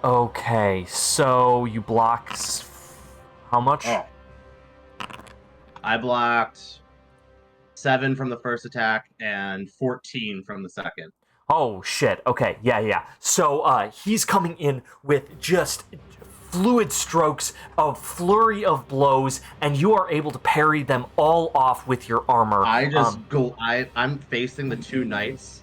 Okay, so you block how much? Oh. I blocked 7 from the first attack and 14 from the second. Oh, shit. Okay, yeah. So, he's coming in with just fluid strokes, a flurry of blows, and you are able to parry them all off with your armor. I just I'm facing the 2 knights,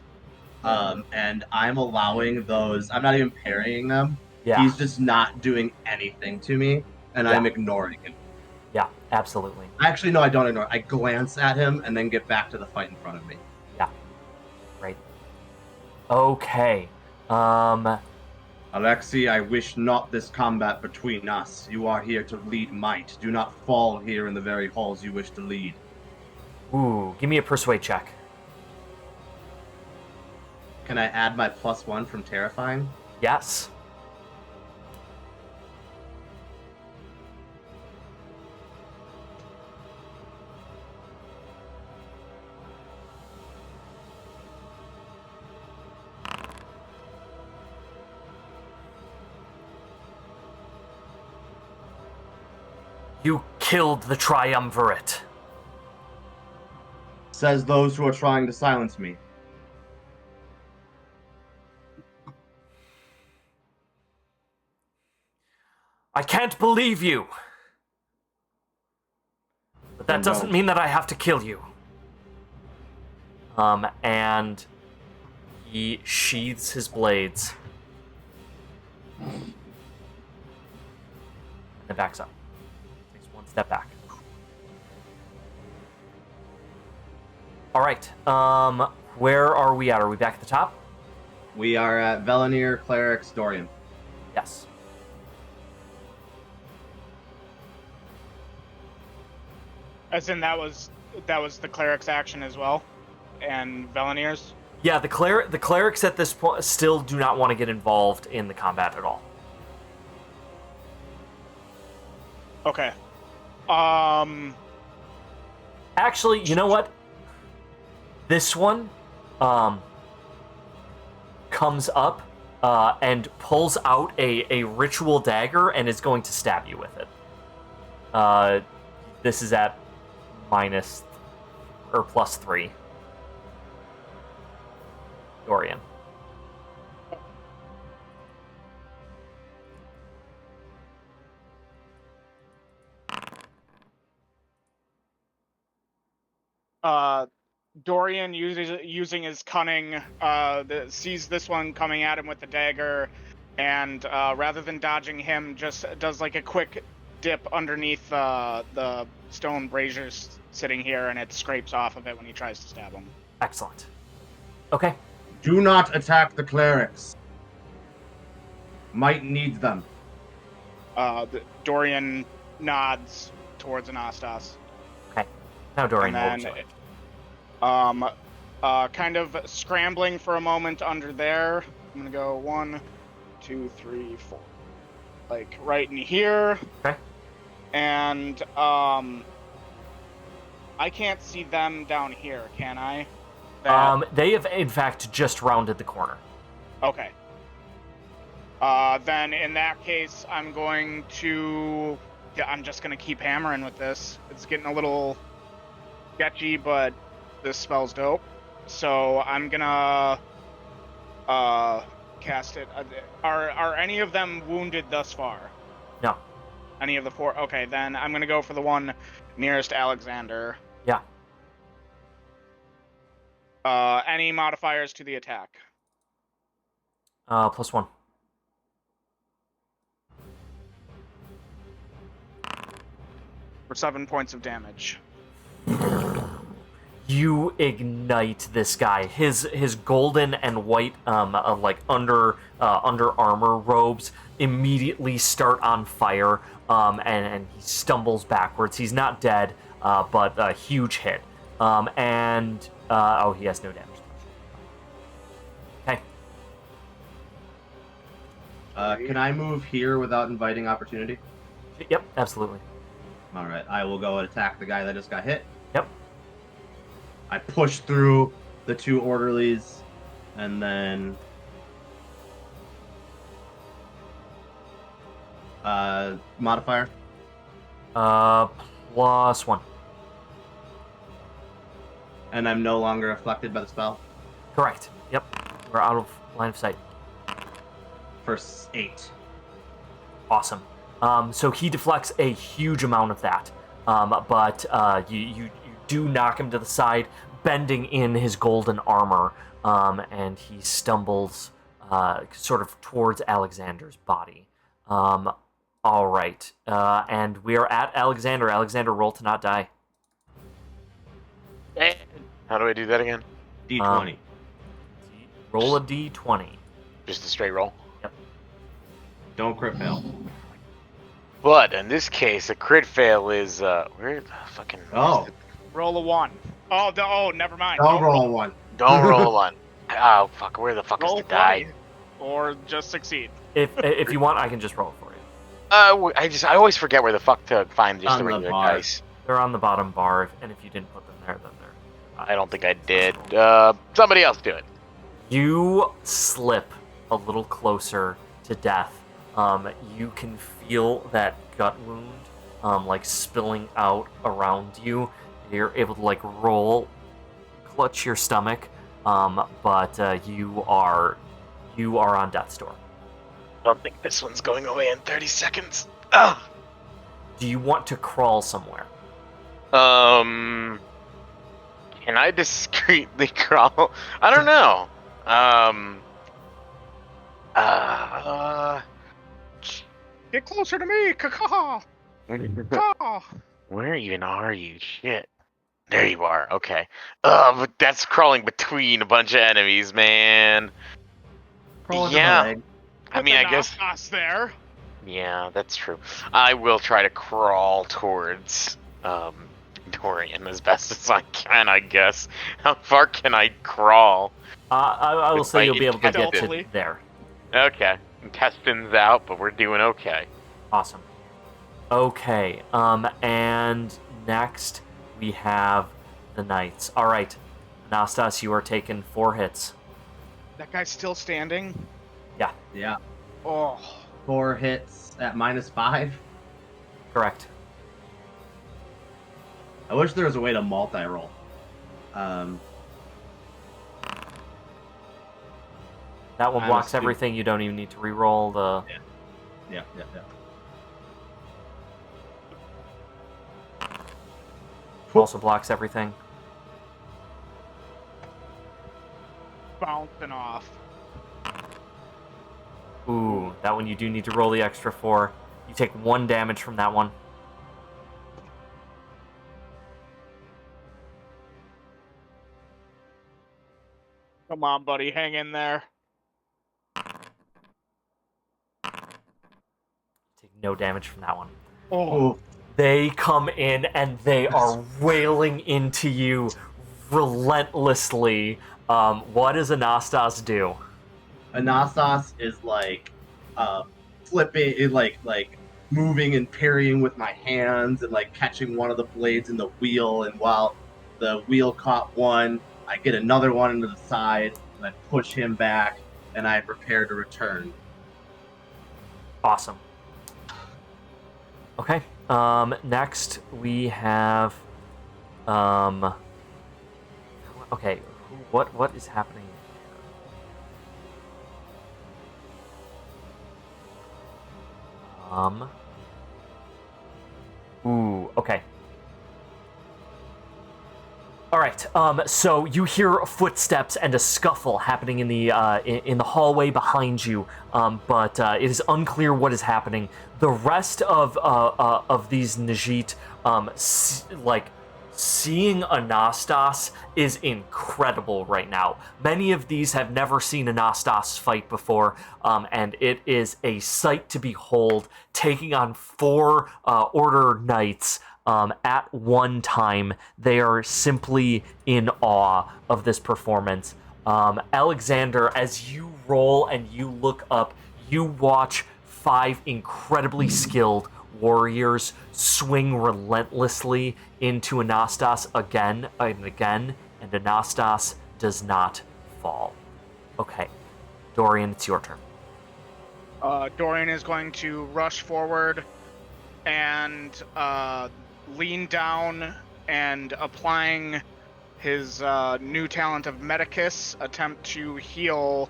and I'm allowing those... I'm not even parrying them. Yeah. He's just not doing anything to me. and Yeah. I'm ignoring him. Yeah, absolutely. Actually, no, I don't ignore. I glance at him and then get back to the fight in front of me. Yeah. Right. Okay. Alexei, I wish not this combat between us. You are here to lead might. Do not fall here in the very halls you wish to lead. Ooh, give me a persuade check. Can I add my +1 from terrifying? Yes. You killed the triumvirate. Says those who are trying to silence me. I can't believe you. But that Then doesn't don't. mean that I have to kill you. And he sheathes his blades. And then backs up. Takes one step back. All right. Where are we at? Are we back at the top? We are at Velanir, Clerics, Dorian. Yes. As in that was the cleric's action as well, and Velanir's. Yeah, the clerics at this point still do not want to get involved in the combat at all. Okay. Actually, you know what? This one comes up and pulls out a ritual dagger and is going to stab you with it. This is at minus or +3. Dorian. Dorian using his cunning, sees this one coming at him with the dagger, and rather than dodging him, just does like a quick dip underneath the stone braziers sitting here, and it scrapes off of it when he tries to stab him. Excellent. Okay. Do not attack the clerics. Might needs them. Dorian nods towards Anastas. Okay. Now Dorian And will then, join. kind of scrambling for a moment under there. I'm gonna go 1, 2, 3, 4, like right in here. Okay. And I can't see them down here, can I? They have in fact just rounded the corner. Okay. Then in that case, I'm going to. Yeah, I'm just gonna keep hammering with this. It's getting a little sketchy, but this spell's dope. So I'm gonna cast it. Are any of them wounded thus far? No. Any of the 4? Okay, then I'm gonna go for the one nearest Alexander. Yeah. Any modifiers to the attack? +1. For 7 points of damage. You ignite this guy. His golden and white like under armor robes immediately start on fire, and he stumbles backwards. He's not dead, but a huge hit. He has no damage. Okay. Can I move here without inviting opportunity? Yep, absolutely. All right, I will go and attack the guy that just got hit. Yep. I push through the 2 orderlies, and then modifier. +1. And I'm no longer afflicted by the spell. Correct. Yep. We're out of line of sight. For 8. Awesome. So he deflects a huge amount of that, but you do knock him to the side, bending in his golden armor, and he stumbles sort of towards Alexander's body. All right. And we are at Alexander. Alexander, roll to not die. How do I do that again? D20. Roll a d20. Just a straight roll? Don't crit fail. But in this case, a crit fail is where the fucking Oh, Roll a 1. Oh, never mind. don't roll one. don't roll one. Oh fuck, where the fuck Roll is the die? 20, or just succeed. If you want, I can just roll it for you. I always forget where the fuck to find just On the the regular bar. dice. They're on the bottom bar, and if you didn't put them there, then they're. I don't think I did. Somebody else do it. You slip a little closer to death. You can feel that gut wound, like spilling out around you. You're able to like roll, clutch your stomach, but you are on death's door. I don't think this one's going away in 30 seconds. Ugh. Do you want to crawl somewhere? Can I discreetly crawl? I don't know. Get closer to me! Caw! Caw! Where even are you? Shit. There you are. Okay. But that's crawling between a bunch of enemies, man. Crawl into Yeah. the leg. I mean, I guess. Us there. Yeah, that's true. I will try to crawl towards Dorian as best as I can, I guess. How far can I crawl? I will With say my you'll be able to get to stealthily. there. Okay. Intestines out, but we're doing okay. Awesome. Okay. And next we have the knights. All right, Nastas, you are taking 4 hits. That guy's still standing. Yeah. Oh. 4 hits at -5. Correct. I wish there was a way to multi-roll. That one I blocks was too- everything. You don't even need to re-roll the. Yeah. Also blocks everything. Bouncing off. Ooh, that one you do need to roll the extra 4. You take 1 damage from that one. Come on, buddy. Hang in there. Take no damage from that one. Oh. Ooh. They come in and they are wailing into you relentlessly. What does Anastas do? Anastas is like flipping, like moving and parrying with my hands and like catching one of the blades in the wheel. And while the wheel caught one, I get another one into the side and I push him back and I prepare to return. Awesome. Okay. Next we have. Okay. What is happening? Ooh. Okay. All right. So you hear footsteps and a scuffle happening in the hallway behind you, but it is unclear what is happening. The rest of these Najit, seeing Anastas is incredible right now. Many of these have never seen Anastas fight before, and it is a sight to behold. Taking on 4 Order Knights. At one time, they are simply in awe of this performance. Alexander, as you roll and you look up, you watch 5 incredibly skilled warriors swing relentlessly into Anastas again and again, and Anastas does not fall. Okay, Dorian, it's your turn. Dorian is going to rush forward and lean down and, applying his new talent of Medicus, attempt to heal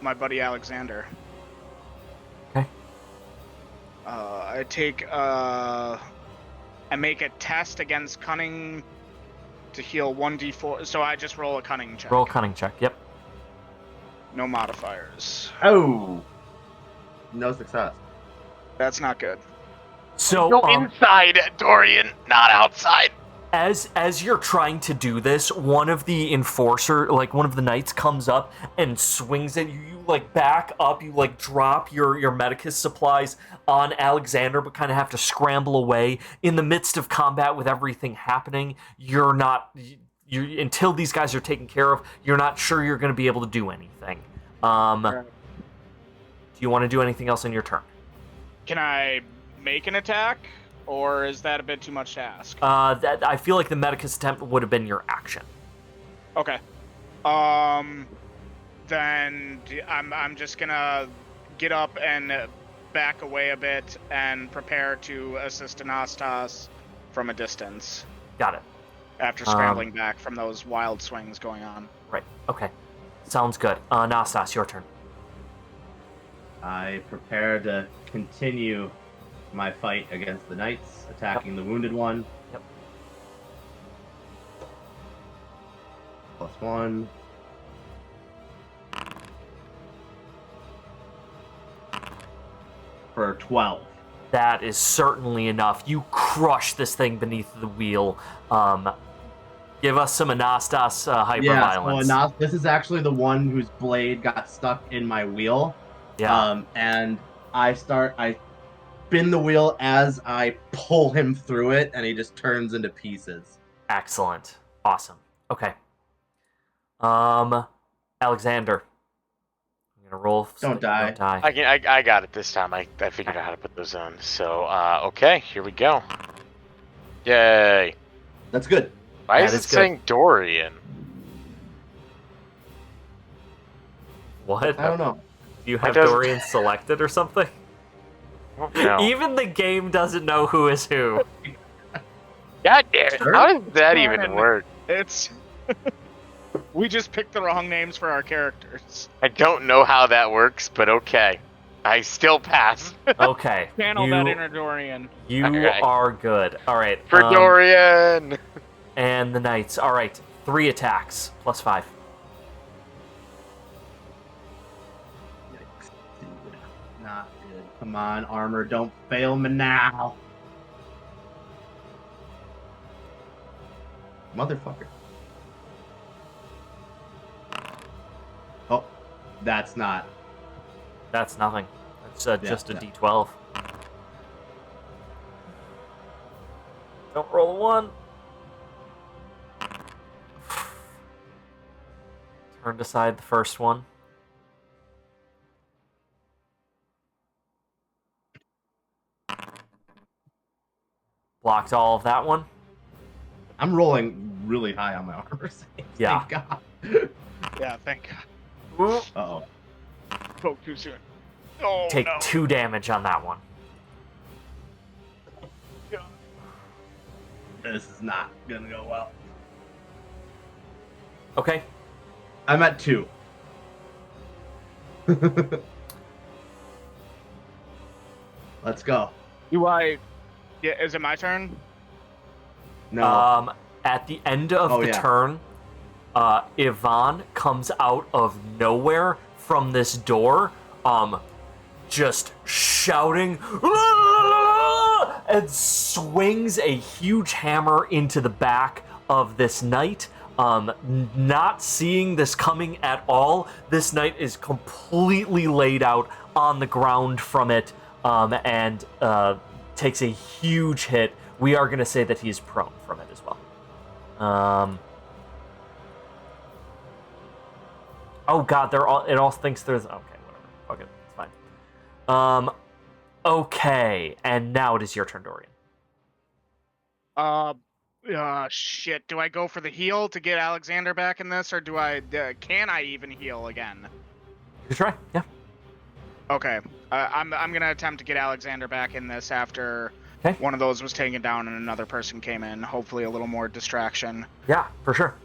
my buddy Alexander. Okay. I take I make a test against cunning to heal 1d4. So I just roll a cunning check. Roll a cunning check. Yep. No modifiers. Oh, no success. That's not good. So Go inside, Dorian, not outside. as you're trying to do this, one of the knights comes up and swings at you. You like back up, you like drop your medicus supplies on Alexander, but kind of have to scramble away. In the midst of combat with everything happening, you're not until these guys are taken care of, you're not sure you're going to be able to do anything. Do you want to do anything else in your turn? Can I make an attack? Or is that a bit too much to ask? I feel like the medicus attempt would have been your action. Okay. Then I'm just gonna get up and back away a bit and prepare to assist Anastas from a distance. Got it. After scrambling back from those wild swings going on. Right. Okay. Sounds good. Nastas, your turn. I prepare to continue my fight against the knights, attacking the wounded one. Yep. +1. For 12. That is certainly enough. You crush this thing beneath the wheel. Give us some Anastas hyperviolence. Yeah, so this is actually the one whose blade got stuck in my wheel. Yeah. And I spin the wheel as I pull him through it, and he just turns into pieces. Excellent. Awesome. Okay. Alexander. I'm gonna roll. Don't die. Don't die. I got it this time. I figured out how to put those on. So okay, here we go. Yay! That's good. Why That is it is good. saying Dorian? What? I don't know. Do you have does- Dorian selected or something? No. Even the game doesn't know who is who. God damn it! Sure. How does that even work? It's... we just picked the wrong names for our characters. I don't know how that works, but okay. I still pass. Okay. Channel that inner Dorian. You Alright. are good. All right. For Dorian! And the knights. All right. 3 attacks +5. Yikes, dude. Not good. Come on, armor, don't fail me now. Motherfucker. Oh, that's not. That's nothing. That's just a yeah. D12. Don't roll a 1. Turned aside the first one. Blocked all of that one. I'm rolling really high on my armor saves. Yeah. Thank God. Yeah, thank God. Ooh. Uh-oh. Spoke too soon. Oh, Take no. 2 damage on that one. This is not gonna go well. Okay. I'm at 2. Let's go. Do I... Yeah, is it my turn? No. At the end of Oh, the yeah. turn, Yvonne comes out of nowhere from this door, just shouting, "Ah!" and swings a huge hammer into the back of this knight. Not seeing this coming at all, this knight is completely laid out on the ground from it, and takes a huge hit. We are going to say that he is prone from it as well. Oh god, it all thinks there's... Okay, whatever. Fuck it. It's fine. Okay, and now it is your turn, Dorian. Shit. Do I go for the heal to get Alexander back in this, or do I... can I even heal again? You try, yeah. Okay. I'm gonna attempt to get Alexander back in this after Okay. one of those was taken down and another person came in. Hopefully a little more distraction. Yeah, for sure.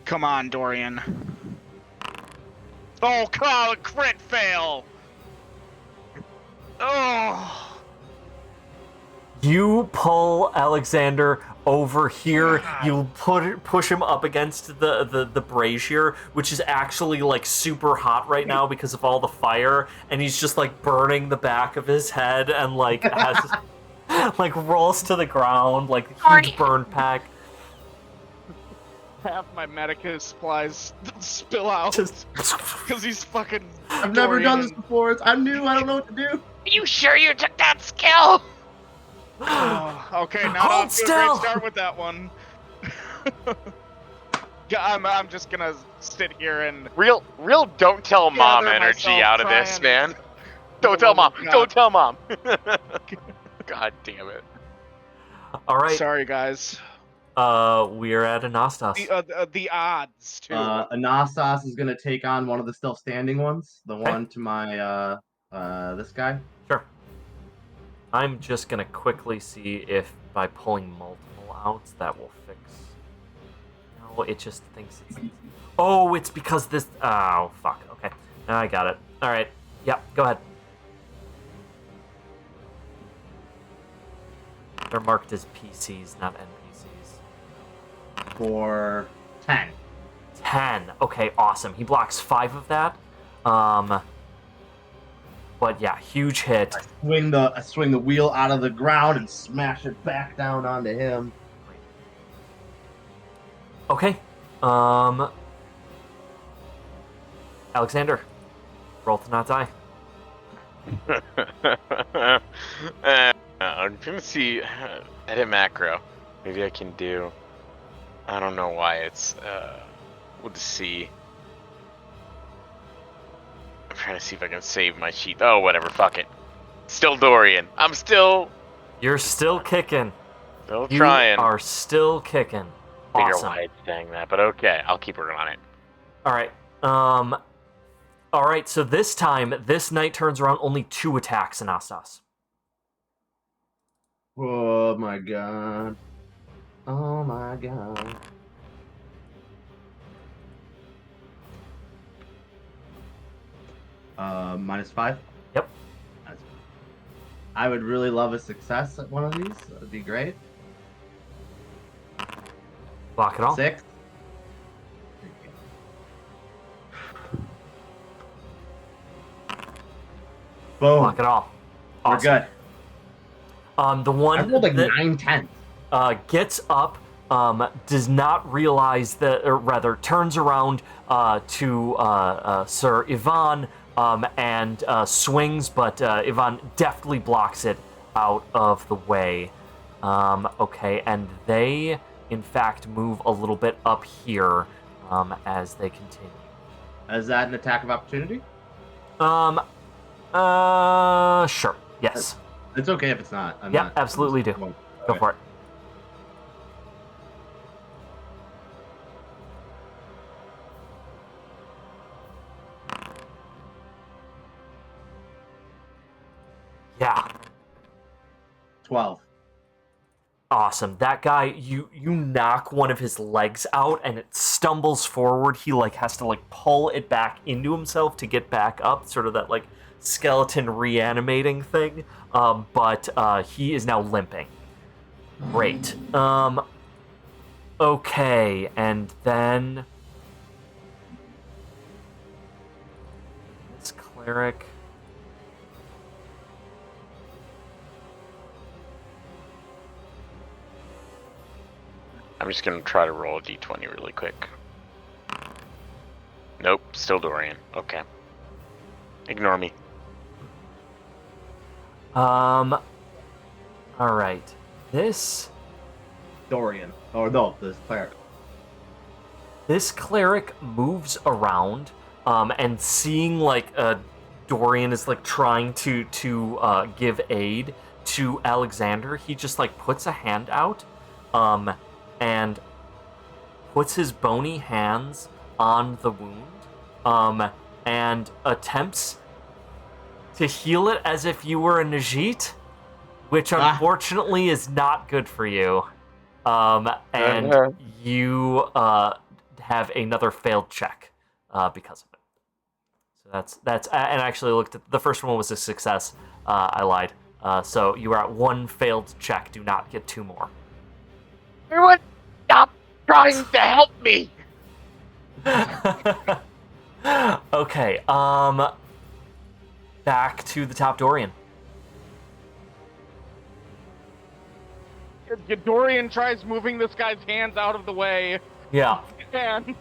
Come on, Dorian. Oh, God, a crit fail! Oh! You pull Alexander over here. You push him up against the brazier, which is actually like super hot right now because of all the fire, and he's just like burning the back of his head and like has like rolls to the ground like huge burn pack. Half my medical supplies spill out because he's fucking. I've never done this before. I'm new. I don't know what to do. Are you sure you took that skill? Oh, okay, not Hold off to a still. great start with that one. Yeah, I'm just gonna sit here and Real don't tell mom gather energy myself, out of try this, and- man. Don't tell mom. God. Don't tell mom. God damn it. All right, Sorry, guys. we're at Anastas. The odds too. Anastas is gonna take on one of the still standing ones. The one to my this guy. Sure. I'm just gonna quickly see if by pulling multiple outs that will fix. No, it just thinks it's. Oh, it's because this. Oh, fuck. Okay, I got it. All right. Yep. Go ahead. They're marked as PCs, not NPCs. For 10. 10. Okay, awesome. He blocks 5 of that. But yeah, huge hit. I swing the wheel out of the ground and smash it back down onto him. Okay. Alexander, roll to not die. I'm gonna see edit macro. Maybe I can do. I don't know why it's. We'll just see. I'm trying to see if I can save my sheet. Oh, whatever. Fuck it. Still Dorian. I'm still You're still kicking. You trying. are still kicking. Figure Awesome. why it's saying that, but okay. I'll keep working on it. All right. All right. So this time, this knight turns around only 2 attacks, Anastas. Oh my god. Oh my god. -5? Yep. I would really love a success at one of these. That would be great. Block it all. 6. Boom. Block it all. We're Awesome. good. The one I rolled like that 9/10. Gets up, does not realize that, or rather, turns around to Sir Ivan and swings, but Ivan deftly blocks it out of the way. Okay, and they, in fact, move a little bit up here as they continue. Is that an attack of opportunity? Sure. Yes. It's okay if it's not. Yeah, absolutely do. Go for it. Yeah. 12. Awesome. That guy, you knock one of his legs out and it stumbles forward. He like has to like pull it back into himself to get back up, sort of that like skeleton reanimating thing. But he is now limping. Great. Okay, and then this cleric. I'm just gonna try to roll a d20 really quick. Nope, still Dorian. Okay. Ignore me. All right. This Dorian. Oh no, this cleric. This cleric moves around, and seeing like Dorian is like trying to give aid to Alexander, he just like puts a hand out, and puts his bony hands on the wound, and attempts to heal it as if you were a Najit, which unfortunately is not good for you. And you have another failed check because of it. So that's and I actually looked at the first one was a success. I lied. So you are at 1 failed check. Do not get 2 more. Everyone, stop trying to help me. Okay, back to the top, Dorian. Dorian tries moving this guy's hands out of the way, Yeah. and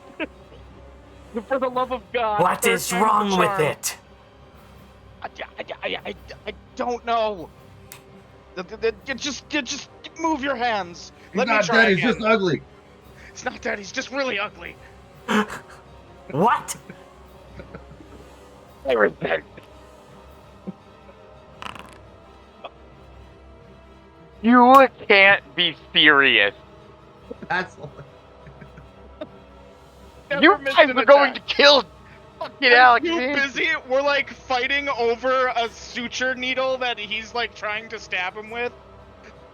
for the love of God, What third is time's the wrong with charm. it? I don't know. Just move your hands. He's Let me not try dead. again. He's just ugly. It's not that. He's just really ugly. What? I resent. You can't be serious. That's Never You missed guys an are going to attack. kill fucking I'm Alex. too busy. We're like fighting over a suture needle that he's like trying to stab him with.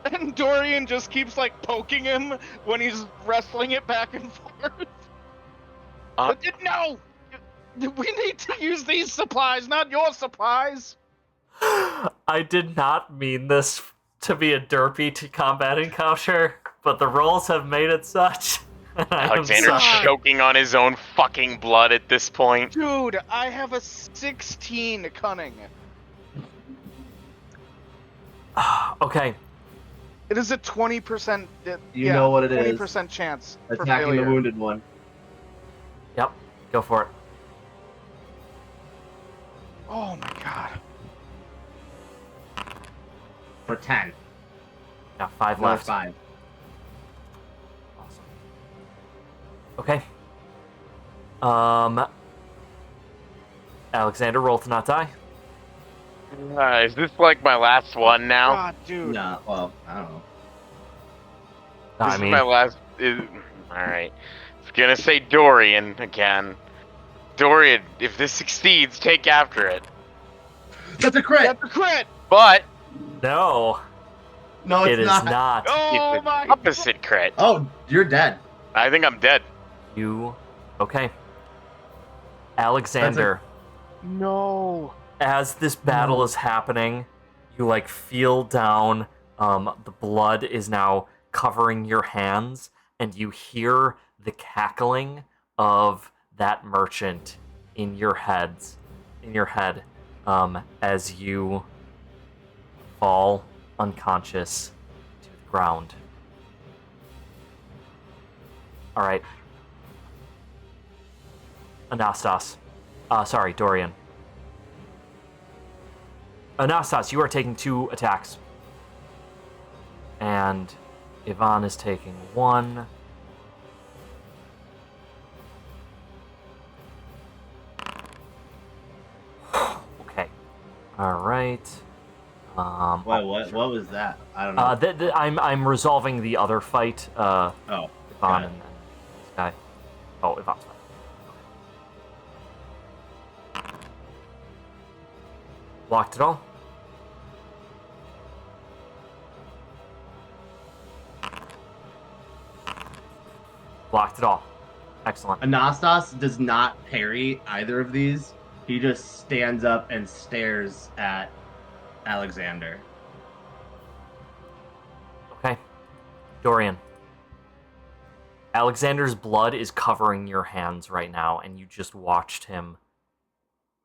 And Dorian just keeps like poking him when he's wrestling it back and forth. No! We need to use these supplies, not your supplies! I did not mean this to be a derpy to combat encounter, but the rolls have made it such. And I am Alexander's sorry. choking on his own fucking blood at this point. Dude, I have a 16 cunning. Okay, It is a 20%. You know what it is. 20% chance for attacking failure. the wounded one. yep, go for it. Oh my god. For 10. Yeah, 5 Another left. 5. Awesome. Okay. Alexander, roll to not die. Is this like my last one now? God, dude. No, well, I don't know. This I is mean, my last. Alright. It's gonna say Dorian again. Dorian, if this succeeds, take after it. That's a crit! That's a crit! But no, No, it's it is not. Oh it's my an opposite crit. Oh, you're dead. I think I'm dead. You. Okay. Alexander, No. as this battle is happening, you like feel down. The blood is now covering your hands, and you hear the cackling of that merchant in your head, as you fall unconscious to the ground. All right, Anastas. Sorry, Dorian. Anastas, you are taking 2 attacks. And Ivan is taking 1. Okay. Alright. Wait, what was that? I don't know. I'm resolving the other fight. Oh, Ivan got it. and this guy. Oh, Ivan's fine. Blocked it all. Blocked it all. Excellent. Anastas does not parry either of these. He just stands up and stares at Alexander. Okay. Dorian. Alexander's blood is covering your hands right now, and you just watched him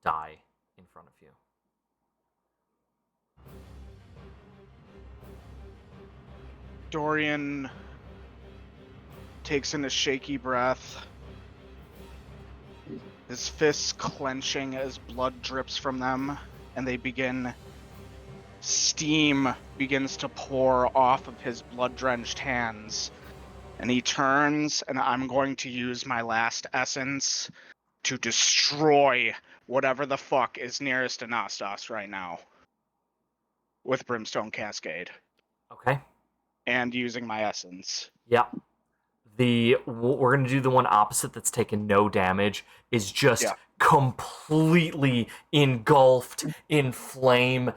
die in front of you. Dorian takes in a shaky breath, his fists clenching as blood drips from them, and they begin. Steam begins to pour off of his blood-drenched hands. And he turns, and I'm going to use my last essence to destroy whatever the fuck is nearest to Anastas right now. With Brimstone Cascade. Okay. And using my essence. Yep. We're gonna do the one opposite that's taken no damage, is just completely engulfed in flame.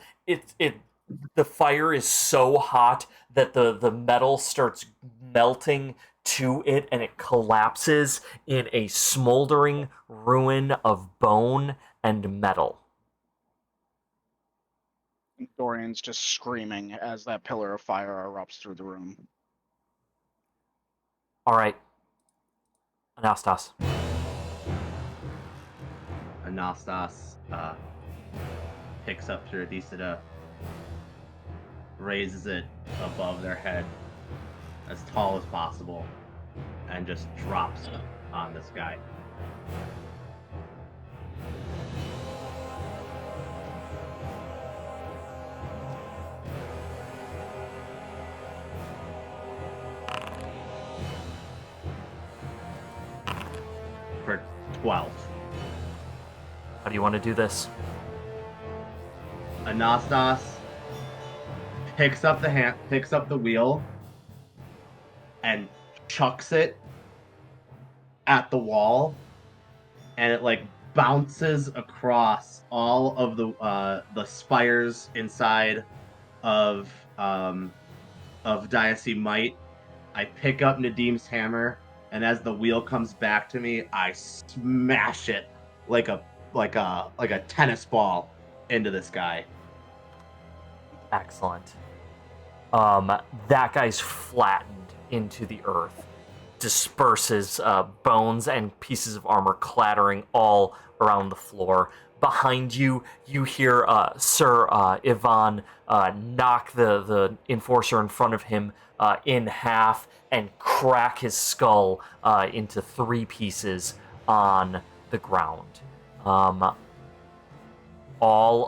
The fire is so hot that the metal starts melting to it, and it collapses in a smoldering ruin of bone and metal. Dorian's just screaming as that pillar of fire erupts through the room. All right. Anastas. Anastas picks up Shiradisida, raises it above their head as tall as possible, and just drops it on this guy. For 12. How do you want to do this? Anastas picks up the wheel and chucks it at the wall, and it like bounces across all of the spires inside of Diocese Might. I pick up Nadim's hammer, and as the wheel comes back to me, I smash it like a tennis ball into this guy. Excellent. That guy's flattened into the earth, disperses, bones and pieces of armor clattering all around the floor. Behind you, you hear Sir Ivan knock the enforcer in front of him in half and crack his skull into 3 pieces on the ground. All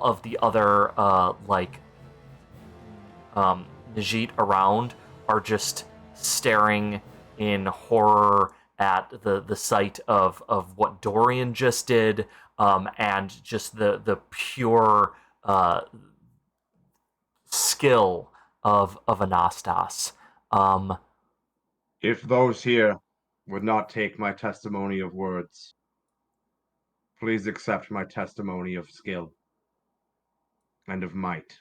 of the other Najit around are just staring in horror at the sight of what Dorian just did, and just the pure skill of Anastas. If those here would not take my testimony of words, please accept my testimony of skill and of might.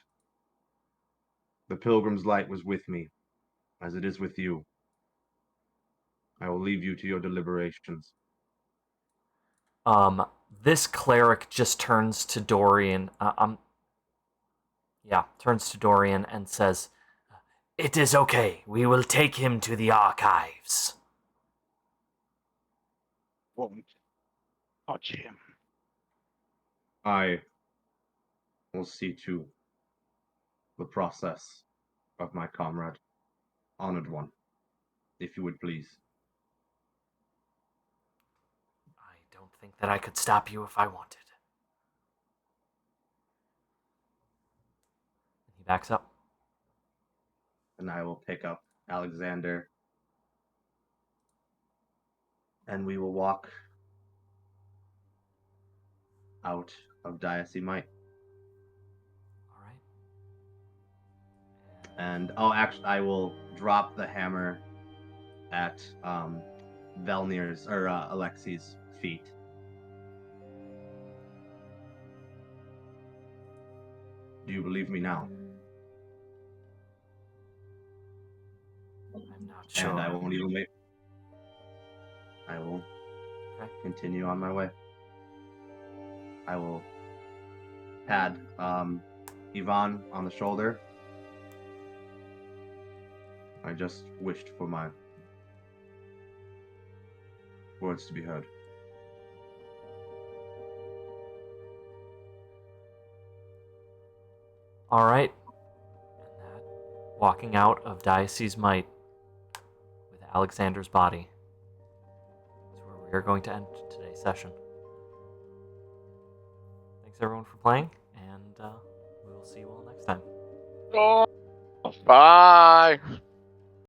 The Pilgrim's Light was with me, as it is with you. I will leave you to your deliberations. This cleric just turns to Dorian. Turns to Dorian and says, "It is okay. We will take him to the archives." Won't touch him. I will see to the process of my comrade, honored one, if you would please. I don't think that I could stop you if I wanted. He backs up. And I will pick up Alexander, and we will walk out of Diocese Might. All right. And I will drop the hammer at Velnir's or Alexi's feet. Do you believe me now? I'm not sure. And I won't even wait. I will continue on my way. I will pat Ivan on the shoulder. I just wished for my words to be heard. All right. And that, walking out of Diocese Might with Alexander's body, is where we are going to end today's session. Thanks everyone for playing, and we will see you all next time. Bye.